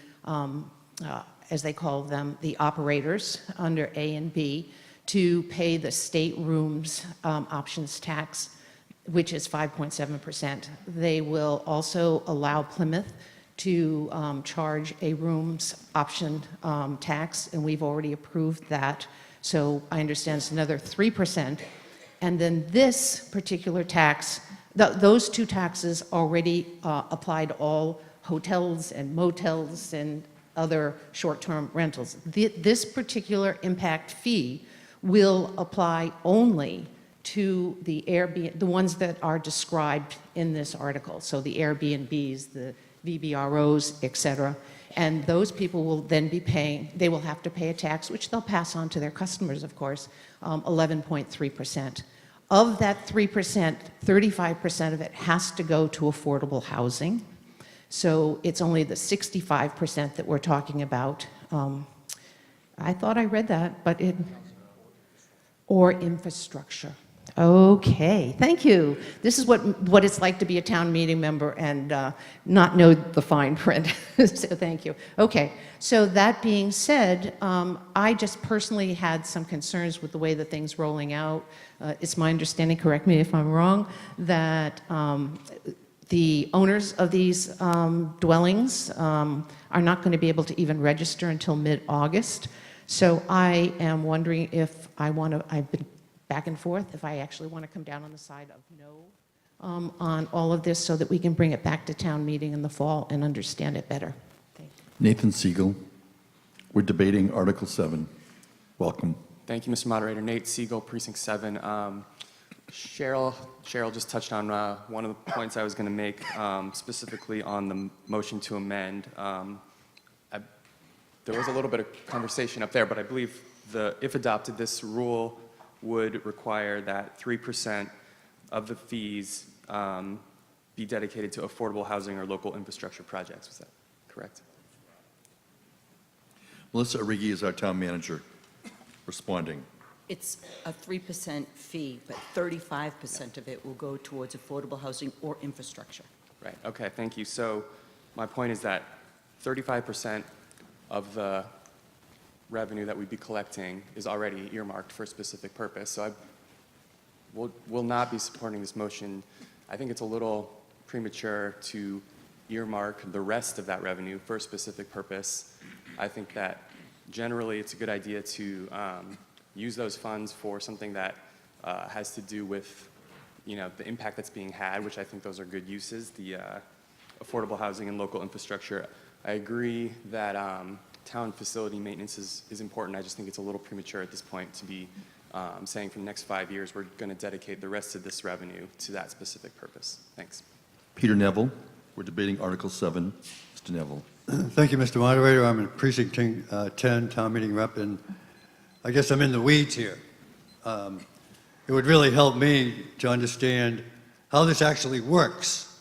as they call them, the operators under A and B to pay the state rooms options tax, which is 5.7%. They will also allow Plymouth to charge a rooms option tax, and we've already approved that. So I understand it's another 3%. And then this particular tax, those two taxes already apply to all hotels and motels and other short-term rentals. This particular impact fee will apply only to the Airbnb, the ones that are described in this article. So the Airbnbs, the VBROs, et cetera. And those people will then be paying, they will have to pay a tax, which they'll pass on to their customers, of course, 11.3%. Of that 3%, 35% of it has to go to affordable housing. So it's only the 65% that we're talking about. I thought I read that, but or infrastructure. Okay, thank you. This is what it's like to be a town meeting member and not know the fine print. So thank you. Okay, so that being said, I just personally had some concerns with the way the thing's rolling out. It's my understanding, correct me if I'm wrong, that the owners of these dwellings are not going to be able to even register until mid-August. So I am wondering if I've been back and forth, if I actually want to come down on the side of no on all of this so that we can bring it back to town meeting in the fall and understand it better. Thank you. Nathan Siegel. We're debating Article 7. Welcome. Thank you, Mr. Moderator. Nate Siegel, Precinct 7. Cheryl just touched on one of the points I was going to make, specifically on the motion to amend. There was a little bit of conversation up there, but I believe if adopted, this rule would require that 3% of the fees be dedicated to affordable housing or local infrastructure projects. Was that correct? Melissa Arrighi is our town manager, responding. It's a 3% fee, but 35% of it will go towards affordable housing or infrastructure. Right, okay, thank you. So my point is that 35% of the revenue that we'd be collecting is already earmarked for a specific purpose. So I will not be supporting this motion. I think it's a little premature to earmark the rest of that revenue for a specific purpose. I think that generally it's a good idea to use those funds for something that has to do with, the impact that's being had, which I think those are good uses, the affordable housing and local infrastructure. I agree that town facility maintenance is important. I just think it's a little premature at this point to be saying for the next 5 years we're going to dedicate the rest of this revenue to that specific purpose. Thanks. Peter Neville. We're debating Article 7. Mr. Neville. Thank you, Mr. Moderator. I'm in Precinct 10, town meeting rep, and I guess I'm in the weeds here. It would really help me to understand how this actually works.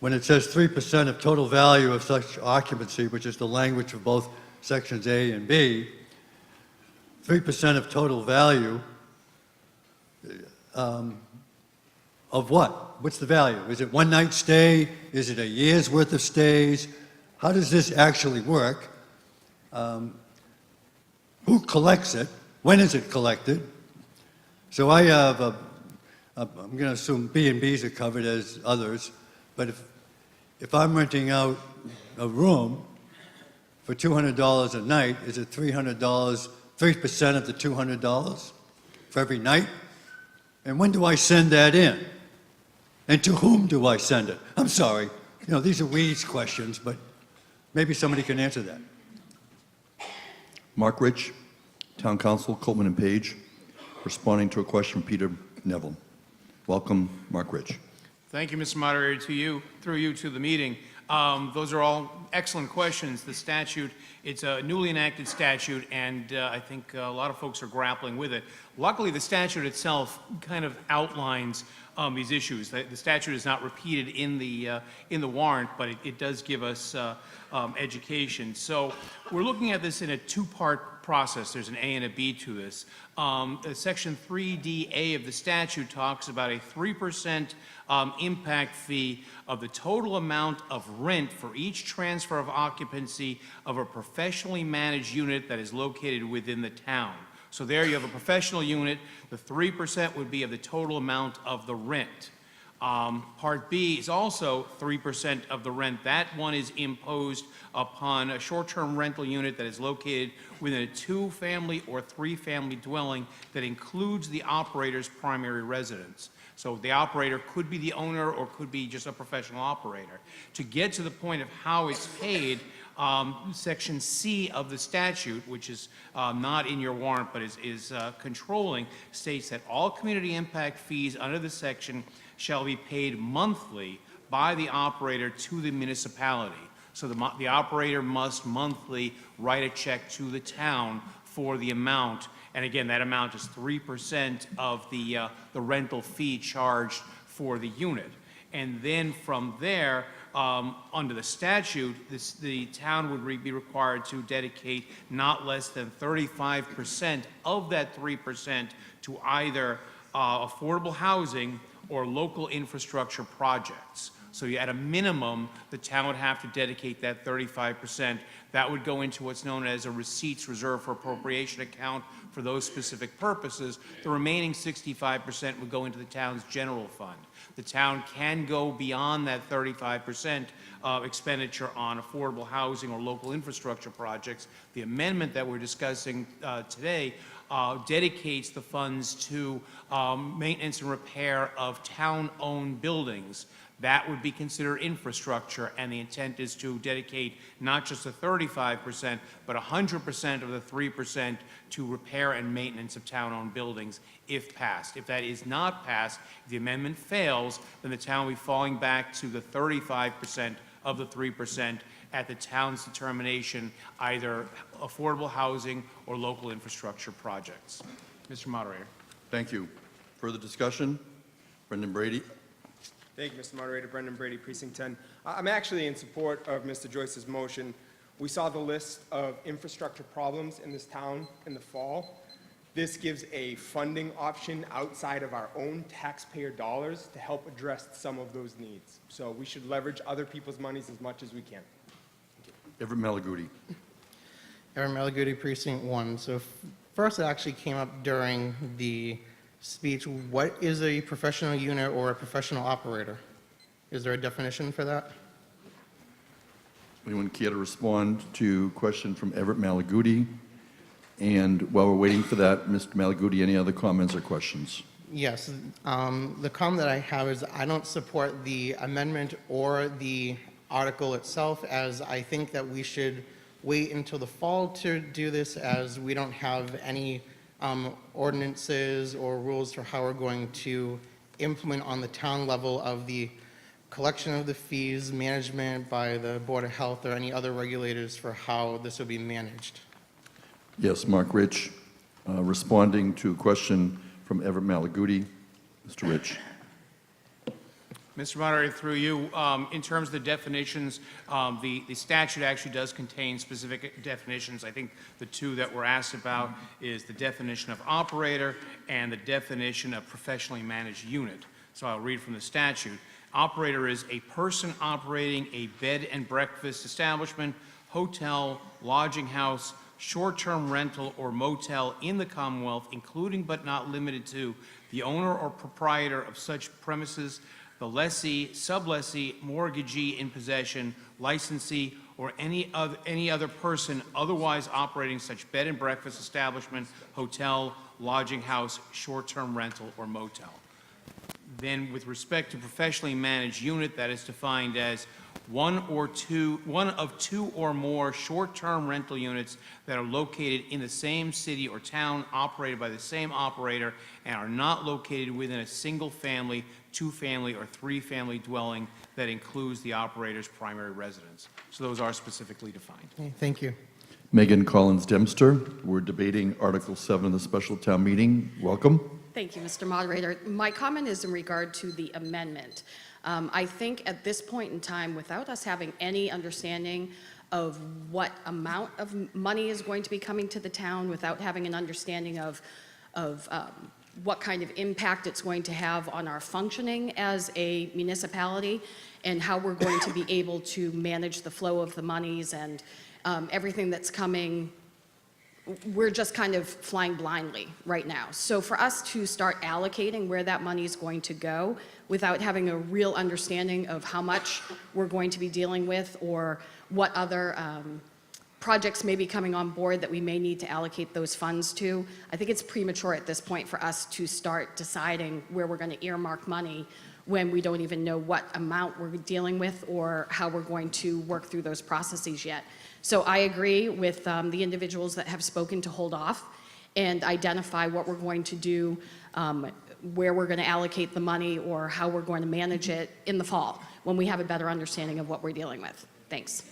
when it says 3% of total value of such occupancy, which is the language of both sections A and B, 3% of total value of what? What's the value? Is it one night stay? Is it a year's worth of stays? How does this actually work? Who collects it? When is it collected? So I have I'm going to assume B&Bs are covered as others, but if I'm renting out a room for $200 a night, is it $300, 3% of the $200 for every night? And when do I send that in? And to whom do I send it? I'm sorry, these are weeds questions, but maybe somebody can answer that. Mark Rich, Town Council, Coleman and Page, responding to a question from Peter Neville. Welcome, Mark Rich. Thank you, Mr. Moderator, through you to the meeting. Those are all excellent questions. The statute, it's a newly enacted statute, and I think a lot of folks are grappling with it. Luckily, the statute itself kind of outlines these issues. The statute is not repeated in the warrant, but it does give us education. So we're looking at this in a two-part process. There's an A and a B to this. Section 3DA of the statute talks about a 3% impact fee of the total amount of rent for each transfer of occupancy of a professionally managed unit that is located within the town. So there you have a professional unit. The 3% would be of the total amount of the rent. Part B is also 3% of the rent. That one is imposed upon a short-term rental unit that is located within a two-family or three-family dwelling that includes the operator's primary residence. So the operator could be the owner or could be just a professional operator. To get to the point of how it's paid, Section C of the statute, which is not in your warrant but is controlling, states that all community impact fees under the section shall be paid monthly by the operator to the municipality. So the operator must monthly write a check to the town for the amount. And again, that amount is 3% of the rental fee charged for the unit. And then from there, under the statute, the town would be required to dedicate not less than 35% of that 3% to either affordable housing or local infrastructure projects. So at a minimum, the town would have to dedicate that 35%. That would go into what's known as a receipts reserved for appropriation account for those specific purposes. The remaining 65% would go into the town's general fund. The town can go beyond that 35% expenditure on affordable housing or local infrastructure projects. The amendment that we're discussing today dedicates the funds to maintenance and repair of town-owned buildings. That would be considered infrastructure, and the intent is to dedicate not just the 35%, but 100% of the 3% to repair and maintenance of town-owned buildings if passed. If that is not passed, if the amendment fails, then the town will be falling back to the 35% of the 3% at the town's determination, either affordable housing or local infrastructure projects. Mr. Moderator. Thank you. Further discussion? Brendan Brady. Thank you, Mr. Moderator. Brendan Brady, Precinct 10. I'm actually in support of Mr. Joyce's motion. We saw the list of infrastructure problems in this town in the fall. This gives a funding option outside of our own taxpayer dollars to help address some of those needs. So we should leverage other people's monies as much as we can. Everett Malaguti. Everett Malaguti, Precinct 1. So first it actually came up during the speech. What is a professional unit or a professional operator? Is there a definition for that? Anyone care to respond to a question from Everett Malaguti? And while we're waiting for that, Mr. Malaguti, any other comments or questions? Yes. The comment that I have is I don't support the amendment or the article itself, as I think that we should wait until the fall to do this, as we don't have any ordinances or rules for how we're going to implement on the town level of the collection of the fees, management by the Board of Health or any other regulators for how this will be managed. Yes, Mark Rich, responding to a question from Everett Malaguti. Mr. Rich. Mr. Moderator, through you, in terms of the definitions, the statute actually does contain specific definitions. I think the two that were asked about is the definition of operator and the definition of professionally managed unit. So I'll read from the statute. Operator is a person operating a bed and breakfast establishment, hotel, lodging house, short-term rental, or motel in the Commonwealth, including but not limited to the owner or proprietor of such premises, the lessee, sublessee, mortgagee in possession, licensee, or any other person otherwise operating such bed and breakfast establishment, hotel, lodging house, short-term rental, or motel. Then with respect to professionally managed unit, that is defined as one of two or more short-term rental units that are located in the same city or town operated by the same operator and are not located within a single-family, two-family, or three-family dwelling that includes the operator's primary residence. So those are specifically defined. Okay, thank you. Megan Collins Dempster. We're debating Article 7 of the special town meeting. Welcome. Thank you, Mr. Moderator. My comment is in regard to the amendment. I think at this point in time, without us having any understanding of what amount of money is going to be coming to the town, without having an understanding of what kind of impact it's going to have on our functioning as a municipality and how we're going to be able to manage the flow of the monies and everything that's coming, we're just kind of flying blindly right now. So for us to start allocating where that money is going to go without having a real understanding of how much we're going to be dealing with or what other projects may be coming on board that we may need to allocate those funds to, I think it's premature at this point for us to start deciding where we're going to earmark money when we don't even know what amount we're dealing with or how we're going to work through those processes yet. So I agree with the individuals that have spoken to hold off and identify what we're going to do, where we're going to allocate the money or how we're going to manage it in the fall when we have a better understanding of what we're dealing with. Thanks.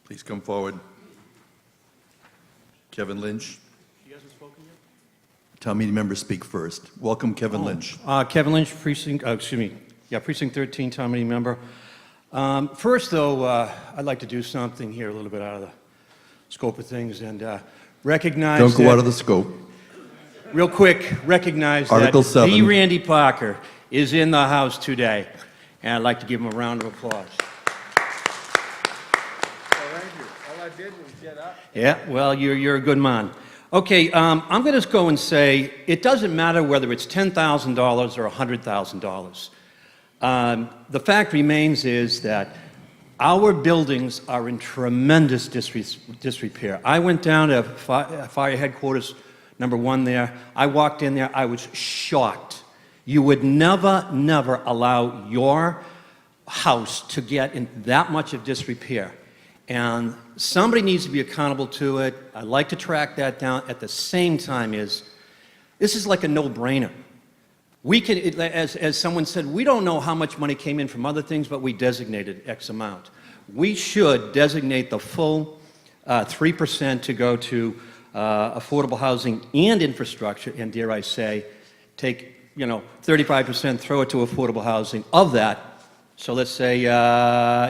Please come forward. Kevin Lynch. You guys have spoken yet? Town meeting members speak first. Welcome, Kevin Lynch. Kevin Lynch, precinct 13, town meeting member. First, though, I'd like to do something here a little bit out of the scope of things and recognize Don't go that- out of the scope. Real quick, recognize Article that 7. the Randy Parker is in the house today, and I'd like to give him a round of applause. All I did was get up. Yeah, well, you're a good man. Okay, I'm going to go and say it doesn't matter whether it's $10,000 or $100,000. The fact remains is that our buildings are in tremendous disrepair. I went down to fire headquarters number 1 there. I walked in there. I was shocked. You would never allow your house to get in that much of disrepair. And somebody needs to be accountable to it. I'd like to track that down. At the same time this is like a no-brainer. We can, as someone said, we don't know how much money came in from other things, but we designated X amount. We should designate the full 3% to go to affordable housing and infrastructure, and dare I say, take 35%, throw it to affordable housing. Of that, so let's say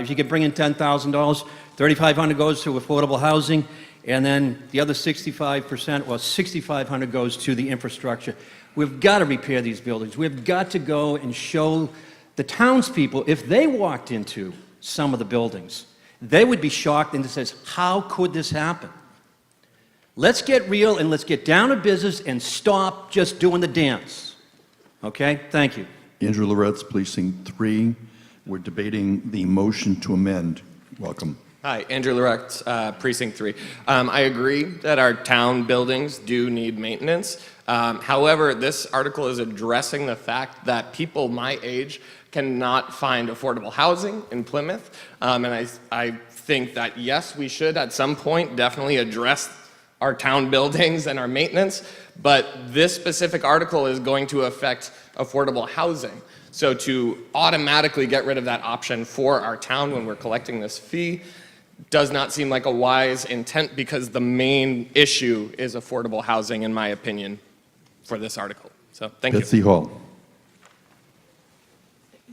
if you can bring in $10,000, $3,500 goes to affordable housing, and then the other 65%, or $6,500 goes to the infrastructure. We've got to repair these buildings. We've got to go and show the townspeople, if they walked into some of the buildings, they would be shocked and says, how could this happen? Let's get real and let's get down to business and stop just doing the dance. Okay? Thank you. Andrew Loretz, Precinct 3. We're debating the motion to amend. Welcome. Hi, Andrew Loretz, Precinct 3. I agree that our town buildings do need maintenance. However, this article is addressing the fact that people my age cannot find affordable housing in Plymouth. And I think that, yes, we should at some point definitely address our town buildings and our maintenance, but this specific article is going to affect affordable housing. So to automatically get rid of that option for our town when we're collecting this fee does not seem like a wise intent, because the main issue is affordable housing, in my opinion, for this article. So thank you. Betsy Hall.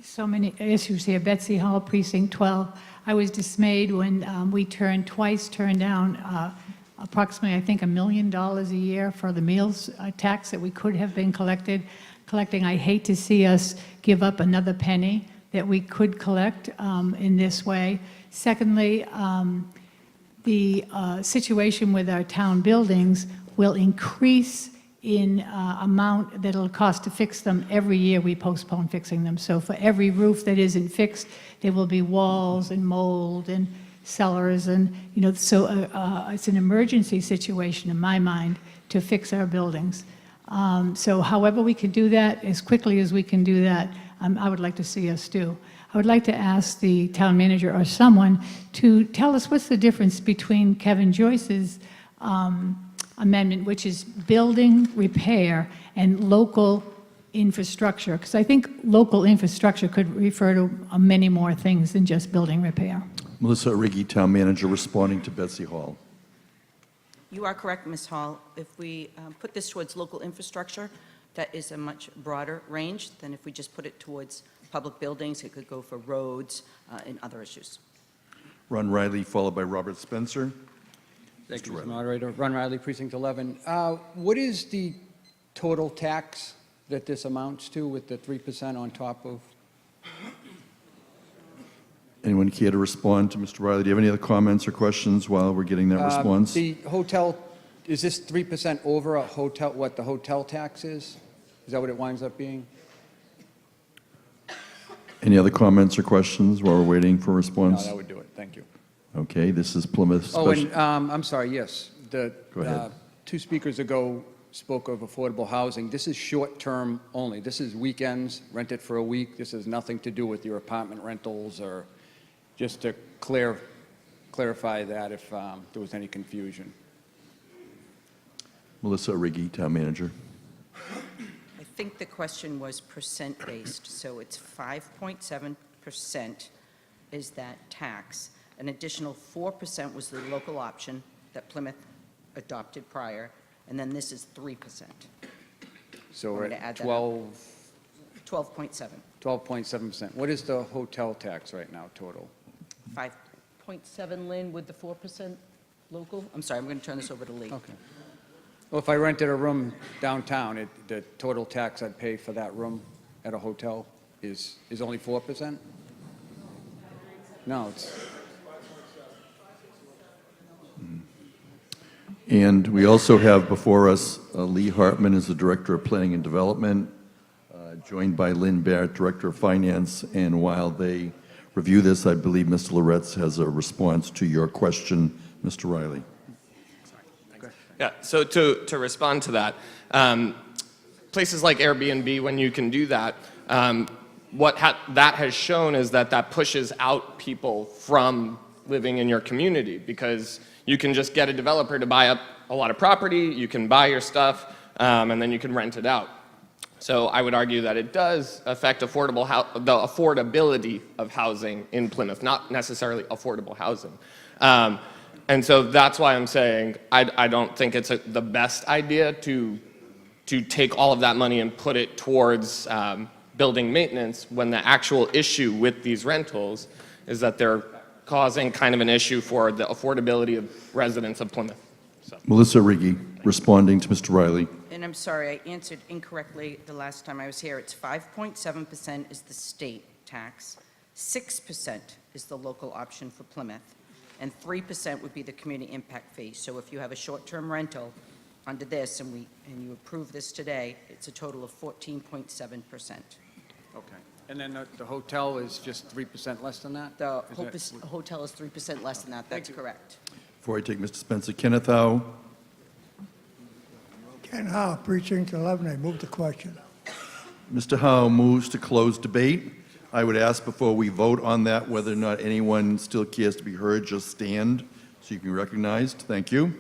So many issues here. Betsy Hall, Precinct 12. I was dismayed when we turned down approximately, I think, $1 million a year for the meals tax that we could have been collecting. I hate to see us give up another penny that we could collect in this way. Secondly, the situation with our town buildings will increase in amount that it'll cost to fix them every year we postpone fixing them. So for every roof that isn't fixed, there will be walls and mold and cellars and, so it's an emergency situation in my mind to fix our buildings. So however we can do that, as quickly as we can do that, I would like to see us do. I would like to ask the town manager or someone to tell us what's the difference between Kevin Joyce's amendment, which is building repair, and local infrastructure, because I think local infrastructure could refer to many more things than just building repair. Melissa Riggi, Town Manager, responding to Betsy Hall. You are correct, Ms. Hall. If we put this towards local infrastructure, that is a much broader range than if we just put it towards public buildings. It could go for roads and other issues. Ron Riley, followed by Robert Spencer. Thank you, Mr. Moderator. Ron Riley, Precinct 11. What is the total tax that this amounts to with the 3% on top of? Anyone care to respond to Mr. Riley? Do you have any other comments or questions while we're getting that response? The hotel, is this 3% over a hotel, what the hotel tax is? Is that what it winds up being? Any other comments or questions while we're waiting for a response? No, that would do it. Thank you. Okay, this is Plymouth Oh, Special. and I'm sorry, yes. Go ahead. 2 speakers ago spoke of affordable housing. This is short-term only. This is weekends, rent it for a week. This has nothing to do with your apartment rentals, or just to clarify that if there was any confusion. Melissa Riggi, Town Manager. I think the question was percent-based, so it's 5.7% is that tax. An additional 4% was the local option that Plymouth adopted prior, and then this is 3%. So we're at 12.7. 12.7%. What is the hotel tax right now total? 5.7, Lynn, with the 4% local? I'm sorry, I'm going to turn this over to Lee. Okay. Well, if I rented a room downtown, the total tax I'd pay for that room at a hotel is only 4%? No, it's... And we also have before us Lee Hartman is the Director of Planning and Development, joined by Lynn Barrett, Director of Finance. And while they review this, I believe Mr. Loretz has a response to your question, Mr. Riley. Yeah, so to respond to that, places like Airbnb, when you can do that, that has shown is that pushes out people from living in your community, because you can just get a developer to buy up a lot of property, you can buy your stuff, and then you can rent it out. So I would argue that it does affect the affordability of housing in Plymouth, not necessarily affordable housing. And so that's why I'm saying I don't think it's the best idea to take all of that money and put it towards building maintenance, when the actual issue with these rentals is that they're causing kind of an issue for the affordability of residents of Plymouth. So. Melissa Riggi, responding to Mr. Riley. And I'm sorry, I answered incorrectly the last time I was here. It's 5.7% is the state tax, 6% is the local option for Plymouth, and 3% would be the community impact fee. So if you have a short-term rental under this, and you approve this today, it's a total of 14.7%. Okay. And then the hotel is just 3% less than that? The hotel is 3% less than that. That's correct. Before I take Mr. Spencer, Kenneth Howe. Ken Howe, Precinct 11. I move the question. Mr. Howe moves to close debate. I would ask before we vote on that whether or not anyone still cares to be heard, just stand so you can be recognized. Thank you.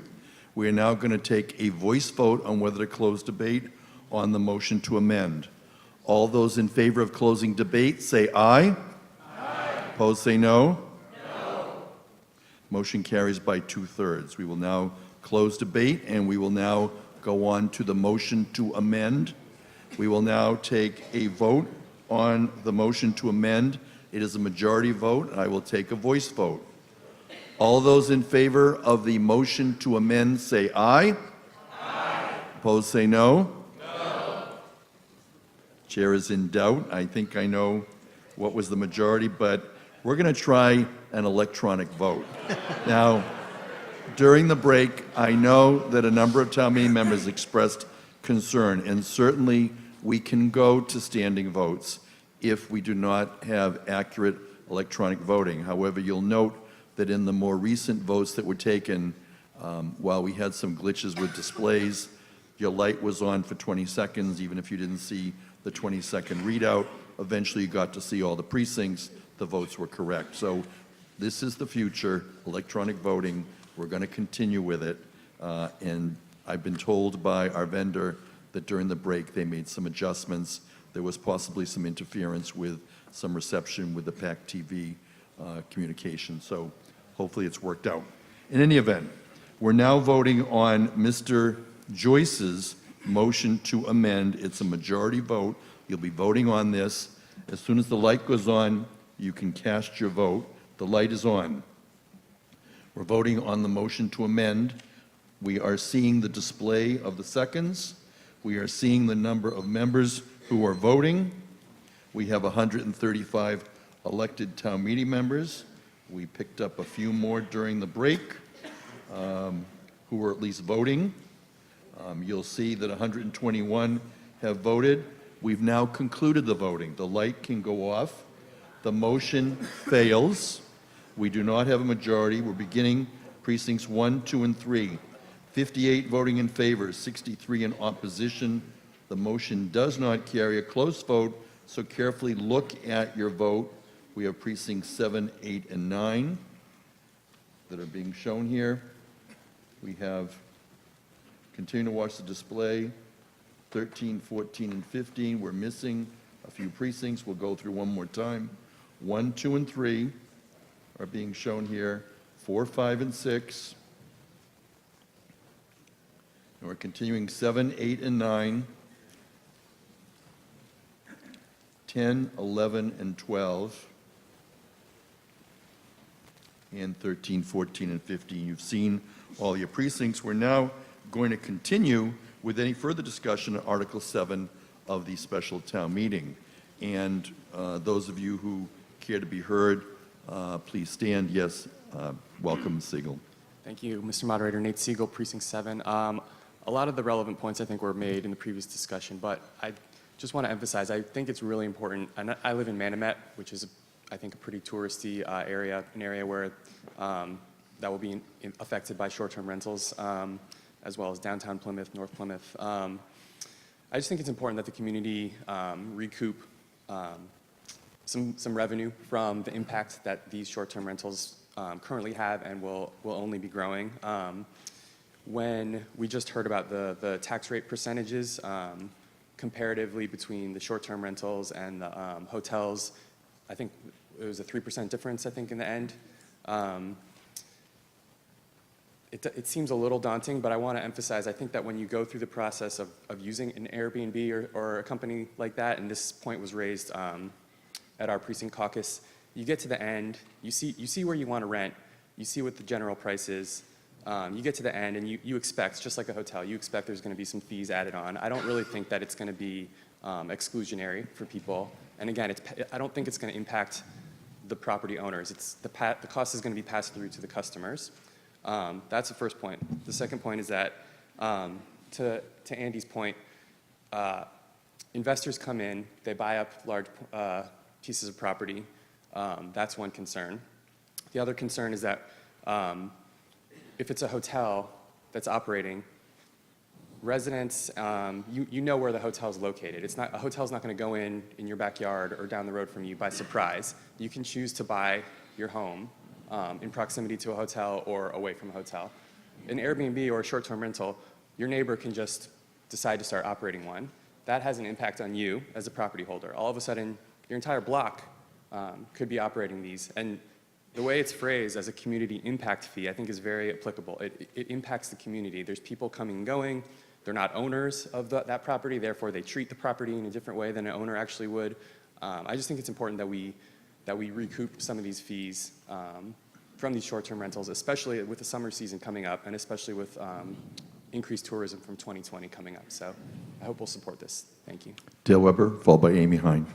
We are now going to take a voice vote on whether to close debate on the motion to amend. All those in favor of closing debate, say aye. Aye. Opposed, say no. No. Motion carries by 2/3. We will now close debate, and we will now go on to the motion to amend. We will now take a vote on the motion to amend. It is a majority vote. I will take a voice vote. All those in favor of the motion to amend say aye. Aye. Opposed say no. No. Chair is in doubt. I think I know what was the majority, but we're going to try an electronic vote. Now, during the break, I know that a number of town meeting members expressed concern, and certainly we can go to standing votes if we do not have accurate electronic voting. However, you'll note that in the more recent votes that were taken, while we had some glitches with displays, your light was on for 20 seconds, even if you didn't see the 20-second readout. Eventually, you got to see all the precincts. The votes were correct. So this is the future, electronic voting. We're going to continue with it. And I've been told by our vendor that during the break, they made some adjustments. There was possibly some interference with some reception with the PAC TV communication. So hopefully it's worked out. In any event, we're now voting on Mr. Joyce's motion to amend. It's a majority vote. You'll be voting on this. As soon as the light goes on, you can cast your vote. The light is on. We're voting on the motion to amend. We are seeing the display of the seconds. We are seeing the number of members who are voting. We have 135 elected town meeting members. We picked up a few more during the break who were at least voting. You'll see that 121 have voted. We've now concluded the voting. The light can go off. The motion fails. We do not have a majority. We're beginning precincts 1, 2, and 3. 58 voting in favor, 63 in opposition. The motion does not carry. A close vote, so carefully look at your vote. We have precincts 7, 8, and 9 that are being shown here. We have, continue to watch the display, 13, 14, and 15. We're missing a few precincts. We'll go through one more time. 1, 2, and 3 are being shown here. 4, 5, and 6. And we're continuing 7, 8, and 9. 10, 11, and 12. And 13, 14, and 15. You've seen all your precincts. We're now going to continue with any further discussion on Article 7 of the special town meeting. And those of you who care to be heard, please stand. Yes, welcome, Siegel. Thank you, Mr. Moderator. Nate Siegel, Precinct 7. A lot of the relevant points I think were made in the previous discussion, but I just want to emphasize, I think it's really important, and I live in Manomet, which is, I think, a pretty touristy area, an area where that will be affected by short-term rentals, as well as downtown Plymouth, North Plymouth. I just think it's important that the community recoup some revenue from the impact that these short-term rentals currently have and will only be growing. When we just heard about the tax rate percentages comparatively between the short-term rentals and the hotels, I think it was a 3% difference, I think, in the end. It seems a little daunting, but I want to emphasize, I think that when you go through the process of using an Airbnb or a company like that, and this point was raised at our precinct caucus, you get to the end, you see where you want to rent, you see what the general price is, you get to the end and you expect, just like a hotel, you expect there's going to be some fees added on. I don't really think that it's going to be exclusionary for people. And again, I don't think it's going to impact the property owners. The cost is going to be passed through to the customers. That's the first point. The second point is that, to Andy's point, investors come in, they buy up large pieces of property. That's one concern. The other concern is that if it's a hotel that's operating, residents, you know where the hotel is located. A hotel's not going to go in your backyard or down the road from you by surprise. You can choose to buy your home in proximity to a hotel or away from a hotel. An Airbnb or a short-term rental, your neighbor can just decide to start operating one. That has an impact on you as a property holder. All of a sudden, your entire block could be operating these. And the way it's phrased as a community impact fee, I think is very applicable. It impacts the community. There's people coming and going. They're not owners of that property, therefore they treat the property in a different way than an owner actually would. I just think it's important that we recoup some of these fees from these short-term rentals, especially with the summer season coming up, and especially with increased tourism from 2020 coming up. So I hope we'll support this. Thank you. Dale Weber, followed by Amy Hine.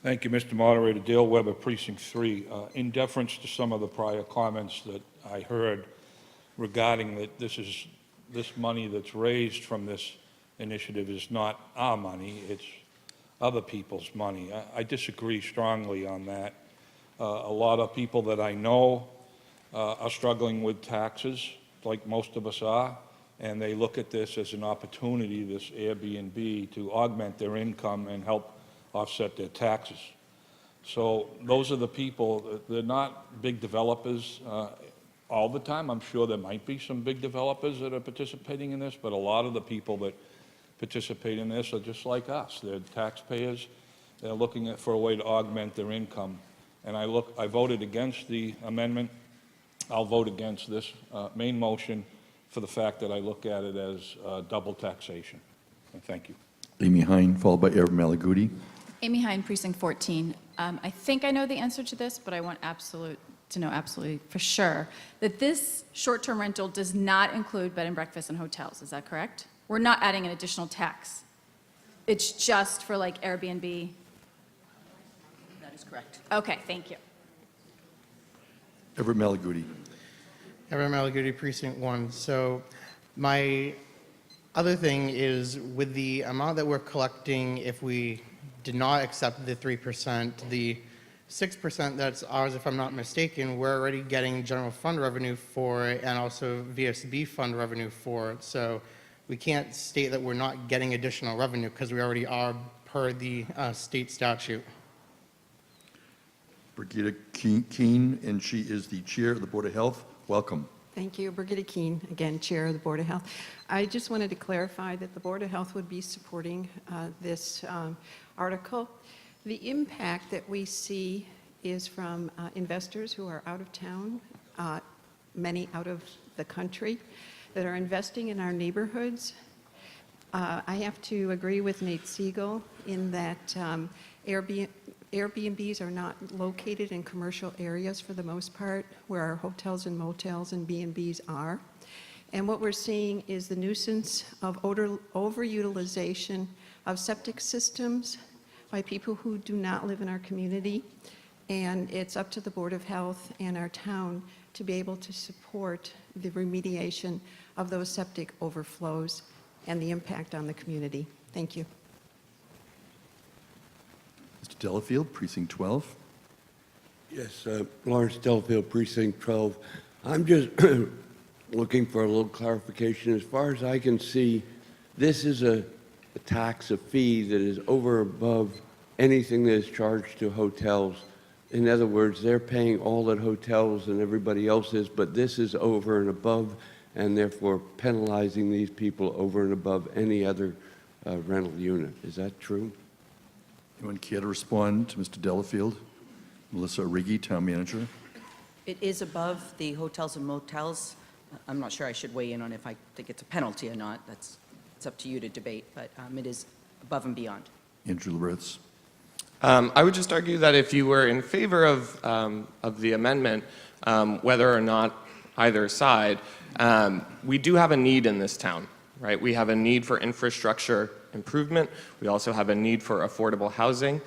Thank you, Mr. Moderator. Dale Weber, Precinct 3. In deference to some of the prior comments that I heard regarding that this money that's raised from this initiative is not our money, it's other people's money. I disagree strongly on that. A lot of people that I know are struggling with taxes, like most of us are, and they look at this as an opportunity, this Airbnb, to augment their income and help offset their taxes. So those are the people. They're not big developers all the time. I'm sure there might be some big developers that are participating in this, but a lot of the people that participate in this are just like us. They're taxpayers. They're looking for a way to augment their income. And I voted against the amendment. I'll vote against this main motion for the fact that I look at it as double taxation. And thank you. Amy Hine, followed by Aaron Malaguti. Amy Hine, Precinct 14. I think I know the answer to this, but I want to know absolutely for sure that this short-term rental does not include bed and breakfast and hotels. Is that correct? We're not adding an additional tax. It's just for like Airbnb. That is correct. Okay, thank you. Everett Malaguti. Everett Malaguti, Precinct 1. So my other thing is with the amount that we're collecting, if we did not accept the 3%, the 6% that's ours, if I'm not mistaken, we're already getting general fund revenue for it and also VSB fund revenue for it. So we can't state that we're not getting additional revenue because we already are per the state statute. Brigitte Keene, and she is the chair of the Board of Health. Welcome. Thank you. Brigitte Keene, again, Chair of the Board of Health. I just wanted to clarify that the Board of Health would be supporting this article. The impact that we see is from investors who are out of town, many out of the country, that are investing in our neighborhoods. I have to agree with Nate Siegel in that Airbnbs are not located in commercial areas for the most part, where our hotels and motels and B&Bs are. And what we're seeing is the nuisance of overutilization of septic systems by people who do not live in our community. And it's up to the Board of Health and our town to be able to support the remediation of those septic overflows and the impact on the community. Thank you. Mr. Delafield, Precinct 12. Yes, Lawrence Delafield, Precinct 12. I'm just looking for a little clarification. As far as I can see, this is a tax, a fee that is over and above anything that is charged to hotels. In other words, they're paying all that hotels and everybody else is, but this is over and above, and therefore penalizing these people over and above any other rental unit. Is that true? Anyone care to respond to Mr. Delafield? Melissa Arrighi, Town Manager. It is above the hotels and motels. I'm not sure I should weigh in on if I think it's a penalty or not. It's up to you to debate, but it is above and beyond. Andrew Loritz. I would just argue that if you were in favor of the amendment, whether or not either side, we do have a need in this town, right? We have a need for infrastructure improvement. We also have a need for affordable housing.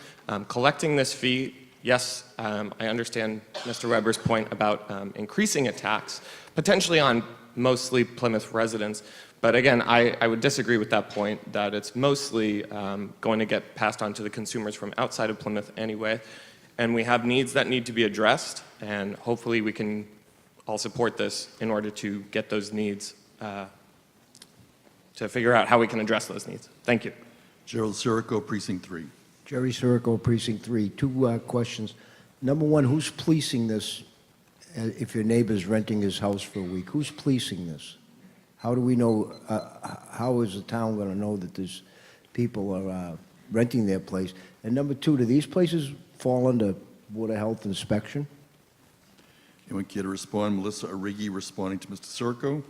Collecting this fee, yes, I understand Mr. Weber's point about increasing a tax, potentially on mostly Plymouth residents. But again, I would disagree with that point, that it's mostly going to get passed on to the consumers from outside of Plymouth anyway. And we have needs that need to be addressed, and hopefully we can all support this in order to get those needs, to figure out how we can address those needs. Thank you. Gerald Sirico, Precinct 3. Jerry Sirico, Precinct 3. Two questions. Number one, who's policing this if your neighbor's renting his house for a week? Who's policing this? How do we know, how is the town going to know that there's people are renting their place? And number two, do these places fall under Board of Health inspection? Anyone care to respond? Melissa Arrighi responding to Mr. Sirico.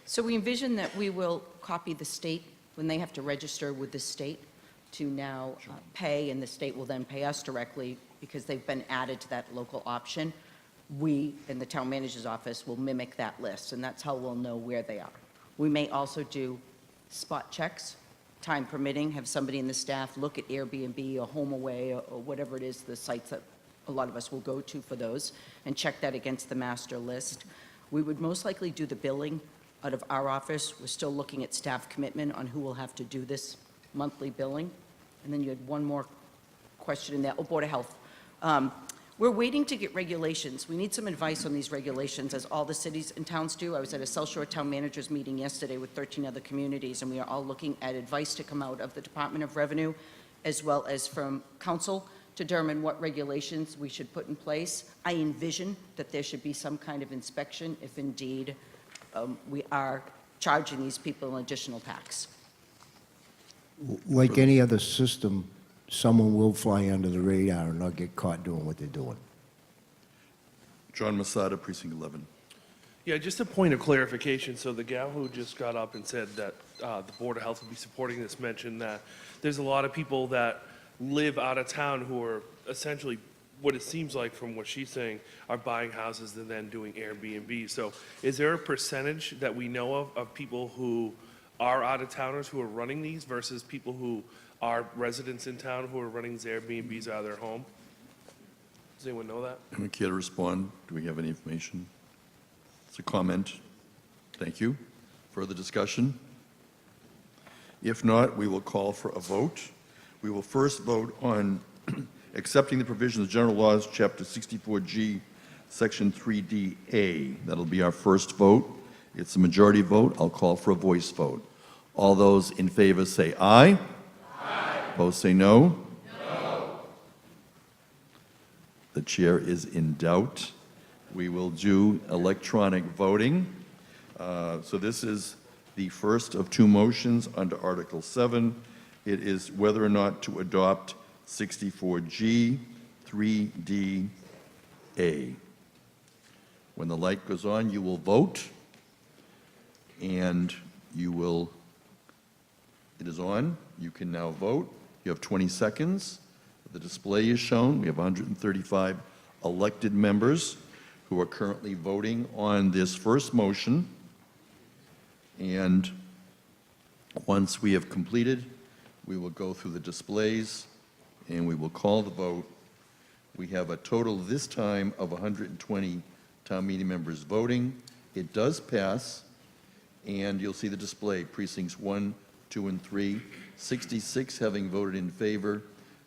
So we envision that we will copy the state when they have to register with the state. to now pay, and the state will then pay us directly because they've been added to that local option. We, in the town manager's office, will mimic that list, and that's how we'll know where they are. We may also do spot checks, time permitting, have somebody in the staff look at Airbnb or HomeAway or whatever it is, the sites that a lot of us will go to for those, and check that against the master list. We would most likely do the billing out of our office. We're still looking at staff commitment on who will have to do this monthly billing. And then you had one more question in there, Board of Health. We're waiting to get regulations. We need some advice on these regulations, as all the cities and towns do. I was at a South Shore Town Managers meeting yesterday with 13 other communities, and we are all looking at advice to come out of the Department of Revenue, as well as from council, to determine what regulations we should put in place. I envision that there should be some kind of inspection if indeed we are charging these people an additional tax. Like any other system, someone will fly under the radar and not get caught doing what they're doing. John Masada, Precinct 11. Yeah, just a point of clarification. So the gal who just got up and said that the Board of Health will be supporting this mentioned that there's a lot of people that live out of town who are essentially, what it seems like from what she's saying, are buying houses and then doing Airbnb. So is there a percentage that we know of people who are out-of-towners who are running these versus people who are residents in town who are running these Airbnbs out of their home? Does anyone know that? Anyone care to respond? Do we have any information? It's a comment. Thank you. Further discussion? If not, we will call for a vote. We will first vote on accepting the provisions of General Laws, Chapter 64G, Section 3DA. That'll be our first vote. It's a majority vote. I'll call for a voice vote. All those in favor say aye. Aye. Opposed say no. No. The chair is in doubt. We will do electronic voting. So this is the first of two motions under Article 7. It is whether or not to adopt 64G 3DA. When the light goes on, you will vote, and you will, it is on. You can now vote. You have 20 seconds. The display is shown. We have 135 elected members who are currently voting on this first motion. And once we have completed, we will go through the displays and we will call the vote. We have a total this time of 120 town meeting members voting. It does pass, and you'll see the display, precincts 1, 2, and 3, 66 having voted in favor,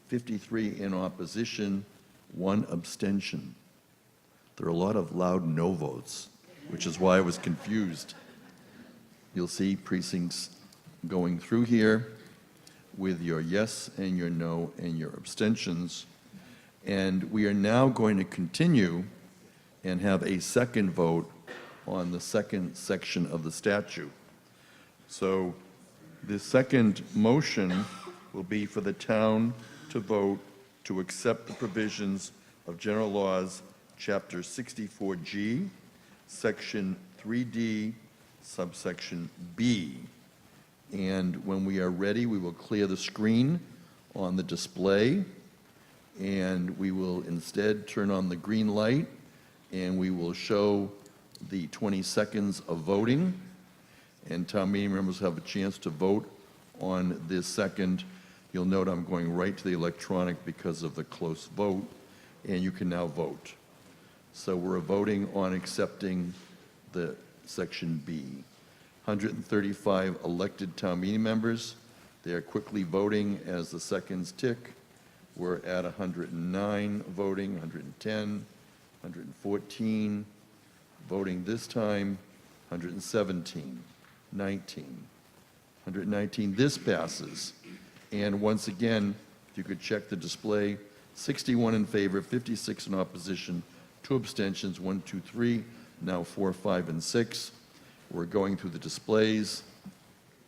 53 in opposition, 1 abstention. There are a lot of loud no votes, which is why I was confused. You'll see precincts going through here with your yes and your no and your abstentions. And we are now going to continue and have a second vote on the second section of the statute. So the second motion will be for the town to vote to accept the provisions of General Laws, Chapter 64G, Section 3D, subsection B. And when we are ready, we will clear the screen on the display, and we will instead turn on the green light, and we will show the 20 seconds of voting, and town meeting members have a chance to vote on this second. You'll note I'm going right to the electronic because of the close vote, and you can now vote. So we're voting on accepting the Section B. 135 elected town meeting members. They are quickly voting as the seconds tick. We're at 109 voting, 110, 114. Voting this time, 117, 19, 119. This passes. And once again, if you could check the display, 61 in favor, 56 in opposition, 2 abstentions, 1, 2, 3, now 4, 5, and 6. We're going through the displays.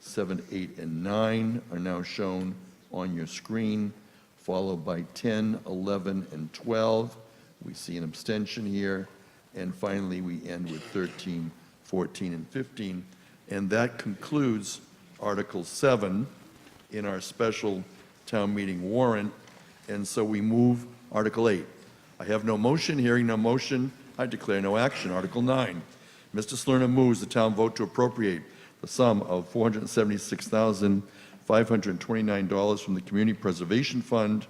7, 8, and 9 are now shown on your screen, followed by 10, 11, and 12. We see an abstention here. And finally, we end with 13, 14, and 15. And that concludes Article 7 in our special town meeting warrant, and so we move Article 8. I have no motion. Hearing no motion, I declare no action. Article 9. Mr. Salerno moves the town vote to appropriate the sum of $476,529 from the Community Preservation Fund,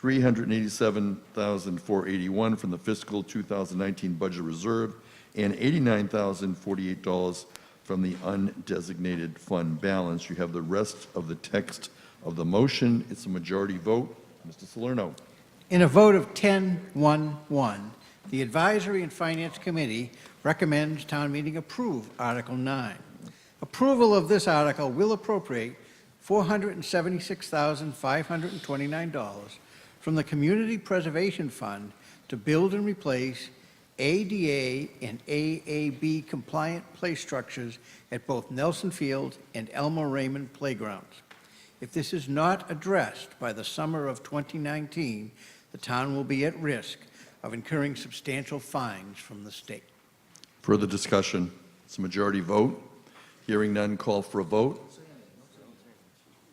$387,481 from the fiscal 2019 budget reserve, and $89,048 from the undesignated fund balance. You have the rest of the text of the motion. It's a majority vote. Mr. Salerno. In a vote of 10-1-1, the Advisory and Finance Committee recommends town meeting approve Article 9. Approval of this article will appropriate $476,529 from the Community Preservation Fund to build and replace ADA and AAB compliant play structures at both Nelson Field and Elmer Raymond playgrounds. If this is not addressed by the summer of 2019, the town will be at risk of incurring substantial fines from the state. Further discussion? It's a majority vote. Hearing none, call for a vote.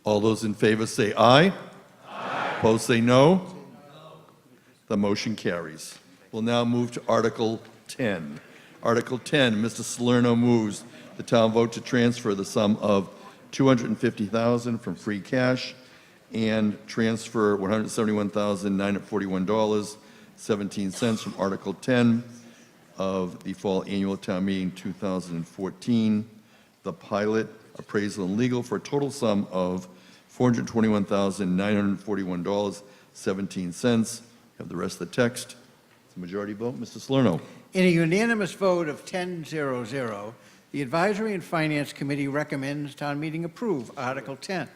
All those in favor say aye. Aye. Opposed say no. The motion carries. We'll now move to Article 10. Article 10, Mr. Salerno moves the town vote to transfer the sum of $250,000 from free cash and transfer $171,941.17 from Article 10 of the Fall Annual Town Meeting 2014, the pilot appraisal and legal, for a total sum of $421,941.17. Have the rest of the text. It's a majority vote. Mr. Salerno. In a unanimous vote of 10-0-0, the Advisory and Finance Committee recommends town meeting approve Article 10.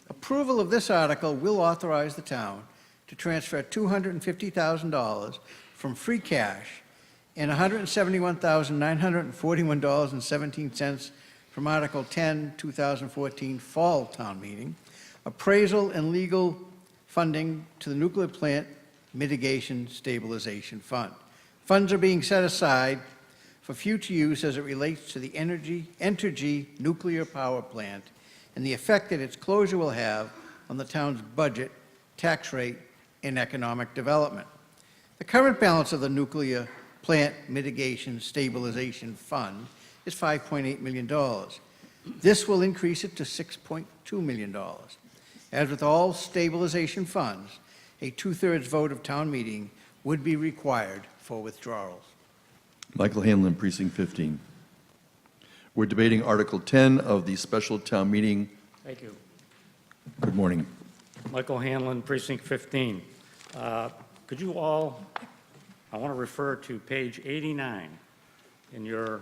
Approval of this article will authorize the town to transfer $250,000 from free cash and $171,941.17 from Article 10, 2014 Fall Town Meeting, appraisal and legal funding to the Nuclear Plant Mitigation Stabilization Fund. Funds are being set aside for future use as it relates to the Entergy nuclear power plant and the effect that its closure will have on the town's budget, tax rate, and economic development. The current balance of the Nuclear Plant Mitigation Stabilization Fund is $5.8 million. This will increase it to $6.2 million. As with all stabilization funds, a two-thirds vote of town meeting would be required for withdrawals. Michael Hanlon, Precinct 15. We're debating Article 10 of the special town meeting. Thank you. Good morning. Michael Hanlon, Precinct 15. Could you all, I want to refer to page 89 in your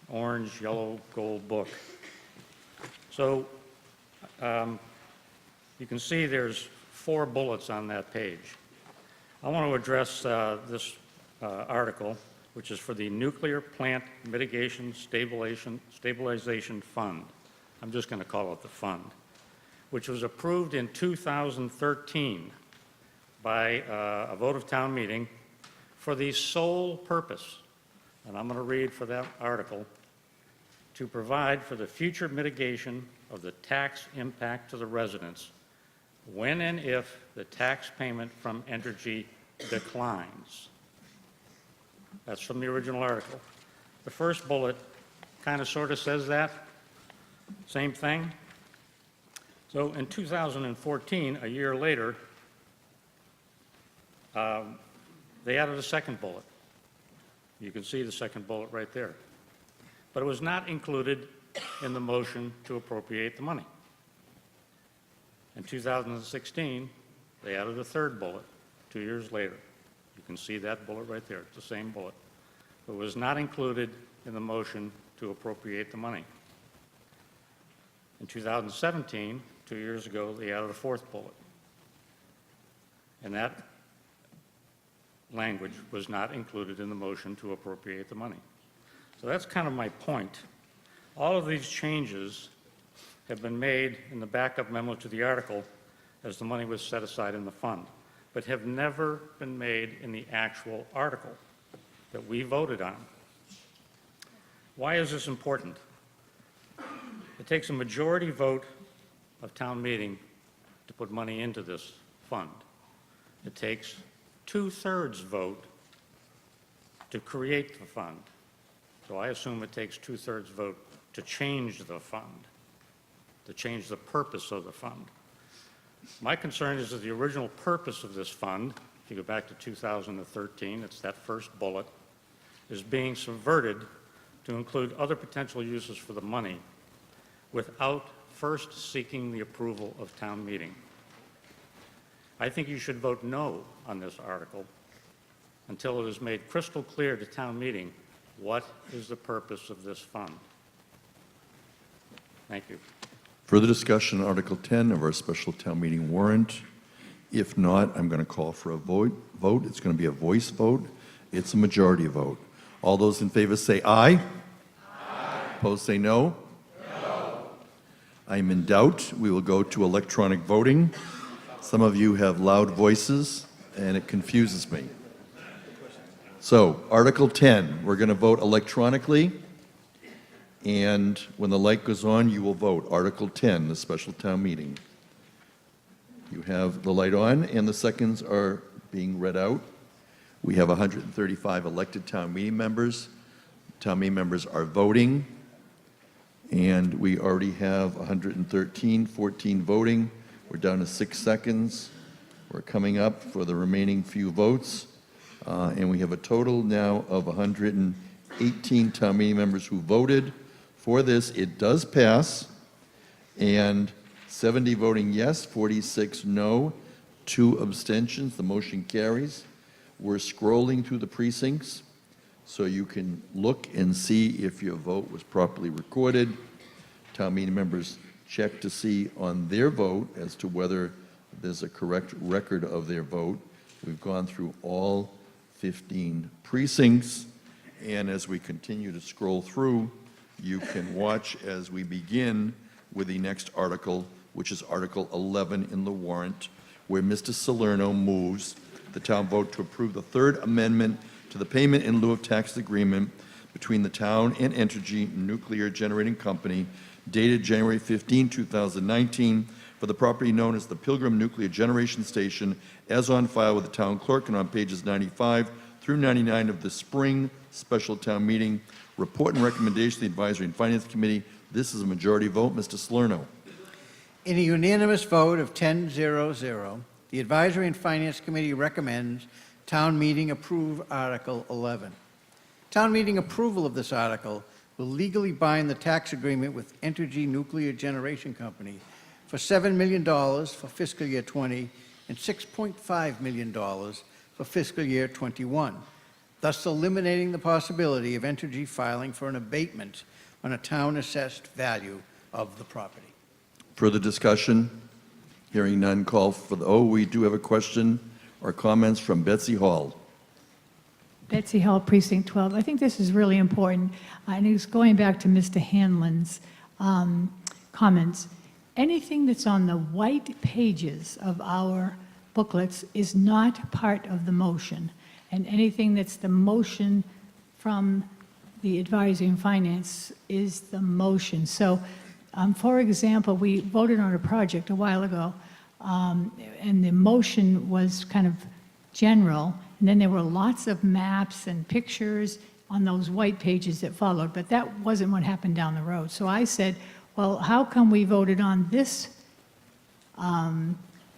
orange, yellow, gold book. So you can see there's 4 bullets on that page. I want to address this article, which is for the Nuclear Plant Mitigation Stabilization Fund. I'm just going to call it the fund, which was approved in 2013 by a vote of town meeting for the sole purpose, and I'm going to read for that article, to provide for the future mitigation of the tax impact to the residents when and if the tax payment from Entergy declines. That's from the original article. The first bullet kind of sort of says that. Same thing. So in 2014, a year later, they added a second bullet. You can see the second bullet right there. But it was not included in the motion to appropriate the money. In 2016, they added a third bullet 2 years later. You can see that bullet right there. It's the same bullet. It was not included in the motion to appropriate the money. In 2017, 2 years ago, they added a fourth bullet. And that language was not included in the motion to appropriate the money. So that's kind of my point. All of these changes have been made in the backup memo to the article as the money was set aside in the fund, but have never been made in the actual article that we voted on. Why is this important? It takes a majority vote of town meeting to put money into this fund. It takes 2/3 vote to create the fund. So I assume it takes 2/3 vote to change the fund, to change the purpose of the fund. My concern is that the original purpose of this fund, if you go back to 2013, it's that first bullet, is being subverted to include other potential uses for the money without first seeking the approval of town meeting. I think you should vote no on this article until it is made crystal clear to town meeting what is the purpose of this fund. Thank you. Further discussion on Article 10 of our special town meeting warrant? If not, I'm going to call for a vote. It's going to be a voice vote. It's a majority vote. All those in favor say aye. Aye. Opposed say no. No. I am in doubt. We will go to electronic voting. Some of you have loud voices, and it confuses me. So, Article 10, we're going to vote electronically, and when the light goes on, you will vote. Article 10, the special town meeting. You have the light on, and the seconds are being read out. We have 135 elected town meeting members. Town meeting members are voting, and we already have 14 voting. We're down to 6 seconds. We're coming up for the remaining few votes. And we have a total now of 118 town meeting members who voted for this. It does pass, and 70 voting yes, 46 no, 2 abstentions. The motion carries. We're scrolling through the precincts so you can look and see if your vote was properly recorded. Town meeting members check to see on their vote as to whether there's a correct record of their vote. We've gone through all 15 precincts, and as we continue to scroll through, you can watch as we begin with the next article, which is Article 11 in the warrant, where Mr. Salerno moves the town vote to approve the third amendment to the payment in lieu of tax agreement between the town and Entergy Nuclear Generating Company dated January 15, 2019, for the property known as the Pilgrim Nuclear Generation Station, as on file with the town clerk and on pages 95 through 99 of the spring special town meeting report and recommendation of the Advisory and Finance Committee. This is a majority vote. Mr. Salerno. In a unanimous vote of 10-0-0, the Advisory and Finance Committee recommends town meeting approve Article 11. Town meeting approval of this article will legally bind the tax agreement with Entergy Nuclear Generation Company for $7 million for fiscal year 20 and $6.5 million for fiscal year 21, thus eliminating the possibility of Entergy filing for an abatement on a town-assessed value of the property. Further discussion? Hearing none, call for the, we do have a question or comments from Betsy Hall. Betsy Hall, Precinct 12. I think this is really important, and it's going back to Mr. Hanlon's comments. Anything that's on the white pages of our booklets is not part of the motion, and anything that's the motion from the Advisory and Finance is the motion. So, for example, we voted on a project a while ago, and the motion was kind of general, and then there were lots of maps and pictures on those white pages that followed, but that wasn't what happened down the road. So I said, well, how come we voted on this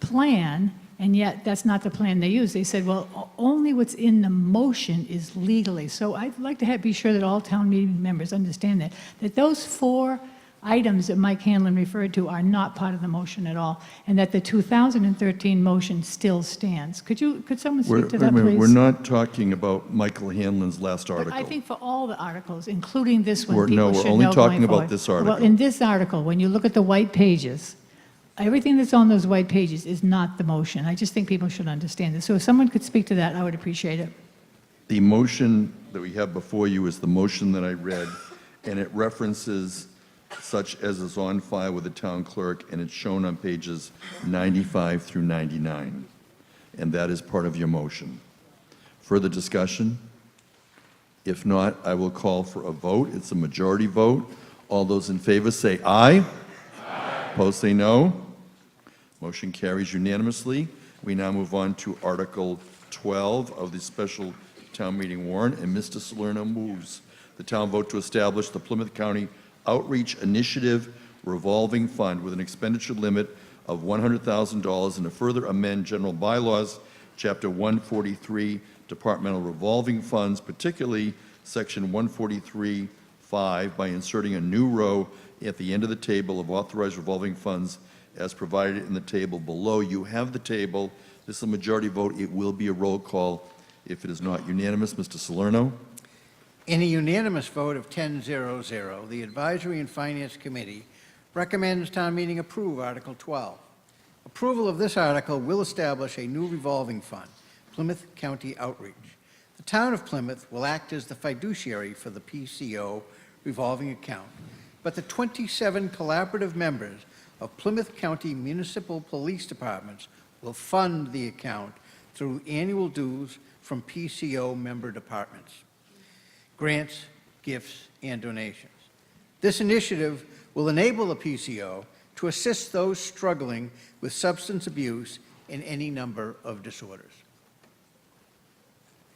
plan, and yet that's not the plan they used? They said, well, only what's in the motion is legally. So I'd like to be sure that all town meeting members understand that those 4 items that Mike Hanlon referred to are not part of the motion at all, and that the 2013 motion still stands. Could someone speak to that, please? We're not talking about Michael Hanlon's last article. But I think for all the articles, including this one, We're people should know only going talking about forward. this article. Well, in this article, when you look at the white pages, everything that's on those white pages is not the motion. I just think people should understand this. So if someone could speak to that, I would appreciate it. The motion that we have before you is the motion that I read, and it references such as is on file with the town clerk, and it's shown on pages 95 through 99. And that is part of your motion. Further discussion? If not, I will call for a vote. It's a majority vote. All those in favor say aye. Aye. Opposed, say no. Motion carries unanimously. We now move on to Article 12 of the special town meeting warrant, and Mr. Salerno moves the town vote to establish the Plymouth County Outreach Initiative Revolving Fund with an expenditure limit of $100,000 and to further amend general bylaws, Chapter 143, Departmental Revolving Funds, particularly Section 143-5, by inserting a new row at the end of the table of authorized revolving funds as provided in the table below. You have the table. This is a majority vote. It will be a roll call if it is not unanimous. Mr. Salerno? In a unanimous vote of 10-0-0, the Advisory and Finance Committee recommends town meeting approve Article 12. Approval of this article will establish a new revolving fund, Plymouth County Outreach. The town of Plymouth will act as the fiduciary for the PCO revolving account, but the 27 collaborative members of Plymouth County Municipal Police Departments will fund the account through annual dues from PCO member departments, grants, gifts, and donations. This initiative will enable the PCO to assist those struggling with substance abuse and any number of disorders.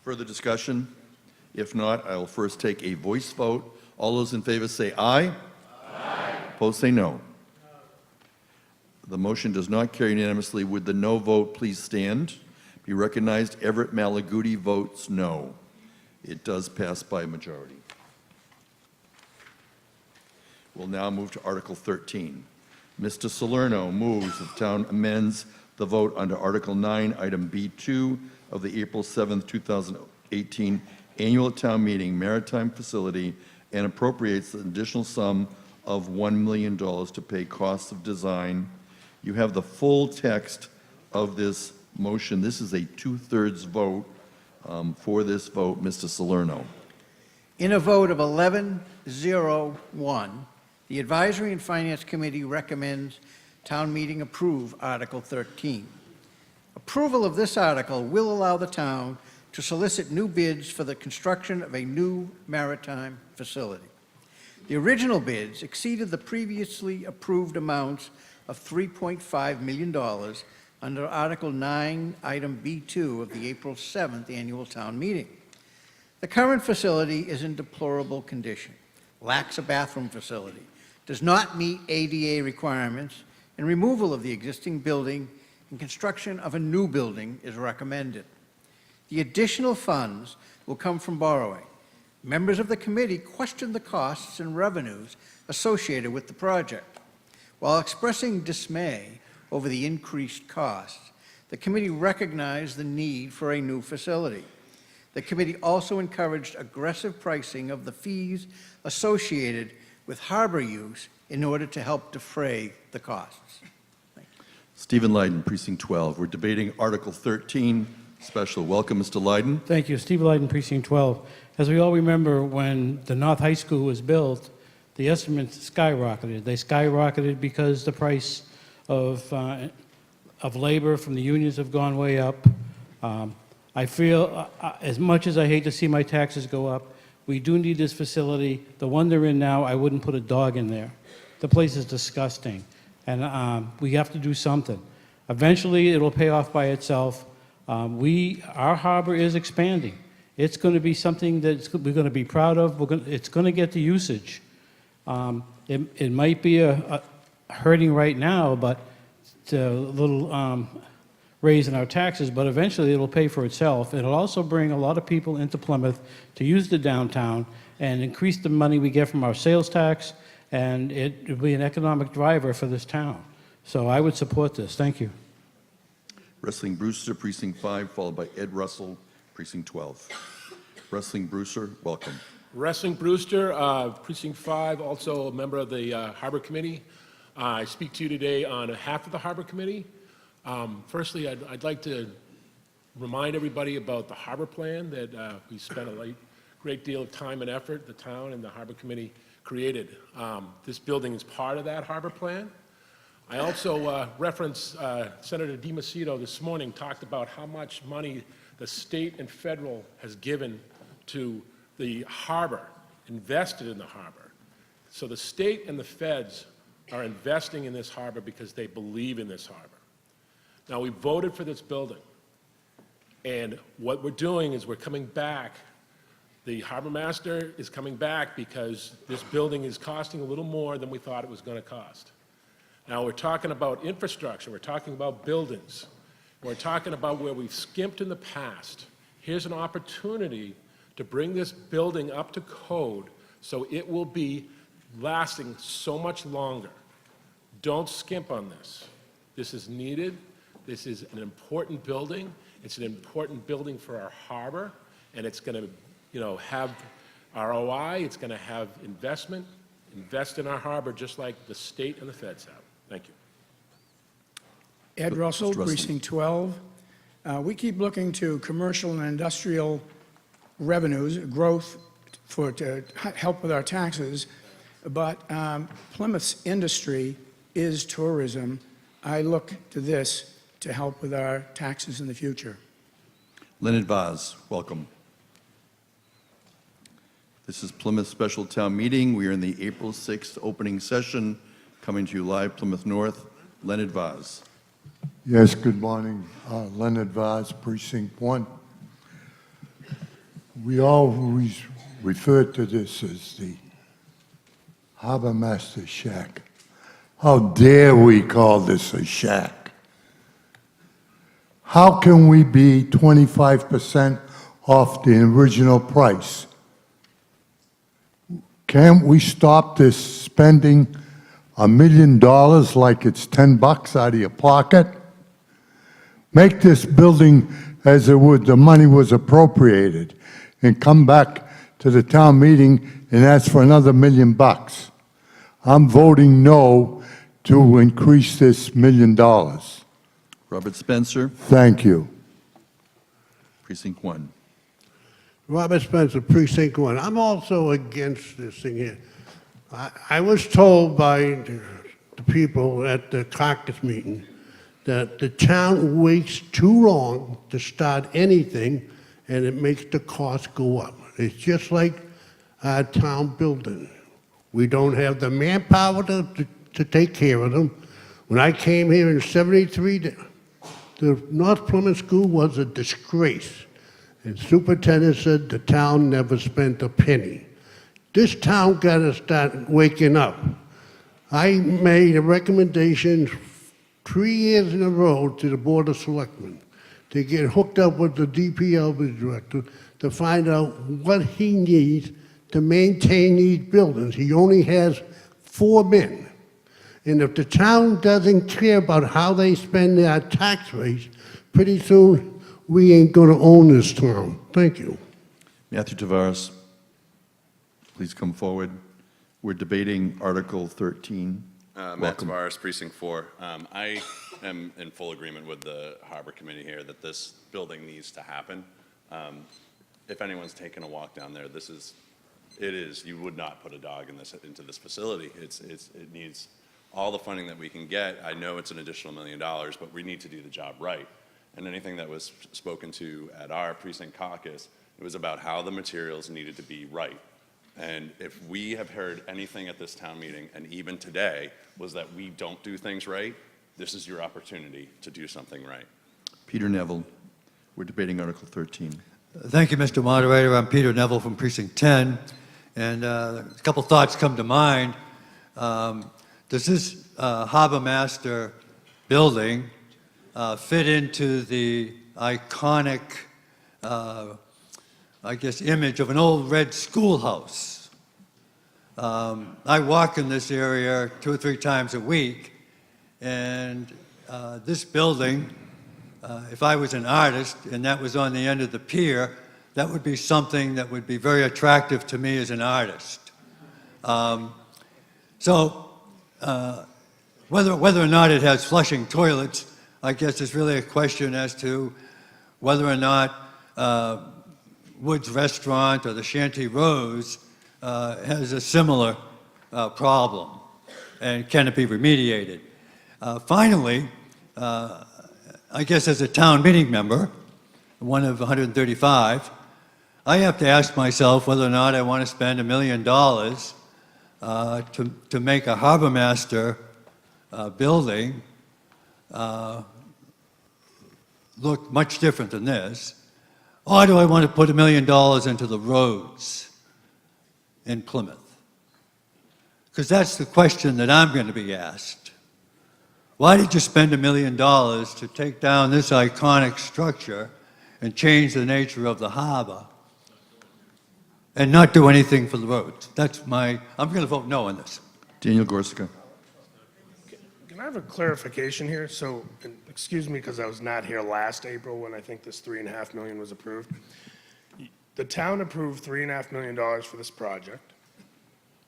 Further discussion? If not, I will first take a voice vote. All those in favor say aye. Aye. Opposed, say no. The motion does not carry unanimously. Would the no vote please stand? Be recognized. Everett Malaguti votes no. It does pass by a majority. We'll now move to Article 13. Mr. Salerno moves that the town amends the vote under Article 9, Item B2 of the April 7th, 2018 Annual Town Meeting Maritime Facility and appropriates an additional sum of $1 million to pay costs of design. You have the full text of this motion. This is a two-thirds vote for this vote. Mr. Salerno. In a vote of 11-0-1, the Advisory and Finance Committee recommends town meeting approve Article 13. Approval of this article will allow the town to solicit new bids for the construction of a new maritime facility. The original bids exceeded the previously approved amounts of $3.5 million under Article 9, Item B2 of the April 7th Annual Town Meeting. The current facility is in deplorable condition, lacks a bathroom facility, does not meet ADA requirements, and removal of the existing building and construction of a new building is recommended. The additional funds will come from borrowing. Members of the committee questioned the costs and revenues associated with the project. While expressing dismay over the increased costs, the committee recognized the need for a new facility. The committee also encouraged aggressive pricing of the fees associated with harbor use in order to help defray the costs. Stephen Leyden, Precinct 12. We're debating Article 13, special. Welcome, Mr. Leyden. Thank you. Steve Leyden, Precinct 12. As we all remember, when the North High School was built, the estimates skyrocketed. They skyrocketed because the price of labor from the unions have gone way up. I feel, as much as I hate to see my taxes go up, we do need this facility. The one they're in now, I wouldn't put a dog in there. The place is disgusting, and we have to do something. Eventually, it'll pay off by itself. Our harbor is expanding. It's going to be something that we're going to be proud of. It's going to get the usage. It might be hurting right now, but it's a little raise in our taxes, but eventually it'll pay for itself. It'll also bring a lot of people into Plymouth to use the downtown and increase the money we get from our sales tax, and it will be an economic driver for this town. So I would support this. Thank you. Wrestling Brewster, Precinct 5, followed by Ed Russell, Precinct 12. Wrestling Brewster, welcome. Wrestling Brewster, Precinct 5, also a member of the Harbor Committee. I speak to you today on behalf of the Harbor Committee. Firstly, I'd like to remind everybody about the harbor plan that we spent a great deal of time and effort, the town and the Harbor Committee created. This building is part of that harbor plan. I also referenced Senator DiMacedo this morning talked about how much money the state and federal has given to the harbor, invested in the harbor. So the state and the feds are investing in this harbor because they believe in this harbor. Now, we voted for this building, and what we're doing is we're coming back. The harbor master is coming back because this building is costing a little more than we thought it was going to cost. Now, we're talking about infrastructure, we're talking about buildings, we're talking about where we've skimped in the past. Here's an opportunity to bring this building up to code so it will be lasting so much longer. Don't skimp on this. This is needed. This is an important building. It's an important building for our harbor, and it's going to, have ROI. It's going to have investment. Invest in our harbor just like the state and the feds have. Thank you. Ed Russell, Mr. Russell. Precinct 12. We keep looking to commercial and industrial revenues, growth to help with our taxes, but Plymouth's industry is tourism. I look to this to help with our taxes in the future. Leonard Vaz, welcome. This is Plymouth Special Town Meeting. We are in the April 6th opening session, coming to you live, Plymouth North. Leonard Vaz. Yes, good morning. Leonard Vaz, Precinct 1. We always refer to this as the Harbor Master Shack. How dare we call this a shack? How can we be 25% off the original price? Can't we stop this spending $1 million like it's $10 out of your pocket? Make this building as it would, the money was appropriated, and come back to the town meeting and ask for another $1 million. I'm voting no to increase this $1 million. Robert Spencer, Thank you. Precinct 1. Robert Spencer, Precinct 1. I'm also against this thing here. I was told by the people at the caucus meeting that the town waits too long to start anything, and it makes the cost go up. It's just like our town building. We don't have the manpower to take care of them. When I came here in '73, the North Plymouth School was a disgrace. And superintendent said the town never spent a penny. This town got to start waking up. I made a recommendation 3 years in a row to the Board of Selectmen to get hooked up with the DPW director to find out what he needs to maintain these buildings. He only has 4 men. And if the town doesn't care about how they spend their tax rates, pretty soon we ain't going to own this town. Thank you. Matthew Tavares, please come forward. We're debating Article 13. Matt Welcome. Tavares, Precinct 4. I am in full agreement with the Harbor Committee here that this building needs to happen. If anyone's taken a walk down there, you would not put a dog into this facility. It needs all the funding that we can get. I know it's an additional $1 million, but we need to do the job right. And anything that was spoken to at our precinct caucus, it was about how the materials needed to be right. And if we have heard anything at this town meeting, and even today, was that we don't do things right, this is your opportunity to do something right. Peter Neville, we're debating Article 13. Thank you, Mr. Moderator. I'm Peter Neville from Precinct 10, and a couple thoughts come to mind. Does this Harbor Master building fit into the iconic, image of an old red schoolhouse? I walk in this area 2 or 3 times a week, and this building, if I was an artist and that was on the end of the pier, that would be something that would be very attractive to me as an artist. Whether or not it has flushing toilets, I guess it's really a question as to whether or not Wood's Restaurant or the Shanty Rose has a similar problem, and can it be remediated? Finally, I guess as a town meeting member, one of 135, I have to ask myself whether or not I want to spend $1 million to make a harbor master building look much different than this? Or do I want to put $1 million into the roads in Plymouth? Because that's the question that I'm going to be asked. Why did you spend $1 million to take down this iconic structure and change the nature of the harbor and not do anything for the roads? I'm going to vote no on this. Daniel Gorsuch. Can I have a clarification here? So, and excuse me because I was not here last April when I think this $3.5 million was approved. The town approved $3.5 million for this project,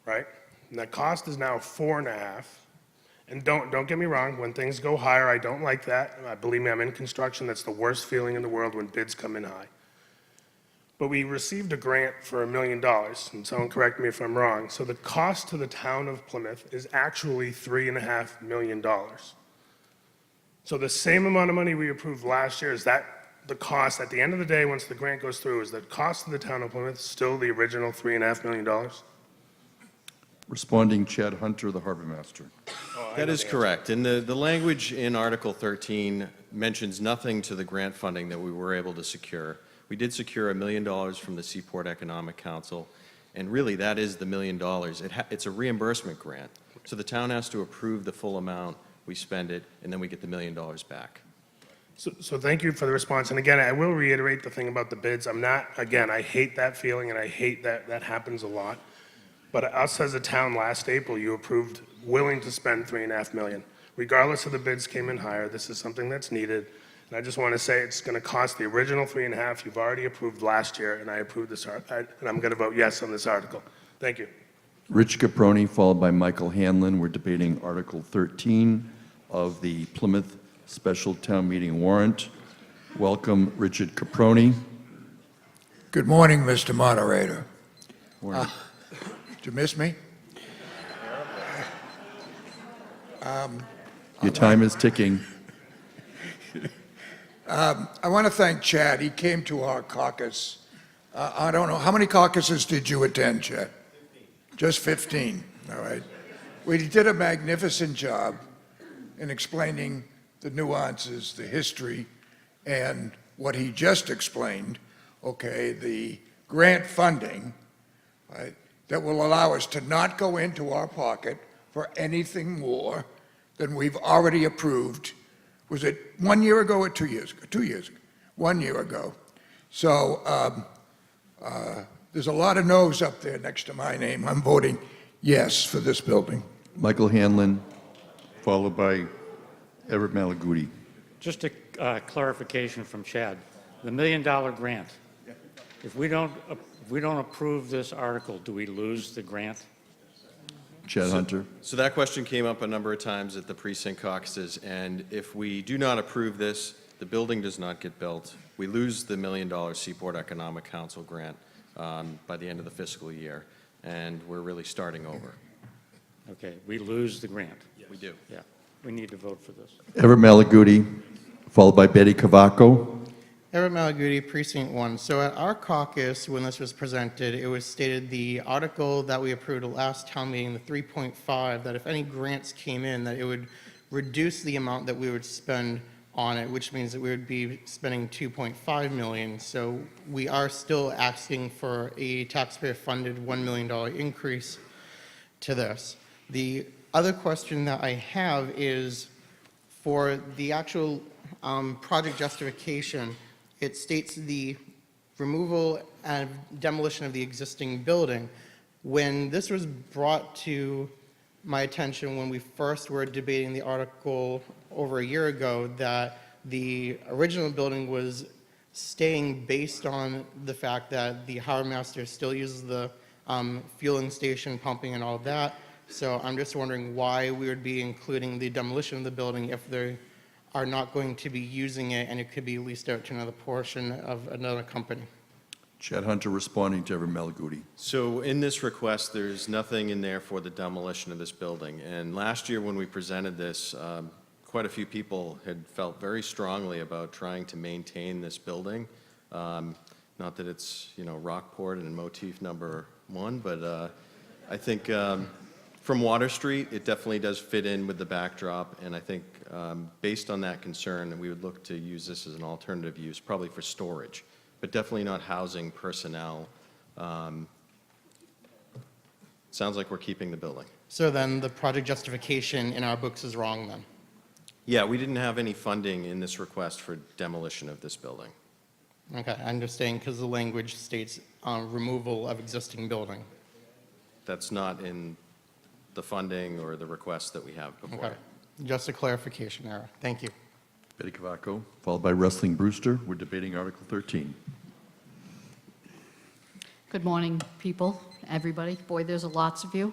right? And the cost is now $4.5. And don't get me wrong, when things go higher, I don't like that. Believe me, I'm in construction. That's the worst feeling in the world when bids come in high. But we received a grant for $1 million, and someone correct me if I'm wrong. So the cost to the town of Plymouth is actually $3.5 million. So the same amount of money we approved last year, is that the cost, at the end of the day, once the grant goes through, is the cost to the town of Plymouth still the original $3.5 million? Responding, Chad Hunter, the harbor master. That is correct. And the language in Article 13 mentions nothing to the grant funding that we were able to secure. We did secure $1 million from the Seaport Economic Council, and really that is the $1 million. It's a reimbursement grant. So the town has to approve the full amount, we spend it, and then we get the $1 million back. So thank you for the response. And again, I will reiterate the thing about the bids. I hate that feeling, and I hate that that happens a lot. But us as a town last April, you approved willing to spend $3.5 million. Regardless of the bids came in higher, this is something that's needed. And I just want to say it's going to cost the original $3.5 you've already approved last year, and I approved this, and I'm going to vote yes on this article. Thank you. Rich Caproni, followed by Michael Hanlon. We're debating Article 13 of the Plymouth Special Town Meeting warrant. Welcome, Richard Caproni. Good morning, Mr. Moderator. Morning. Did you miss me? Your time is ticking. I want to thank Chad. He came to our caucus. I don't know, how many caucuses did you attend, Chad? 15. Just 15, all right. Well, he did a magnificent job in explaining the nuances, the history, and what he just explained, okay, the grant funding, right, that will allow us to not go into our pocket for anything more than we've already approved. Was it 1 year ago or 2 years ago? 2 years ago. 1 year ago. So there's a lot of no's up there next to my name. I'm voting yes for this building. Michael Hanlon, followed by Everett Malaguti. Just a clarification from Chad. The $1 million grant, if we don't approve this article, do we lose the grant? Chad Hunter. So that question came up a number of times at the precinct caucuses, and if we do not approve this, the building does not get built. We lose the $1 million Seaport Economic Council grant by the end of the fiscal year, and we're really starting over. Okay, we lose the grant. We do. Yeah, we need to vote for this. Everett Malaguti, followed by Betty Cavaco. Everett Malaguti, Precinct 1. So at our caucus, when this was presented, it was stated the article that we approved at last town meeting, the 3.5, that if any grants came in, that it would reduce the amount that we would spend on it, which means that we would be spending $2.5 million. So we are still asking for a taxpayer-funded $1 million increase to this. The other question that I have is for the actual project justification. It states the removal and demolition of the existing building. When this was brought to my attention when we first were debating the article over a year ago, that the original building was staying based on the fact that the harbor master still uses the fueling station, pumping, and all of that. So I'm just wondering why we would be including the demolition of the building if they are not going to be using it and it could be leased out to another portion of another company. Chad Hunter responding to Everett Malaguti. So in this request, there's nothing in there for the demolition of this building. And last year when we presented this, quite a few people had felt very strongly about trying to maintain this building. Not that it's, Rockport and motif number one, but I think From Water Street, it definitely does fit in with the backdrop, and I think based on that concern, we would look to use this as an alternative use, probably for storage, but definitely not housing personnel. Sounds like we're keeping the building. So then the project justification in our books is wrong then? Yeah, we didn't have any funding in this request for demolition of this building. Okay, I understand, because the language states removal of existing building. That's not in the funding or the request that we have before. Okay, just a clarification error. Thank you. Betty Cavaco, followed by Wrestling Brewster. We're debating Article 13. Good morning, people, everybody. Boy, there's lots of you.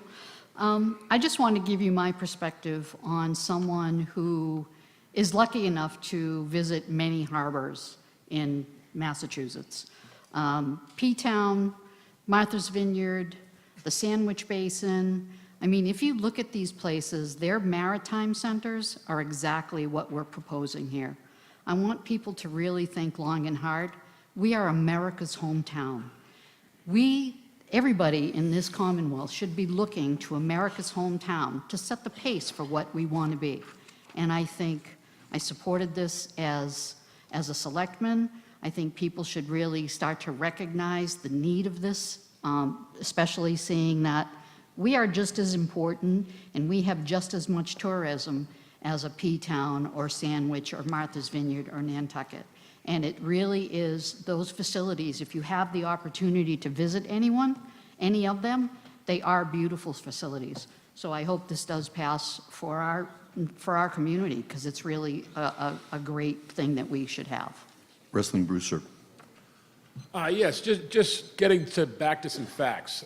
I just want to give you my perspective on someone who is lucky enough to visit many harbors in Massachusetts. P-Town, Martha's Vineyard, the Sandwich Basin. I mean, if you look at these places, their maritime centers are exactly what we're proposing here. I want people to really think long and hard. We are America's hometown. Everybody in this Commonwealth should be looking to America's hometown to set the pace for what we want to be. And I think I supported this as a selectman. I think people should really start to recognize the need of this, especially seeing that we are just as important and we have just as much tourism as a P-Town or Sandwich or Martha's Vineyard or Nantucket. And it really is those facilities, if you have the opportunity to visit any of them, they are beautiful facilities. So I hope this does pass for our community, because it's really a great thing that we should have. Wrestling Brewster. Yes, just getting back to some facts.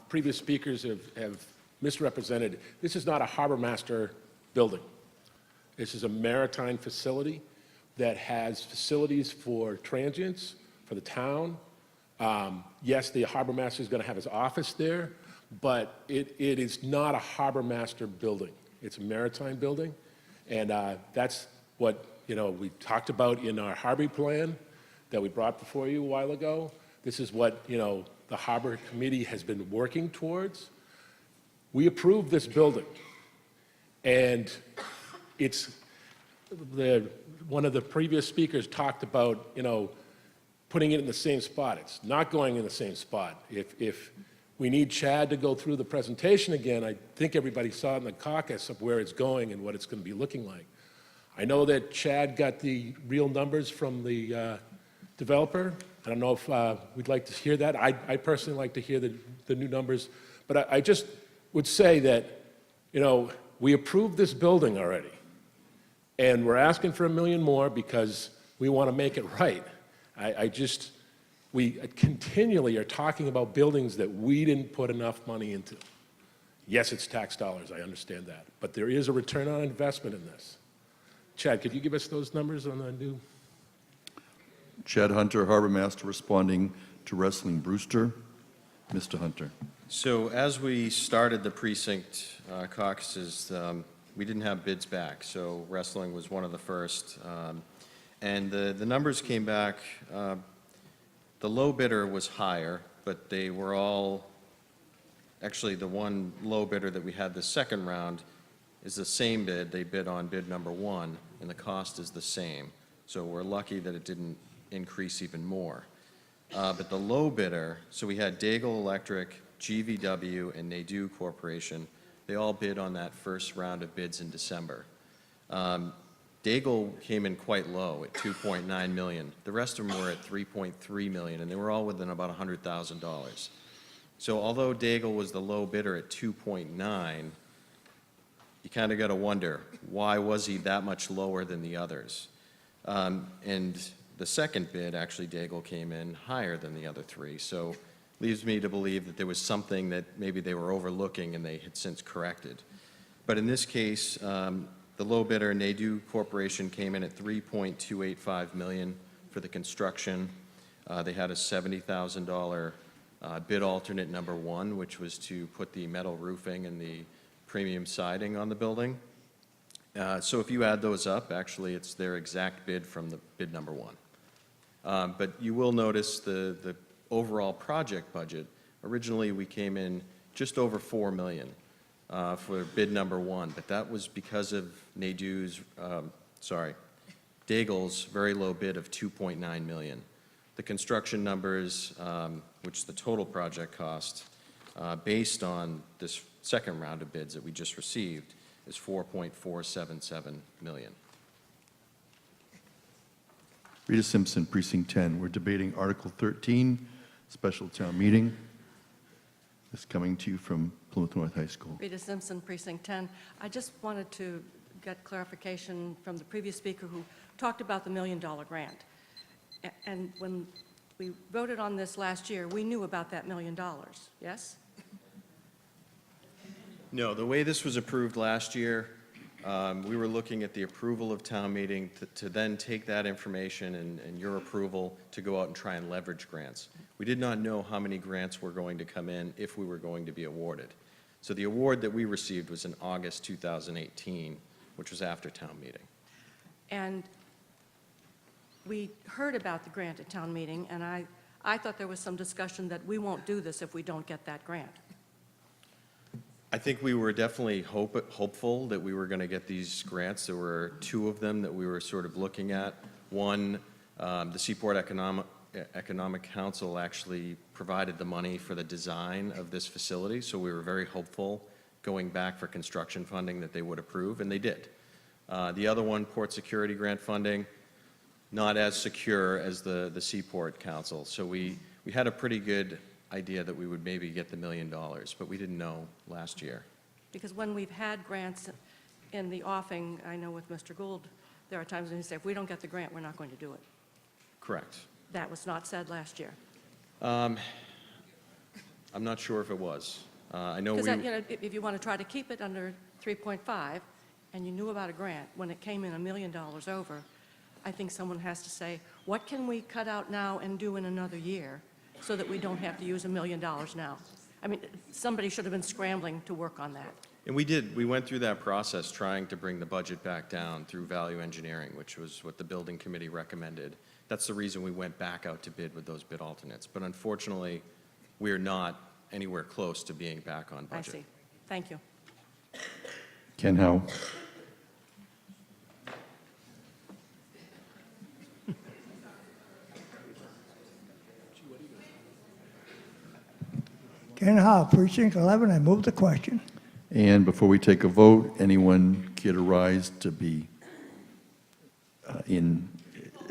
Previous speakers have misrepresented. This is not a harbor master building. This is a maritime facility that has facilities for transients, for the town. Yes, the harbor master is going to have his office there, but it is not a harbor master building. It's a maritime building, and that's what we talked about in our harbor plan that we brought before you a while ago. This is what the harbor committee has been working towards. We approved this building, and one of the previous speakers talked about putting it in the same spot. It's not going in the same spot. If we need Chad to go through the presentation again, I think everybody saw in the caucus of where it's going and what it's going to be looking like. I know that Chad got the real numbers from the developer. I don't know if we'd like to hear that. I personally like to hear the new numbers. But I just would say that, we approved this building already. And we're asking for $1 million more because we want to make it right. We continually are talking about buildings that we didn't put enough money into. Yes, it's tax dollars, I understand that. But there is a return on investment in this. Chad, could you give us those numbers on the new? Chad Hunter, Harbor Master, responding to Wrestling Brewster. Mr. Hunter. So as we started the precinct caucuses, we didn't have bids back, so wrestling was one of the first. And the numbers came back, the low bidder was higher, but they were all, actually the one low bidder that we had the second round is the same bid. They bid on bid number 1, and the cost is the same. So we're lucky that it didn't increase even more. But the low bidder, so we had Daigle Electric, GVW, and Nadu Corporation. They all bid on that first round of bids in December. Daigle came in quite low at $2.9 million. The rest of them were at $3.3 million, and they were all within about $100,000. So although Daigle was the low bidder at 2.9, you kind of got to wonder, why was he that much lower than the others? And the second bid, actually, Daigle came in higher than the other three. So leaves me to believe that there was something that maybe they were overlooking and they had since corrected. But in this case, the low bidder, Nadu Corporation, came in at $3.285 million for the construction. They had a $70,000 bid alternate number 1, which was to put the metal roofing and the premium siding on the building. So if you add those up, actually it's their exact bid from the bid number 1. But you will notice the overall project budget. Originally we came in just over $4 million. for bid number 1, but that was because of Daigle's very low bid of $2.9 million. The construction numbers, which the total project cost, based on this second round of bids that we just received, is $4.477 million. Rita Simpson, Precinct 10. We're debating Article 13, special town meeting. It's coming to you from Plymouth North High School. Rita Simpson, Precinct 10. I just wanted to get clarification from the previous speaker who talked about the $1 million grant. And when we voted on this last year, we knew about that $1 million, yes? No, the way this was approved last year, we were looking at the approval of town meeting to then take that information and your approval to go out and try and leverage grants. We did not know how many grants were going to come in if we were going to be awarded. So the award that we received was in August 2018, which was after town meeting. And we heard about the grant at town meeting, and I thought there was some discussion that we won't do this if we don't get that grant. I think we were definitely hopeful that we were going to get these grants. There were 2 of them that we were sort of looking at. One, the Seaport Economic Council actually provided the money for the design of this facility, so we were very hopeful going back for construction funding that they would approve, and they did. The other one, Port Security Grant funding, not as secure as the Seaport Council. So we had a pretty good idea that we would maybe get the $1 million, but we didn't know last year. Because when we've had grants in the offing, I know with Mr. Gould, there are times when he said, if we don't get the grant, we're not going to do it. Correct. That was not said last year. I'm not sure if it was. I know Because, we... if you want to try to keep it under 3.5, and you knew about a grant, when it came in $1 million over, I think someone has to say, what can we cut out now and do in another year so that we don't have to use $1 million now? I mean, somebody should have been scrambling to work on that. And we did. We went through that process trying to bring the budget back down through value engineering, which was what the building committee recommended. That's the reason we went back out to bid with those bid alternates. But unfortunately, we are not anywhere close to being back on budget. I see. Thank you. Ken Howe. Ken Howe, Precinct 11, I move the question. And before we take a vote, anyone care to rise to be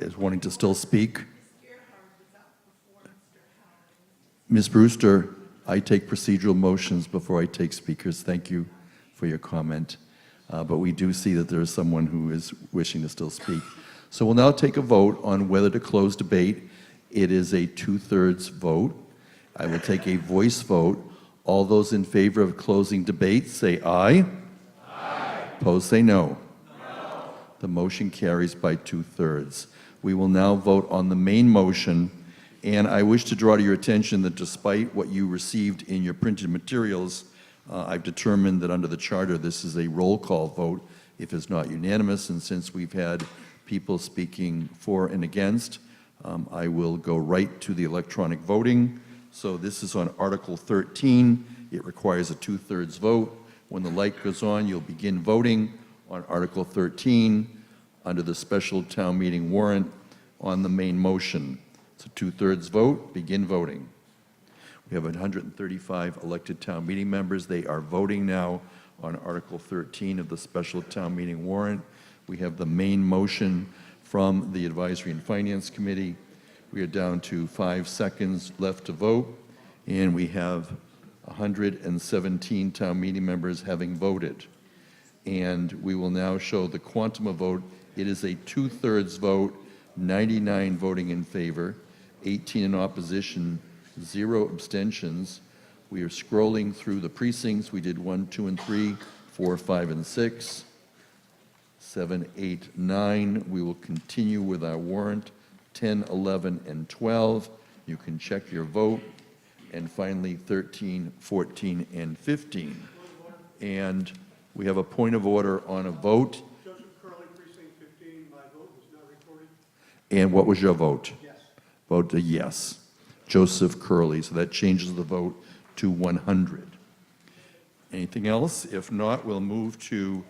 as wanting to still speak? Ms. Brewster, I take procedural motions before I take speakers. Thank you for your comment. But we do see that there is someone who is wishing to still speak. So we'll now take a vote on whether to close debate. It is a 2/3 vote. I will take a voice vote. All those in favor of closing debate, say aye. Aye. Opposed, say no. No. The motion carries by 2/3. We will now vote on the main motion, and I wish to draw to your attention that despite what you received in your printed materials, I've determined that under the charter, this is a roll call vote if it's not unanimous, and since we've had people speaking for and against, I will go right to the electronic voting. So this is on Article 13. It requires a 2/3 vote. When the light goes on, you'll begin voting on Article 13 under the special town meeting warrant on the main motion. It's a 2/3 vote. Begin voting. We have 135 elected town meeting members. They are voting now on Article 13 of the special town meeting warrant. We have the main motion from the Advisory and Finance Committee. We are down to 5 seconds left to vote, and we have 117 town meeting members having voted. And we will now show the quantum of vote. It is a 2/3 vote, 99 voting in favor, 18 in opposition, 0 abstentions. We are scrolling through the precincts. We did 1, 2, and 3, 4, 5, and 6, 7, 8, 9. We will continue with our warrant. 10, 11, and 12. You can check your vote. And finally, 13, 14, and 15. And we have a point of order on a vote. Joseph Curley, Precinct 15, my vote was not recorded. And what was your vote? Yes. Vote a yes. Joseph Curley. So that changes the vote to 100. Anything else? If not, we'll move to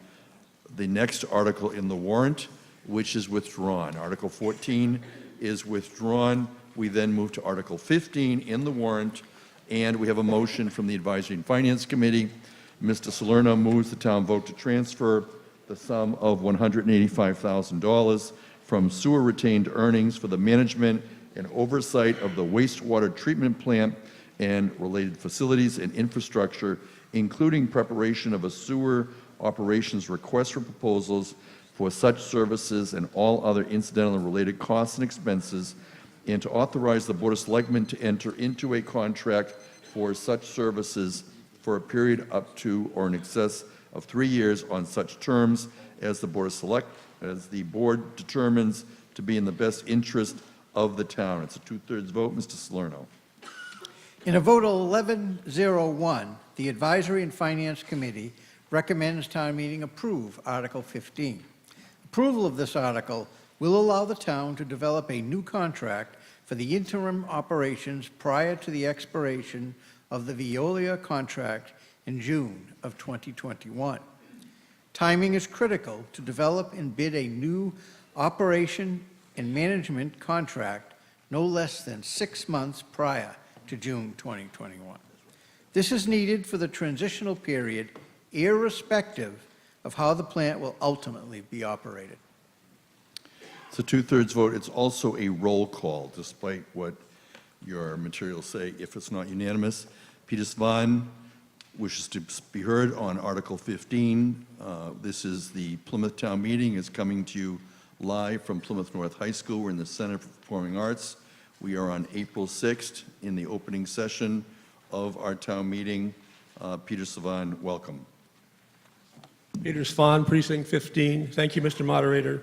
the next article in the warrant, which is withdrawn. Article 14 is withdrawn. We then move to Article 15 in the warrant, and we have a motion from the Advisory and Finance Committee. Mr. Salerno moves the town vote to transfer the sum of $185,000 from sewer retained earnings for the management and oversight of the wastewater treatment plant and related facilities and infrastructure, including preparation of a sewer operations request for proposals for such services and all other incidental and related costs and expenses, and to authorize the Board of Selectmen to enter into a contract for such services for a period up to or in excess of 3 years on such terms as the Board determines to be in the best interest of the town. It's a 2/3 vote. Mr. Salerno. In a vote of 11-0-1, the Advisory and Finance Committee recommends town meeting approve Article 15. Approval of this article will allow the town to develop a new contract for the interim operations prior to the expiration of the Veolia contract in June of 2021. Timing is critical to develop and bid a new operation and management contract no less than 6 months prior to June 2021. This is needed for the transitional period, irrespective of how the plant will ultimately be operated. It's a 2/3 vote. It's also a roll call, despite what your materials say, if it's not unanimous. Peter Svan wishes to be heard on Article 15. This is the Plymouth Town Meeting. It's coming to you live from Plymouth North High School. We're in the Center for Performing Arts. We are on April 6th in the opening session of our town meeting. Peter Svan, welcome. Peter Svan, Precinct 15. Thank you, Mr. Moderator.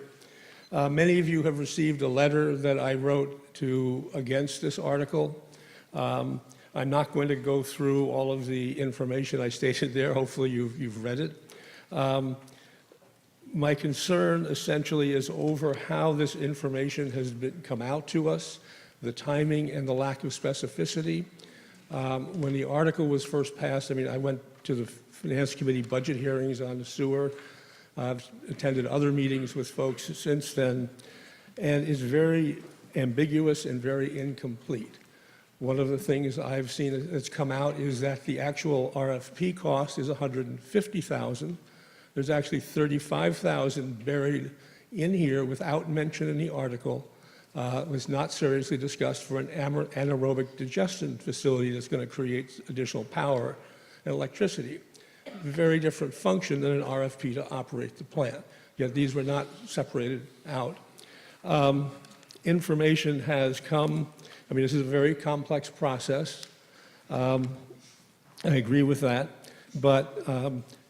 Many of you have received a letter that I wrote against this article. I'm not going to go through all of the information I stated there. Hopefully you've read it. My concern essentially is over how this information has come out to us, the timing and the lack of specificity. When the article was first passed, I went to the Finance Committee budget hearings on the sewer. I've attended other meetings with folks since then, and it's very ambiguous and very incomplete. One of the things I've seen that's come out is that the actual RFP cost is $150,000. There's actually $35,000 buried in here without mention in the article. It was not seriously discussed for an anaerobic digestion facility that's going to create additional power and electricity. Very different function than an RFP to operate the plant, yet these were not separated out. Information has come. This is a very complex process. I agree with that, but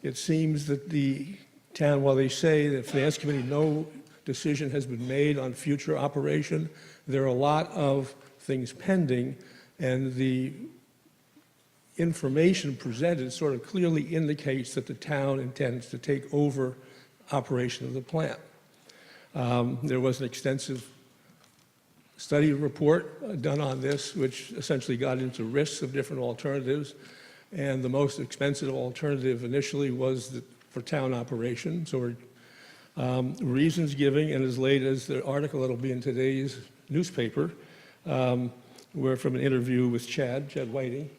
it seems that the town, while they say the Finance Committee, no decision has been made on future operation, there are a lot of things pending, and the information presented sort of clearly indicates that the town intends to take over operation of the plant. There was an extensive study report done on this, which essentially got into risks of different alternatives, and the most expensive alternative initially was for town operation. So reasons giving, and as late as the article that'll be in today's newspaper, were from an interview with Chad Whiting,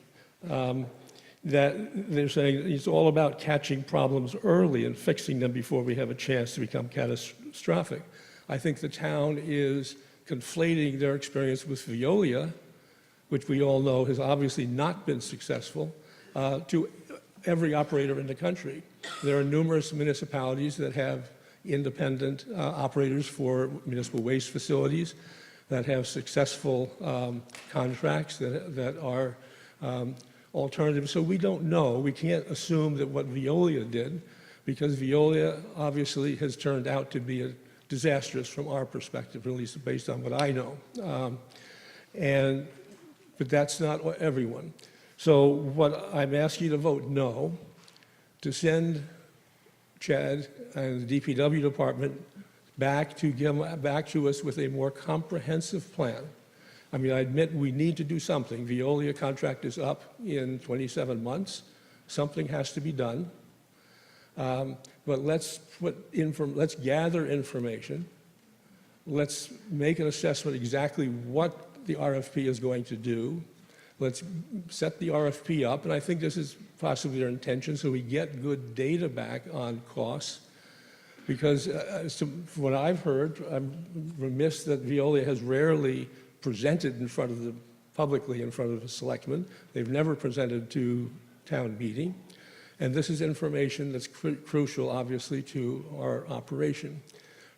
that they're saying it's all about catching problems early and fixing them before we have a chance to become catastrophic. I think the town is conflating their experience with Veolia, which we all know has obviously not been successful, to every operator in the country. There are numerous municipalities that have independent operators for municipal waste facilities that have successful contracts that are alternatives. So we don't know. We can't assume that what Veolia did, because Veolia obviously has turned out to be disastrous from our perspective, at least based on what I know. But that's not everyone. So what I'm asking you to vote no, to send Chad and the DPW department back to us with a more comprehensive plan. I admit we need to do something. Veolia contract is up in 27 months. Something has to be done. But let's gather information. Let's make an assessment exactly what the RFP is going to do. Let's set the RFP up, and I think this is possibly their intention, so we get good data back on costs. Because from what I've heard, I'm remiss that Veolia has rarely presented publicly in front of the selectmen. They've never presented to town meeting. And this is information that's crucial, obviously, to our operation.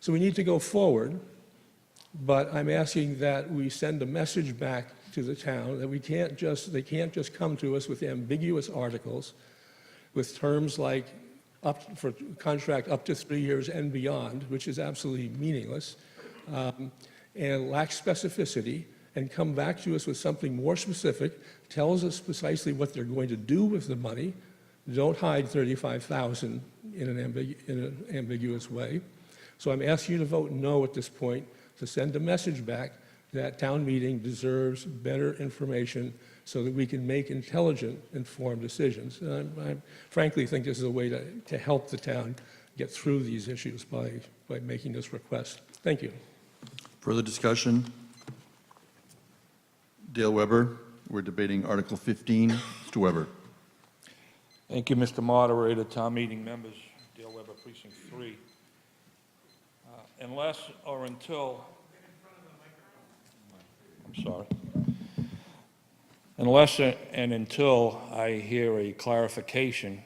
So we need to go forward, but I'm asking that we send a message back to the town that they can't just come to us with ambiguous articles with terms like for contract up to 3 years and beyond, which is absolutely meaningless, and lacks specificity, and come back to us with something more specific, tells us precisely what they're going to do with the money. Don't hide $35,000 in an ambiguous way. So I'm asking you to vote no at this point, to send a message back that town meeting deserves better information so that we can make intelligent, informed decisions. And I frankly think this is a way to help the town get through these issues by making this request. Thank you. Further discussion? Dale Weber, we're debating Article 15. Mr. Weber. Thank you, Mr. Moderator, town meeting members, Dale Weber, Precinct 3. Unless or until, I'm sorry. Unless and until I hear a clarification,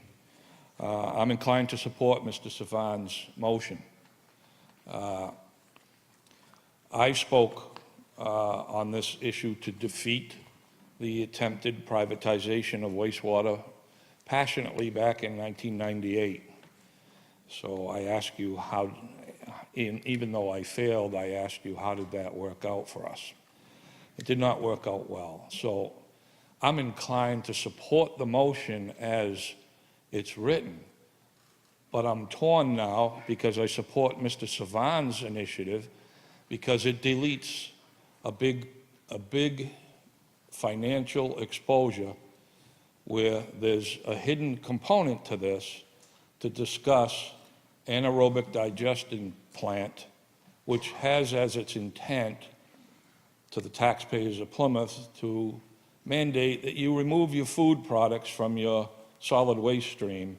I'm inclined to support Mr. Savan's motion. I spoke on this issue to defeat the attempted privatization of wastewater passionately back in 1998. So I ask you how, even though I failed, I asked you how did that work out for us? It did not work out well. So I'm inclined to support the motion as it's written, but I'm torn now because I support Mr. Savan's initiative because it deletes a big financial exposure where there's a hidden component to this to discuss anaerobic digestion plant, which has as its intent to the taxpayers of Plymouth to mandate that you remove your food products from your solid waste stream,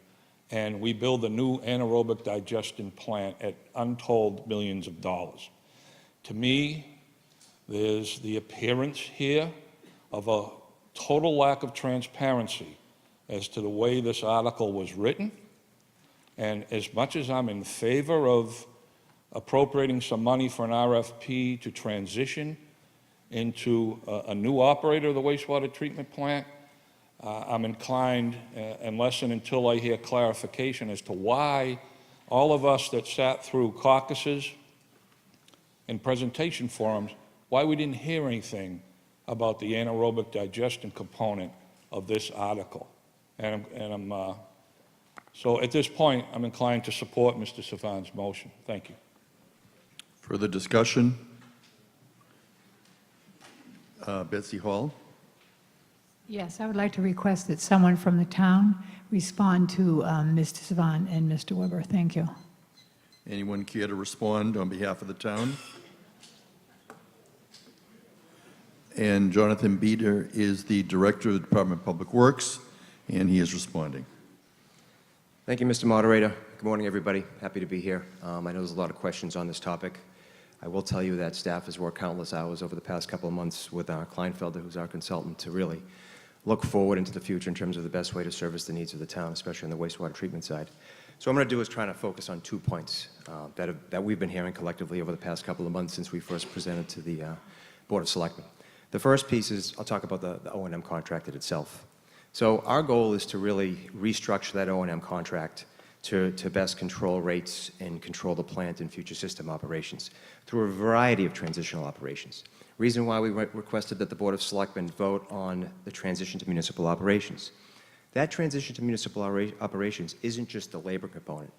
and we build a new anaerobic digestion plant at untold millions of dollars. To me, there's the appearance here of a total lack of transparency as to the way this article was written. And as much as I'm in favor of appropriating some money for an RFP to transition into a new operator of the wastewater treatment plant, I'm inclined, unless and until I hear clarification as to why all of us that sat through caucuses and presentation forums, why we didn't hear anything about the anaerobic digestion component of this article. So at this point, I'm inclined to support Mr. Savan's motion. Thank you. Further discussion? Betsy Hall. Yes, I would like to request that someone from the town respond to Mr. Savan and Mr. Weber. Thank you. Anyone care to respond on behalf of the town? And Jonathan Beater is the Director of the Department of Public Works, and he is responding. Thank you, Mr. Moderator. Good morning, everybody. Happy to be here. I know there's a lot of questions on this topic. I will tell you that staff has worked countless hours over the past couple of months with Kleinfelder, who's our consultant, to really look forward into the future in terms of the best way to service the needs of the town, especially on the wastewater treatment side. So what I'm going to do is try to focus on 2 points that we've been hearing collectively over the past couple of months since we first presented to the Board of Selectmen. The first piece is I'll talk about the O&M contract itself. So our goal is to really restructure that O&M contract to best control rates and control the plant and future system operations through a variety of transitional operations. Reason why we requested that the Board of Selectmen vote on the transition to municipal operations. That transition to municipal operations isn't just the labor component.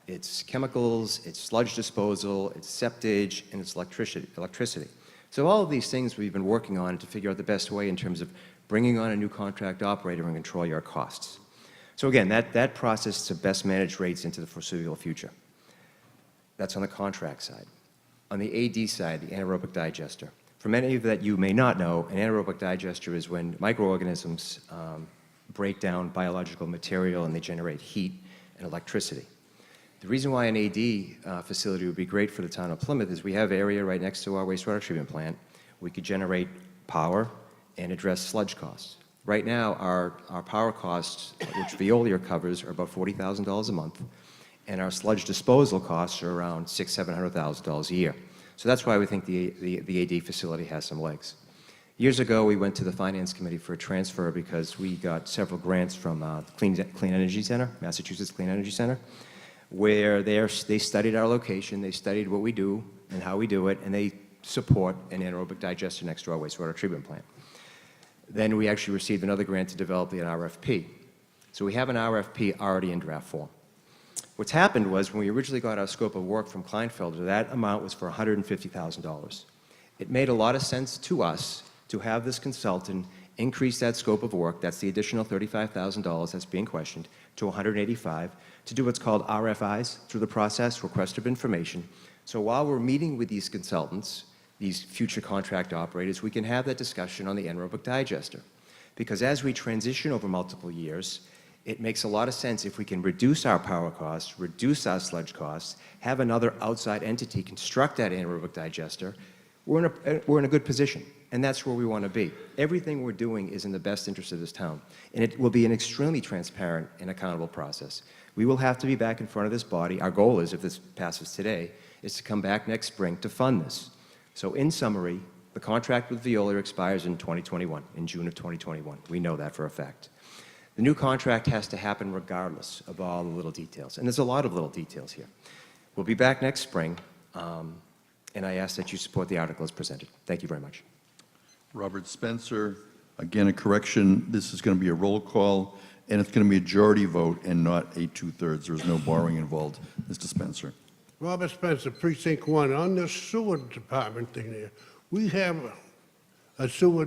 It's chemicals, it's sludge disposal, it's septage, and it's electricity. So all of these things we've been working on to figure out the best way in terms of bringing on a new contract operator and control your costs. So again, that process to best manage rates into the foreseeable future. That's on the contract side. On the AD side, the anaerobic digester. For many of that you may not know, an anaerobic digester is when microorganisms break down biological material and they generate heat and electricity. The reason why an AD facility would be great for the town of Plymouth is we have area right next to our wastewater treatment plant. We could generate power and address sludge costs. Right now, our power costs, which Veolia covers, are about $40,000 a month, and our sludge disposal costs are around $600,000 to $700,000 a year. So that's why we think the AD facility has some legs. Years ago, we went to the Finance Committee for a transfer because we got several grants from Clean Energy Center, Massachusetts Clean Energy Center, where they studied our location, they studied what we do and how we do it, and they support an anaerobic digester next to our wastewater treatment plant. Then we actually received another grant to develop an RFP. So we have an RFP already in draft form. What's happened was when we originally got our scope of work from Kleinfelder, that amount was for $150,000. It made a lot of sense to us to have this consultant increase that scope of work, that's the additional $35,000 that's being questioned, to $185,000 to do what's called RFIs through the process, request of information. So while we're meeting with these consultants, these future contract operators, we can have that discussion on the anaerobic digester. Because as we transition over multiple years, it makes a lot of sense if we can reduce our power costs, reduce our sludge costs, have another outside entity construct that anaerobic digester, we're in a good position. And that's where we want to be. Everything we're doing is in the best interest of this town. And it will be an extremely transparent and accountable process. We will have to be back in front of this body. Our goal is, if this passes today, is to come back next spring to fund this. So in summary, the contract with Veolia expires in 2021, in June of 2021. We know that for a fact. The new contract has to happen regardless of all the little details. And there's a lot of little details here. We'll be back next spring, and I ask that you support the article as presented. Thank you very much. Robert Spencer, again, a correction, this is going to be a roll call, and it's going to be a majority vote and not a two-thirds. There is no borrowing involved. Mr. Spencer. Robert Spencer, Precinct 1. On the sewer department thing there, we have a sewer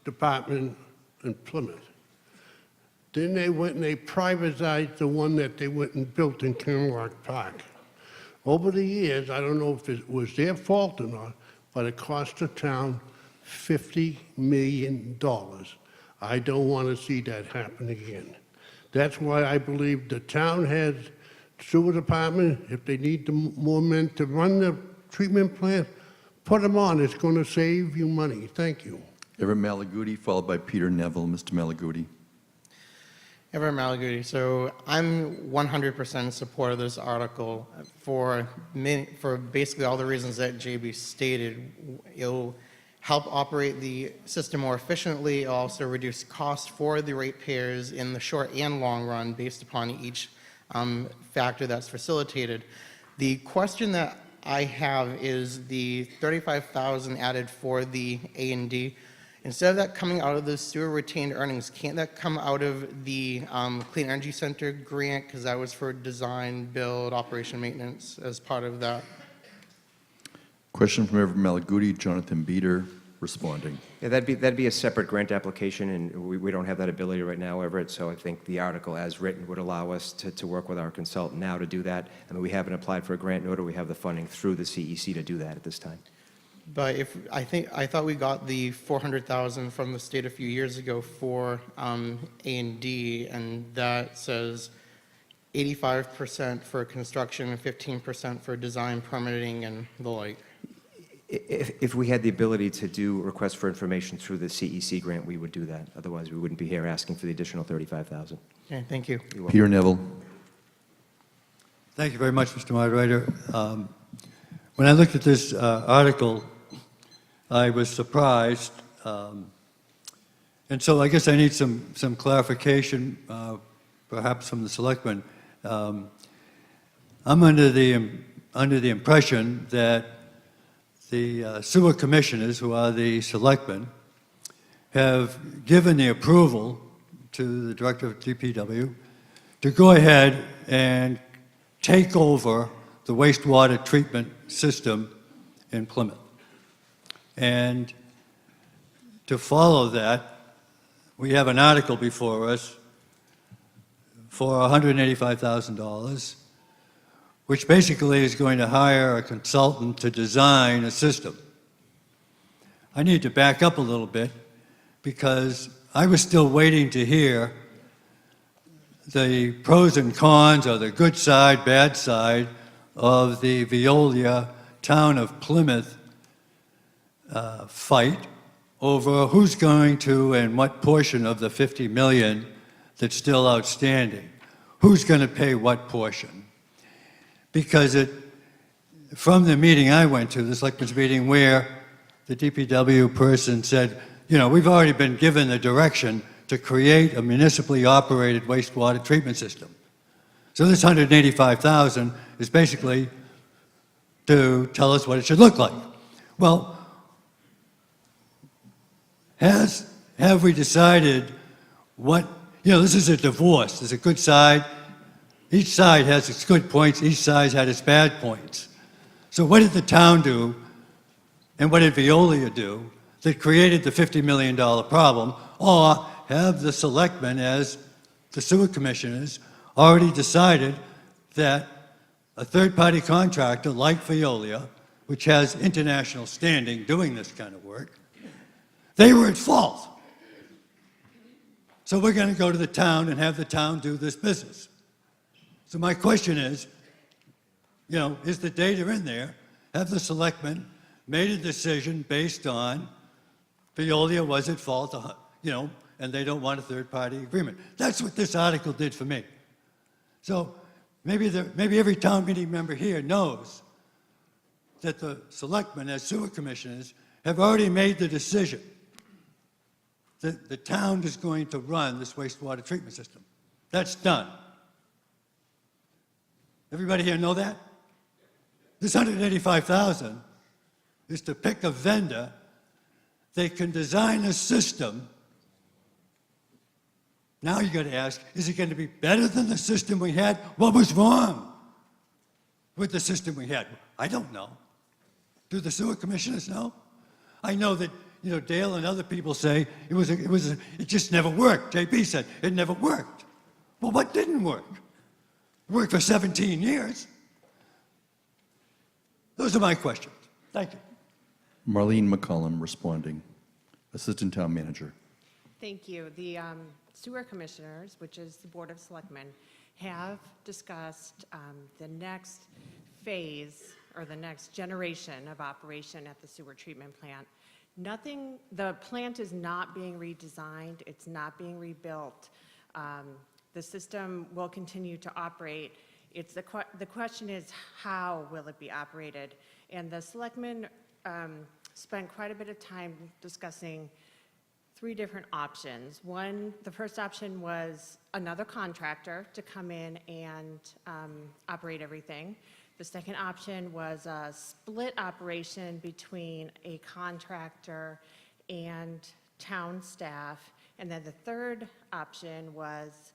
department in Plymouth. Then they went and they privatized the one that they went and built in Kenlock Park. Over the years, I don't know if it was their fault or not, but it cost the town $50 million. I don't want to see that happen again. That's why I believe the town has sewer department. If they need more men to run the treatment plant, put them on. It's going to save you money. Thank you. Everett Malaguti, followed by Peter Neville. Mr. Malaguti. Everett Malaguti. So I'm 100% in support of this article for basically all the reasons that JB stated. It'll help operate the system more efficiently, it'll also reduce costs for the ratepayers in the short and long run based upon each factor that's facilitated. The question that I have is the $35,000 added for the A&D. Instead of that coming out of the sewer retained earnings, can't that come out of the Clean Energy Center grant? Because that was for design, build, operation, maintenance as part of that. Question from Everett Malaguti, Jonathan Beater responding. Yeah, that'd be a separate grant application, and we don't have that ability right now, Everett, so I think the article as written would allow us to work with our consultant now to do that. I mean, we haven't applied for a grant, nor do we have the funding through the CEC to do that at this time. But I thought we got the $400,000 from the state a few years ago for A&D, and that says 85% for construction and 15% for design, permitting, and the like. If we had the ability to do requests for information through the CEC grant, we would do that. Otherwise, we wouldn't be here asking for the additional $35,000. Okay, thank you. Peter Neville. Thank you very much, Mr. Moderator. When I looked at this article, I was surprised, and so I guess I need some clarification, perhaps from the selectmen. I'm under the impression that the sewer commissioners, who are the selectmen, have given the approval to the director of DPW to go ahead and take over the wastewater treatment system in Plymouth. And to follow that, we have an article before us for $185,000, which basically is going to hire a consultant to design a system. I need to back up a little bit because I was still waiting to hear the pros and cons, or the good side, bad side, of the Veolia town of Plymouth fight over who's going to and what portion of the $50 million that's still outstanding, who's going to pay what portion. Because from the meeting I went to, the selectmen's meeting, where the DPW person said, you know, we've already been given the direction to create a municipally operated wastewater treatment system. So this $185,000 is basically to tell us what it should look like. Well, have we decided what, you know, this is a divorce. There's a good side. Each side has its good points. Each side had its bad points. So what did the town do, and what did Veolia do that created the $50 million problem? Or have the selectmen, as the sewer commissioners, already decided that a third-party contractor like Veolia, which has international standing doing this kind of work, they were at fault. So we're going to go to the town and have the town do this business. So my question is, you know, is the data in there? Have the selectmen made a decision based on Veolia was at fault, you know, and they don't want a third-party agreement? That's what this article did for me. So maybe every town meeting member here knows that the selectmen, as sewer commissioners, have already made the decision that the town is going to run this wastewater treatment system. That's done. Everybody here know that? This $185,000 is to pick a vendor. They can design a system. Now you got to ask, is it going to be better than the system we had? What was wrong with the system we had? I don't know. Do the sewer commissioners know? I know that, you know, Dale and other people say it just never worked. JP said it never worked. Well, what didn't work? It worked for 17 years. Those are my questions. Thank you. Marlene McCullum responding, Assistant Town Manager. Thank you. The sewer commissioners, which is the Board of Selectmen, have discussed the next phase or the next generation of operation at the sewer treatment plant. The plant is not being redesigned. It's not being rebuilt. The system will continue to operate. The question is, how will it be operated? And the selectmen spent quite a bit of time discussing three different options. The first option was another contractor to come in and operate everything. The second option was a split operation between a contractor and town staff. And then the third option was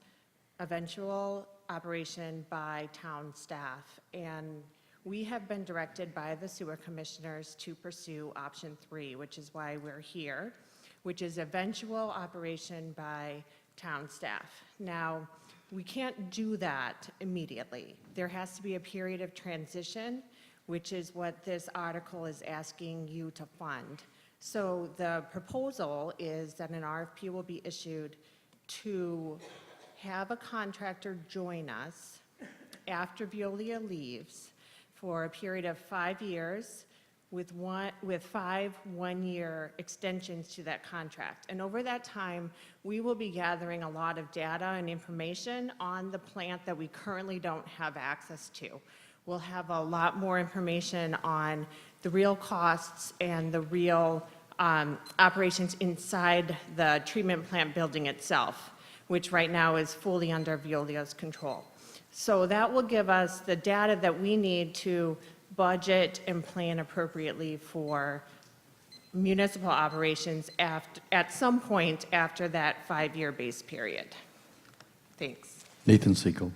eventual operation by town staff. And we have been directed by the sewer commissioners to pursue option 3, which is why we're here, which is eventual operation by town staff. Now, we can't do that immediately. There has to be a period of transition, which is what this article is asking you to fund. So the proposal is that an RFP will be issued to have a contractor join us after Veolia leaves for a period of 5 years with 5 one-year extensions to that contract. And over that time, we will be gathering a lot of data and information on the plant that we currently don't have access to. We'll have a lot more information on the real costs and the real operations inside the treatment plant building itself, which right now is fully under Veolia's control. So that will give us the data that we need to budget and plan appropriately for municipal operations at some point after that 5-year base period. Thanks. Nathan Siegel.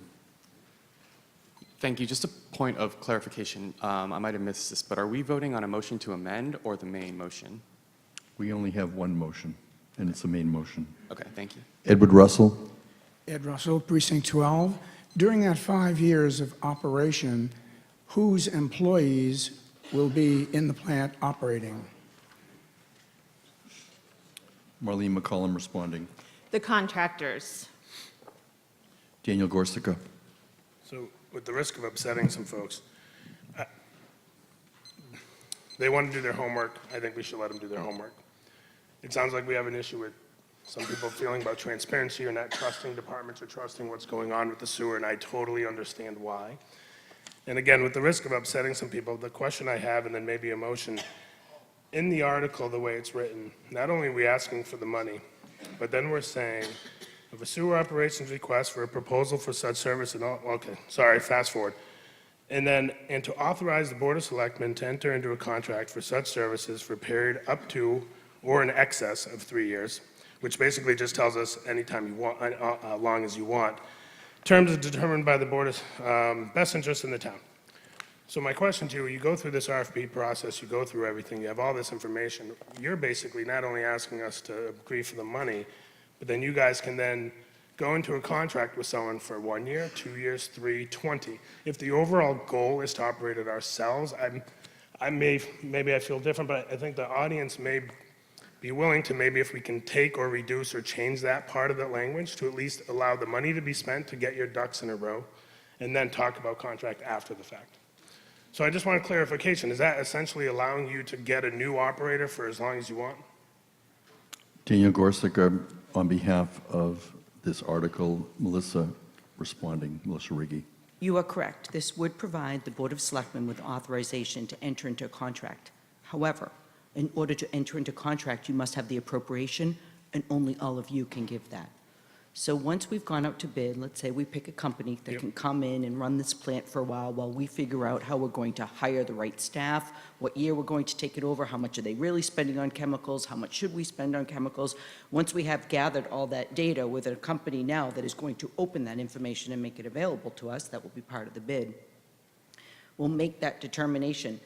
Thank you. Just a point of clarification. I might have missed this, but are we voting on a motion to amend or the main motion? We only have one motion, and it's the main motion. Okay, thank you. Edward Russell. Ed Russell, Precinct 12. During that 5 years of operation, whose employees will be in the plant operating? Marlene McCollum responding. The contractors. Daniel Gorsica. So with the risk of upsetting some folks, they want to do their homework. I think we should let them do their homework. It sounds like we have an issue with some people feeling about transparency or not trusting departments or trusting what's going on with the sewer, and I totally understand why. And again, with the risk of upsetting some people, the question I have, and then maybe a motion, in the article, the way it's written, not only are we asking for the money, but then we're saying, of a sewer operations request for a proposal for such service and all, okay, sorry, fast forward. And to authorize the Board of Selectmen to enter into a contract for such services for a period up to or in excess of 3 years, which basically just tells us anytime you want, long as you want. Terms are determined by the Board of best interest in the town. So my question to you, you go through this RFP process, you go through everything, you have all this information. You're basically not only asking us to agree for the money, but then you guys can then go into a contract with someone for 1 year, 2 years, 3, 20. If the overall goal is to operate it ourselves, maybe I feel different, but I think the audience may be willing to maybe if we can take or reduce or change that part of the language to at least allow the money to be spent to get your ducks in a row and then talk about contract after the fact. So I just want a clarification. Is that essentially allowing you to get a new operator for as long as you want? Daniel Gorsica, on behalf of this article, Melissa responding. Melissa Riggi. You are correct. This would provide the Board of Selectmen with authorization to enter into a contract. However, in order to enter into contract, you must have the appropriation, and only all of you can give that. So once we've gone out to bid, let's say we pick a company that can come in and run this plant for a while we figure out how we're going to hire the right staff, what year we're going to take it over, how much are they really spending on chemicals, how much should we spend on chemicals. Once we have gathered all that data with a company now that is going to open that information and make it available to us, that will be part of the bid, we'll make that determination.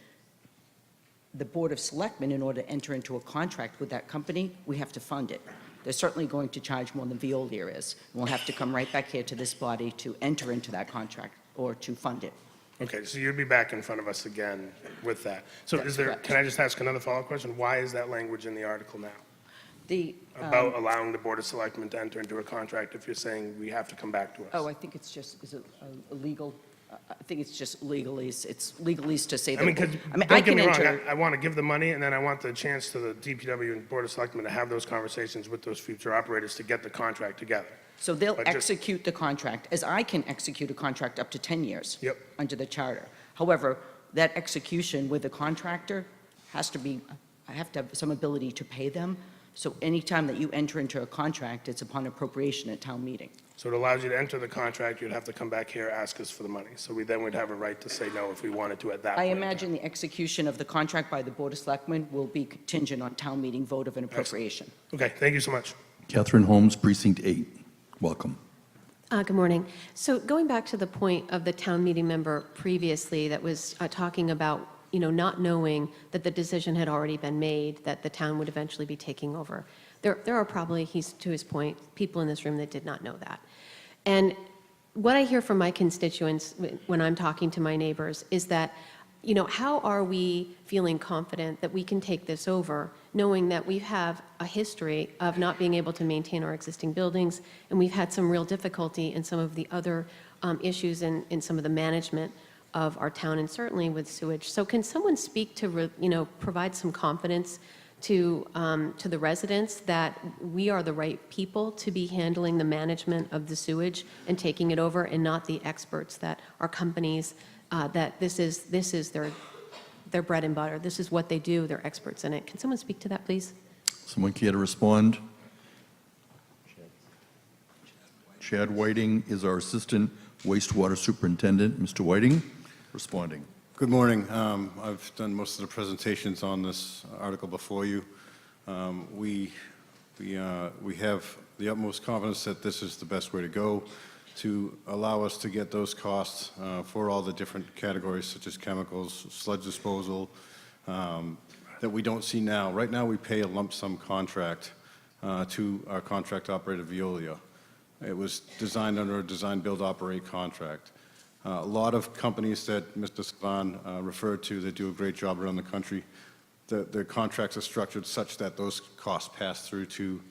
The Board of Selectmen, in order to enter into a contract with that company, we have to fund it. They're certainly going to charge more than Veolia is. We'll have to come right back here to this body to enter into that contract or to fund it. Okay, so you'd be back in front of us again with that. So That's is there, correct. can I just ask another follow-up question? Why is that language in the article now? The, About allowing the Board of Selectmen to enter into a contract if you're saying we have to come back to us? oh, I think it's just, is it a legal, I think it's just legalese. It's legalese to say that. I mean, 'cause I don't get can me wrong, enter. I want to give the money, and then I want the chance to the DPW and Board of Selectmen to have those conversations with those future operators to get the contract together. So they'll But just- execute the contract, as I can execute a contract up to 10 years. Yep. Under the charter. However, that execution with the contractor has to be, I have to have some ability to pay them. So anytime that you enter into a contract, it's upon appropriation at town meeting. So it allows you to enter the contract, you'd have to come back here, ask us for the money. So we then would have a right to say no if we wanted to at that I point. imagine the execution of the contract by the Board of Selectmen will be contingent on town meeting vote of an appropriation. Okay, thank you so much. Catherine Holmes, Precinct 8. Welcome. Good morning. So going back to the point of the town meeting member previously that was talking about, not knowing that the decision had already been made, that the town would eventually be taking over. There are probably, to his point, people in this room that did not know that. And what I hear from my constituents when I'm talking to my neighbors is that, how are we feeling confident that we can take this over, knowing that we have a history of not being able to maintain our existing buildings, and we've had some real difficulty in some of the other issues in some of the management of our town, and certainly with sewage. So can someone speak to, provide some confidence to the residents that we are the right people to be handling the management of the sewage and taking it over, and not the experts that are companies that this is their bread and butter. This is what they do. They're experts in it. Can someone speak to that, please? Someone care to respond? Chad Whiting is our Assistant Wastewater Superintendent. Mr. Whiting, responding. Good morning. I've done most of the presentations on this article before you. We have the utmost confidence that this is the best way to go to allow us to get those costs for all the different categories such as chemicals, sludge disposal, that we don't see now. Right now we pay a lump sum contract to our contract operator Veolia. It was designed under a design, build, operate contract. A lot of companies that Mr. Savan referred to that do a great job around the country, the contracts are structured such that those costs pass through to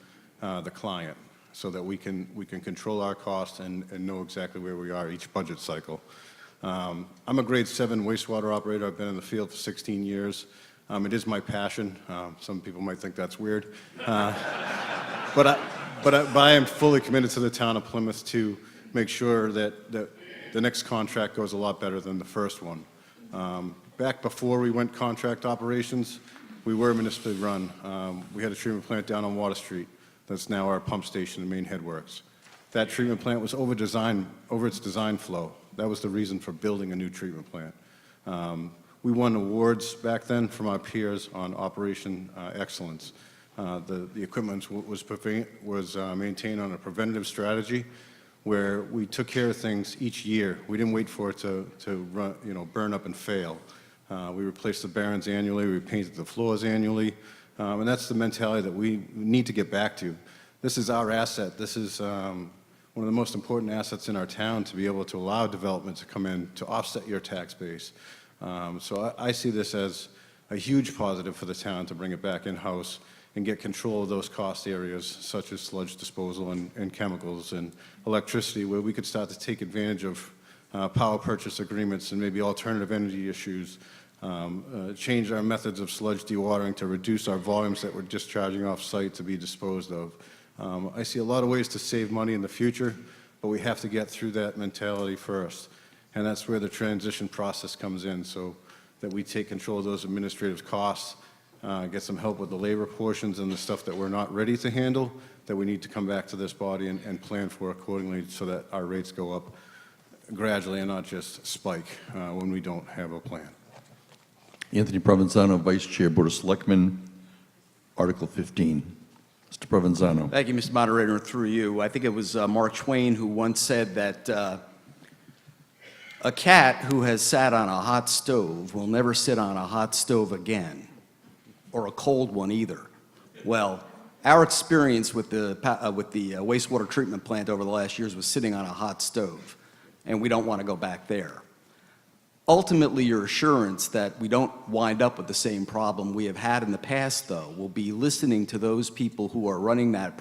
the client so that we can control our costs and know exactly where we are each budget cycle. I'm a grade 7 wastewater operator. I've been in the field for 16 years. It is my passion. Some people might think that's weird. But I am fully committed to the town of Plymouth to make sure that the next contract goes a lot better than the first one. Back before we went contract operations, we were municipally run. We had a treatment plant down on Water Street. That's now our pump station and main headworks. That treatment plant was over its design flow. That was the reason for building a new treatment plant. We won awards back then from our peers on operation excellence. The equipment was maintained on a preventative strategy where we took care of things each year. We didn't wait for it to run, burn up and fail. We replaced the barons annually. We painted the floors annually. And that's the mentality that we need to get back to. This is our asset. This is one of the most important assets in our town to be able to allow development to come in to offset your tax base. So I see this as a huge positive for the town to bring it back in-house and get control of those cost areas such as sludge disposal and chemicals and electricity, where we could start to take advantage of power purchase agreements and maybe alternative energy issues, change our methods of sludge dewatering to reduce our volumes that we're discharging off-site to be disposed of. I see a lot of ways to save money in the future, but we have to get through that mentality first. And that's where the transition process comes in, so that we take control of those administrative costs, get some help with the labor portions and the stuff that we're not ready to handle, that we need to come back to this body and plan for accordingly so that our rates go up gradually and not just spike when we don't have a plan. Anthony Provenzano, Vice Chair, Board of Selectmen, Article 15. Mr. Provenzano. Thank you, Mr. Moderator. Through you, I think it was Mark Twain who once said that a cat who has sat on a hot stove will never sit on a hot stove again, or a cold one either. Well, our experience with the wastewater treatment plant over the last years was sitting on a hot stove, and we don't want to go back there. Ultimately, your assurance that we don't wind up with the same problem we have had in the past, though, will be listening to those people who are running that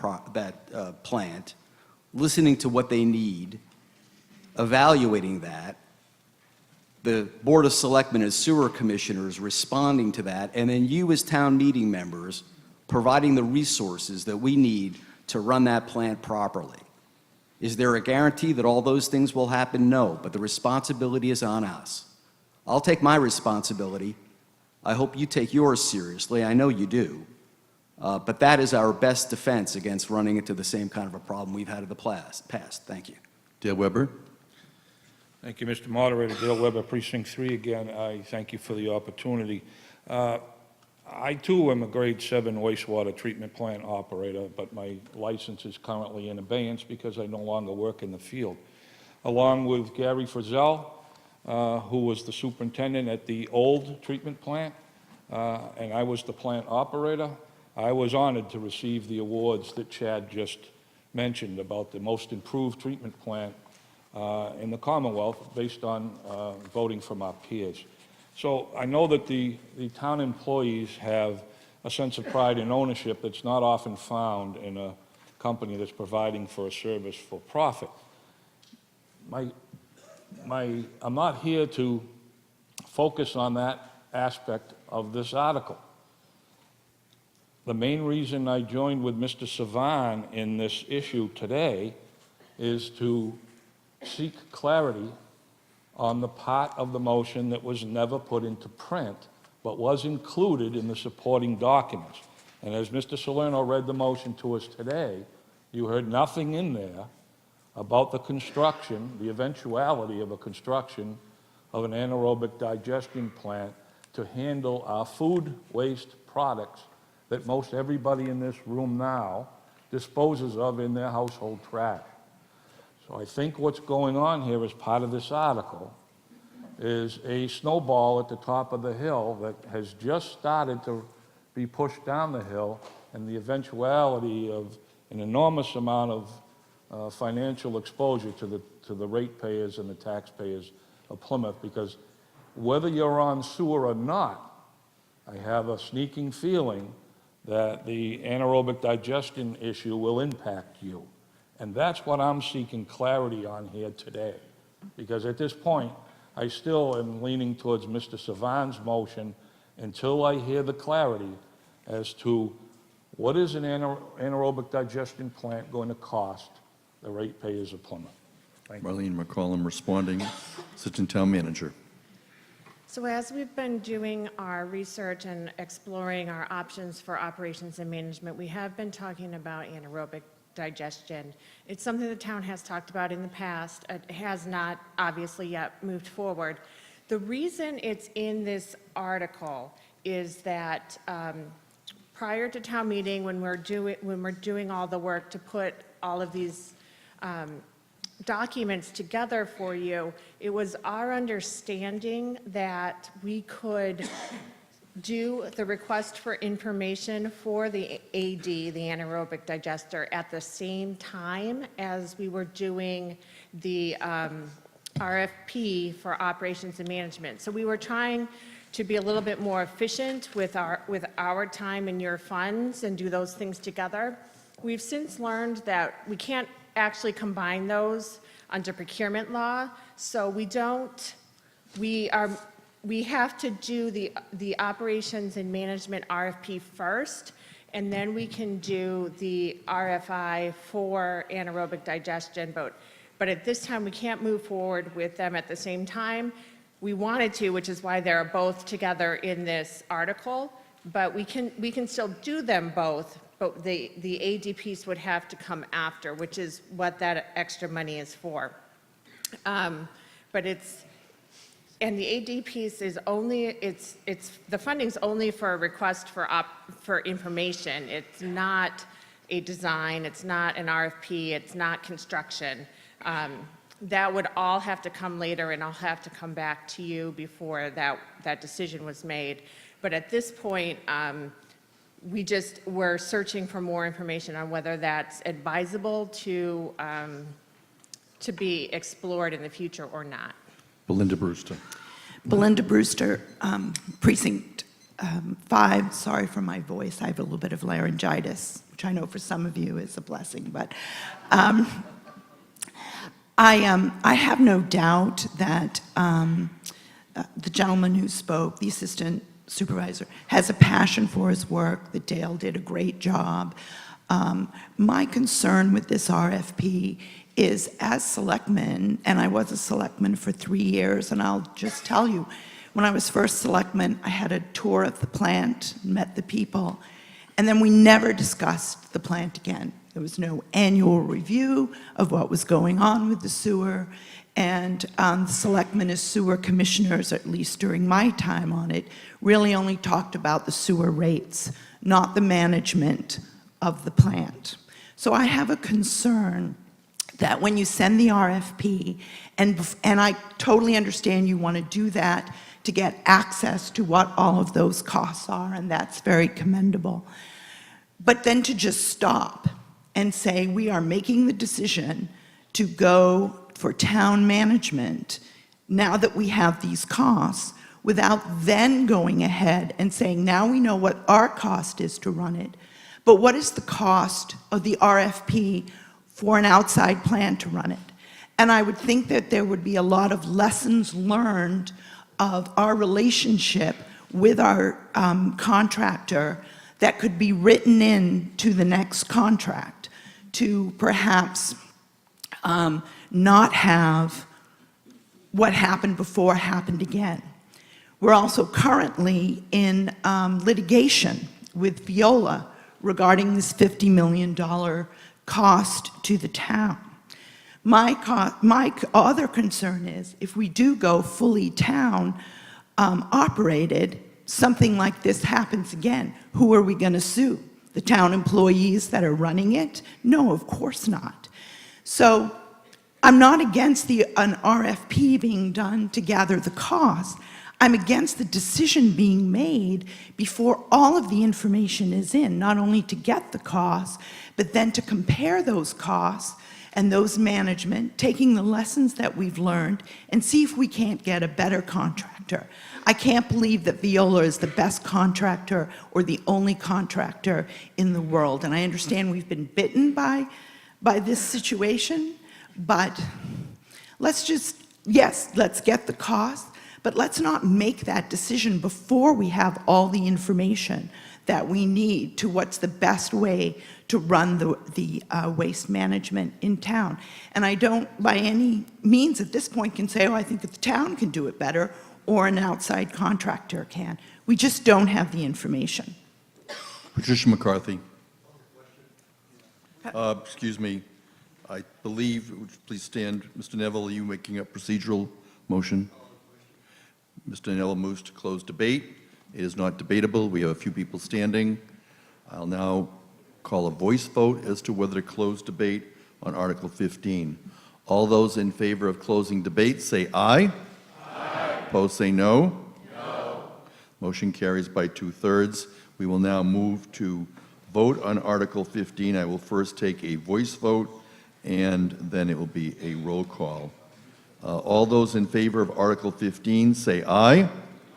plant, listening to what they need, evaluating that, the Board of Selectmen as sewer commissioners responding to that, and then you as town meeting members providing the resources that we need to run that plant properly. Is there a guarantee that all those things will happen? No, but the responsibility is on us. I'll take my responsibility. I hope you take yours seriously. I know you do. But that is our best defense against running into the same kind of a problem we've had in the past. Thank you. Dale Weber. Thank you, Mr. Moderator. Dale Weber, Precinct 3 again. I thank you for the opportunity. I, too, am a grade 7 wastewater treatment plant operator, but my license is currently in abeyance because I no longer work in the field. Along with Gary Frizzell, who was the superintendent at the old treatment plant, and I was the plant operator, I was honored to receive the awards that Chad just mentioned about the most improved treatment plant in the Commonwealth based on voting from our peers. So I know that the town employees have a sense of pride and ownership that's not often found in a company that's providing for a service for profit. I'm not here to focus on that aspect of this article. The main reason I joined with Mr. Savan in this issue today is to seek clarity on the part of the motion that was never put into print, but was included in the supporting documents. And as Mr. Salerno read the motion to us today, you heard nothing in there about the construction, the eventuality of a construction of an anaerobic digestion plant to handle our food waste products that most everybody in this room now disposes of in their household trash. So I think what's going on here as part of this article is a snowball at the top of the hill that has just started to be pushed down the hill, and the eventuality of an enormous amount of financial exposure to the ratepayers and the taxpayers of Plymouth, because whether you're on sewer or not, I have a sneaking feeling that the anaerobic digestion issue will impact you. And that's what I'm seeking clarity on here today. Because at this point, I still am leaning towards Mr. Savan's motion until I hear the clarity as to what is an anaerobic digestion plant going to cost the ratepayers of Plymouth. Thank you. Marlene McCollum responding, Assistant Town Manager. So as we've been doing our research and exploring our options for operations and management, we have been talking about anaerobic digestion. It's something the town has talked about in the past. It has not obviously yet moved forward. The reason it's in this article is that prior to town meeting, when we're doing all the work to put all of these documents together for you, it was our understanding that we could do the request for information for the AD, the anaerobic digester, at the same time as we were doing the RFP for operations and management. So we were trying to be a little bit more efficient with our time and your funds and do those things together. We've since learned that we can't actually combine those under procurement law, so we have to do the operations and management RFP first, and then we can do the RFI for anaerobic digestion, but at this time, we can't move forward with them at the same time. We wanted to, which is why they're both together in this article, but we can still do them both, but the AD piece would have to come after, which is what that extra money is for. But and the AD piece is only, the funding's only for a request for information. It's not a design, it's not an RFP, it's not construction. That would all have to come later, and I'll have to come back to you before that decision was made. But at this point, we're searching for more information on whether that's advisable to be explored in the future or not. Belinda Brewster. Belinda Brewster, Precinct 5. Sorry for my voice. I have a little bit of laryngitis, which I know for some of you is a blessing. But I have no doubt that the gentleman who spoke, the assistant supervisor, has a passion for his work, that Dale did a great job. My concern with this RFP is, as selectman, and I was a selectman for 3 years, and I'll just tell you, when I was first selectman, I had a tour of the plant, met the people, and then we never discussed the plant again. There was no annual review of what was going on with the sewer, and the selectmen as sewer commissioners, at least during my time on it, really only talked about the sewer rates, not the management of the plant. So I have a concern that when you send the RFP, and I totally understand you want to do that to get access to what all of those costs are, and that's very commendable. But then to just stop and say, we are making the decision to go for town management now that we have these costs, without then going ahead and saying, now we know what our cost is to run it, but what is the cost of the RFP for an outside plan to run it? And I would think that there would be a lot of lessons learned of our relationship with our contractor that could be written in to the next contract to perhaps not have what happened before happened again. We're also currently in litigation with Viola regarding this $50 million cost to the town. My other concern is, if we do go fully town operated, something like this happens again, who are we going to sue? The town employees that are running it? No, of course not. So I'm not against an RFP being done to gather the cost. I'm against the decision being made before all of the information is in, not only to get the costs, but then to compare those costs and those management taking the lessons that we've learned and see if we can't get a better contractor. I can't believe that Viola is the best contractor or the only contractor in the world. And I understand we've been bitten by this situation, but let's just, yes, let's get the cost, but let's not make that decision before we have all the information that we need to what's the best way to run the waste management in town. And I don't, by any means at this point, can say, oh, I think that the town can do it better, or an outside contractor can. We just don't have the information. Patricia McCarthy. Excuse me. I believe, would you please stand. Mr. Neville, are you making a procedural motion? Mr. Neville moves to close debate. It is not debatable. We have a few people standing. I'll now call a voice vote as to whether to close debate on Article 15. All those in favor of closing debate say aye. Aye. Opposed say no. No. Motion carries by 2/3. We will now move to vote on Article 15. I will first take a voice vote, and then it will be a roll call. All those in favor of Article 15 say aye.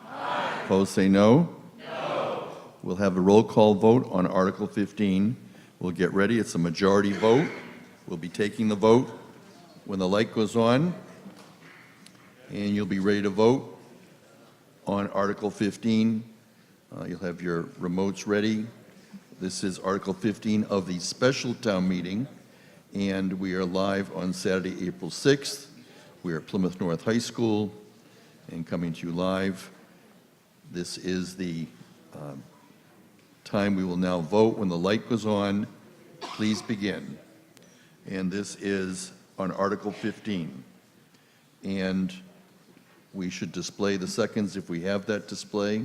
Aye. Opposed say no. No. We'll have a roll call vote on Article 15. We'll get ready. It's a majority vote. We'll be taking the vote when the light goes on, and you'll be ready to vote on Article 15. You'll have your remotes ready. This is Article 15 of the special town meeting, and we are live on Saturday, April 6th. We are at Plymouth North High School and coming to you live. This is the time we will now vote. When the light goes on, please begin. And this is on Article 15. And we should display the seconds if we have that display.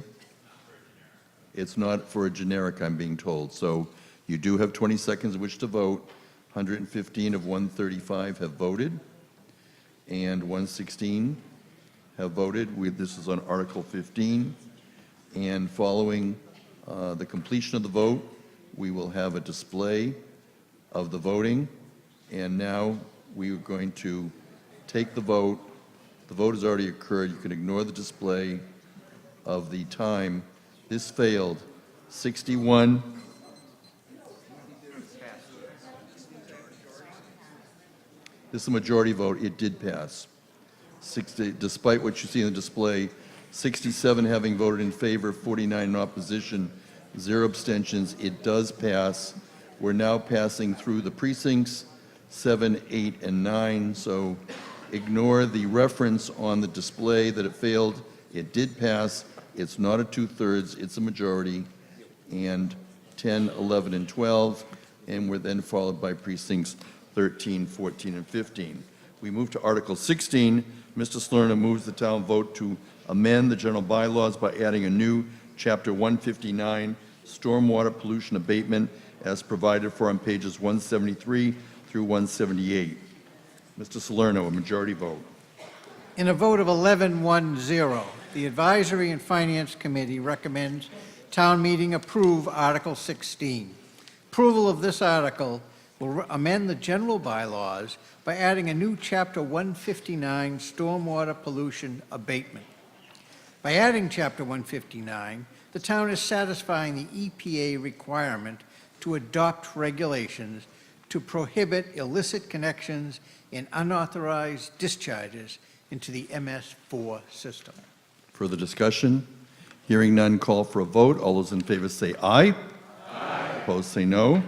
It's not for a generic, I'm being told. So you do have 20 seconds in which to vote. 115 of 135 have voted, and 116 have voted. This is on Article 15. And following the completion of the vote, we will have a display of the voting. And now we are going to take the vote. The vote has already occurred. You can ignore the display of the time. This failed. 61. This is a majority vote. It did pass. 60, despite what you see in the display, 67 having voted in favor, 49 in opposition, 0 abstentions. It does pass. We're now passing through the precincts 7, 8, and 9. So ignore the reference on the display that it failed. It did pass. It's not a 2/3. It's a majority. And 10, 11, and 12. And we're then followed by precincts 13, 14, and 15. We move to Article 16. Mr. Salerno moves the town vote to amend the general bylaws by adding a new Chapter 159, Stormwater Pollution Abatement, as provided for on pages 173 through 178. Mr. Salerno, a majority vote. In a vote of 11-1-0, the Advisory and Finance Committee recommends town meeting approve Article 16. Approval of this article will amend the general bylaws by adding a new Chapter 159, Stormwater Pollution Abatement. By adding Chapter 159, the town is satisfying the EPA requirement to adopt regulations to prohibit illicit connections and unauthorized discharges into the MS4 system. Further discussion? Hearing none, call for a vote. All those in favor say aye. Aye. Opposed say no.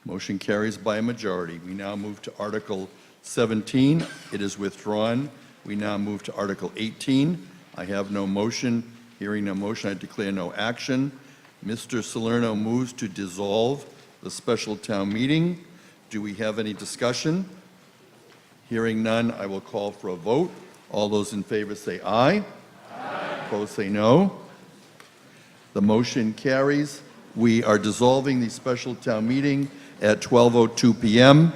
Motion carries by a majority. We now move to Article 17. It is withdrawn. We now move to Article 18. I have no motion. Hearing no motion, I declare no action. Mr. Salerno moves to dissolve the special town meeting. Do we have any discussion? Hearing none, I will call for a vote. All those in favor say aye. Aye. Opposed say no. The motion carries. We are dissolving the special town meeting at 12:02 p.m.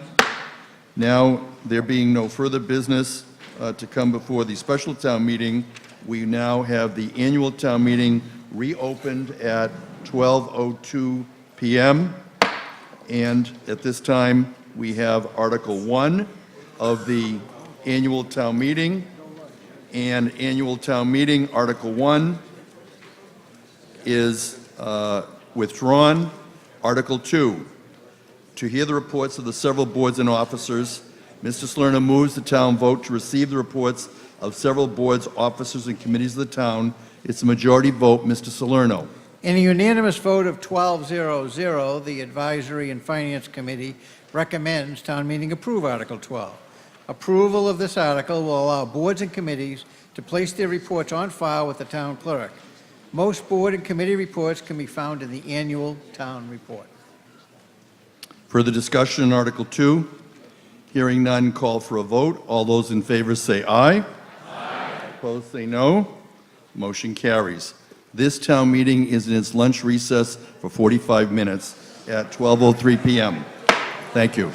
Now, there being no further business to come before the special town meeting, we now have the annual town meeting reopened at 12:02 p.m. And at this time, we have Article 1 of the annual town meeting. And annual town meeting, Article 1 is withdrawn. Article 2, to hear the reports of the several boards and officers, Mr. Salerno moves the town vote to receive the reports of several boards, officers, and committees of the town. It's a majority vote. Mr. Salerno. In a unanimous vote of 12-0-0, the Advisory and Finance Committee recommends town meeting approve Article 12. Approval of this article will allow boards and committees to place their reports on file with the town clerk. Most board and committee reports can be found in the annual town report. Further discussion on Article 2? Hearing none, call for a vote. All those in favor say aye. Aye. Opposed say no. Motion carries. This town meeting is in its lunch recess for 45 minutes at 12:03 p.m. Thank you.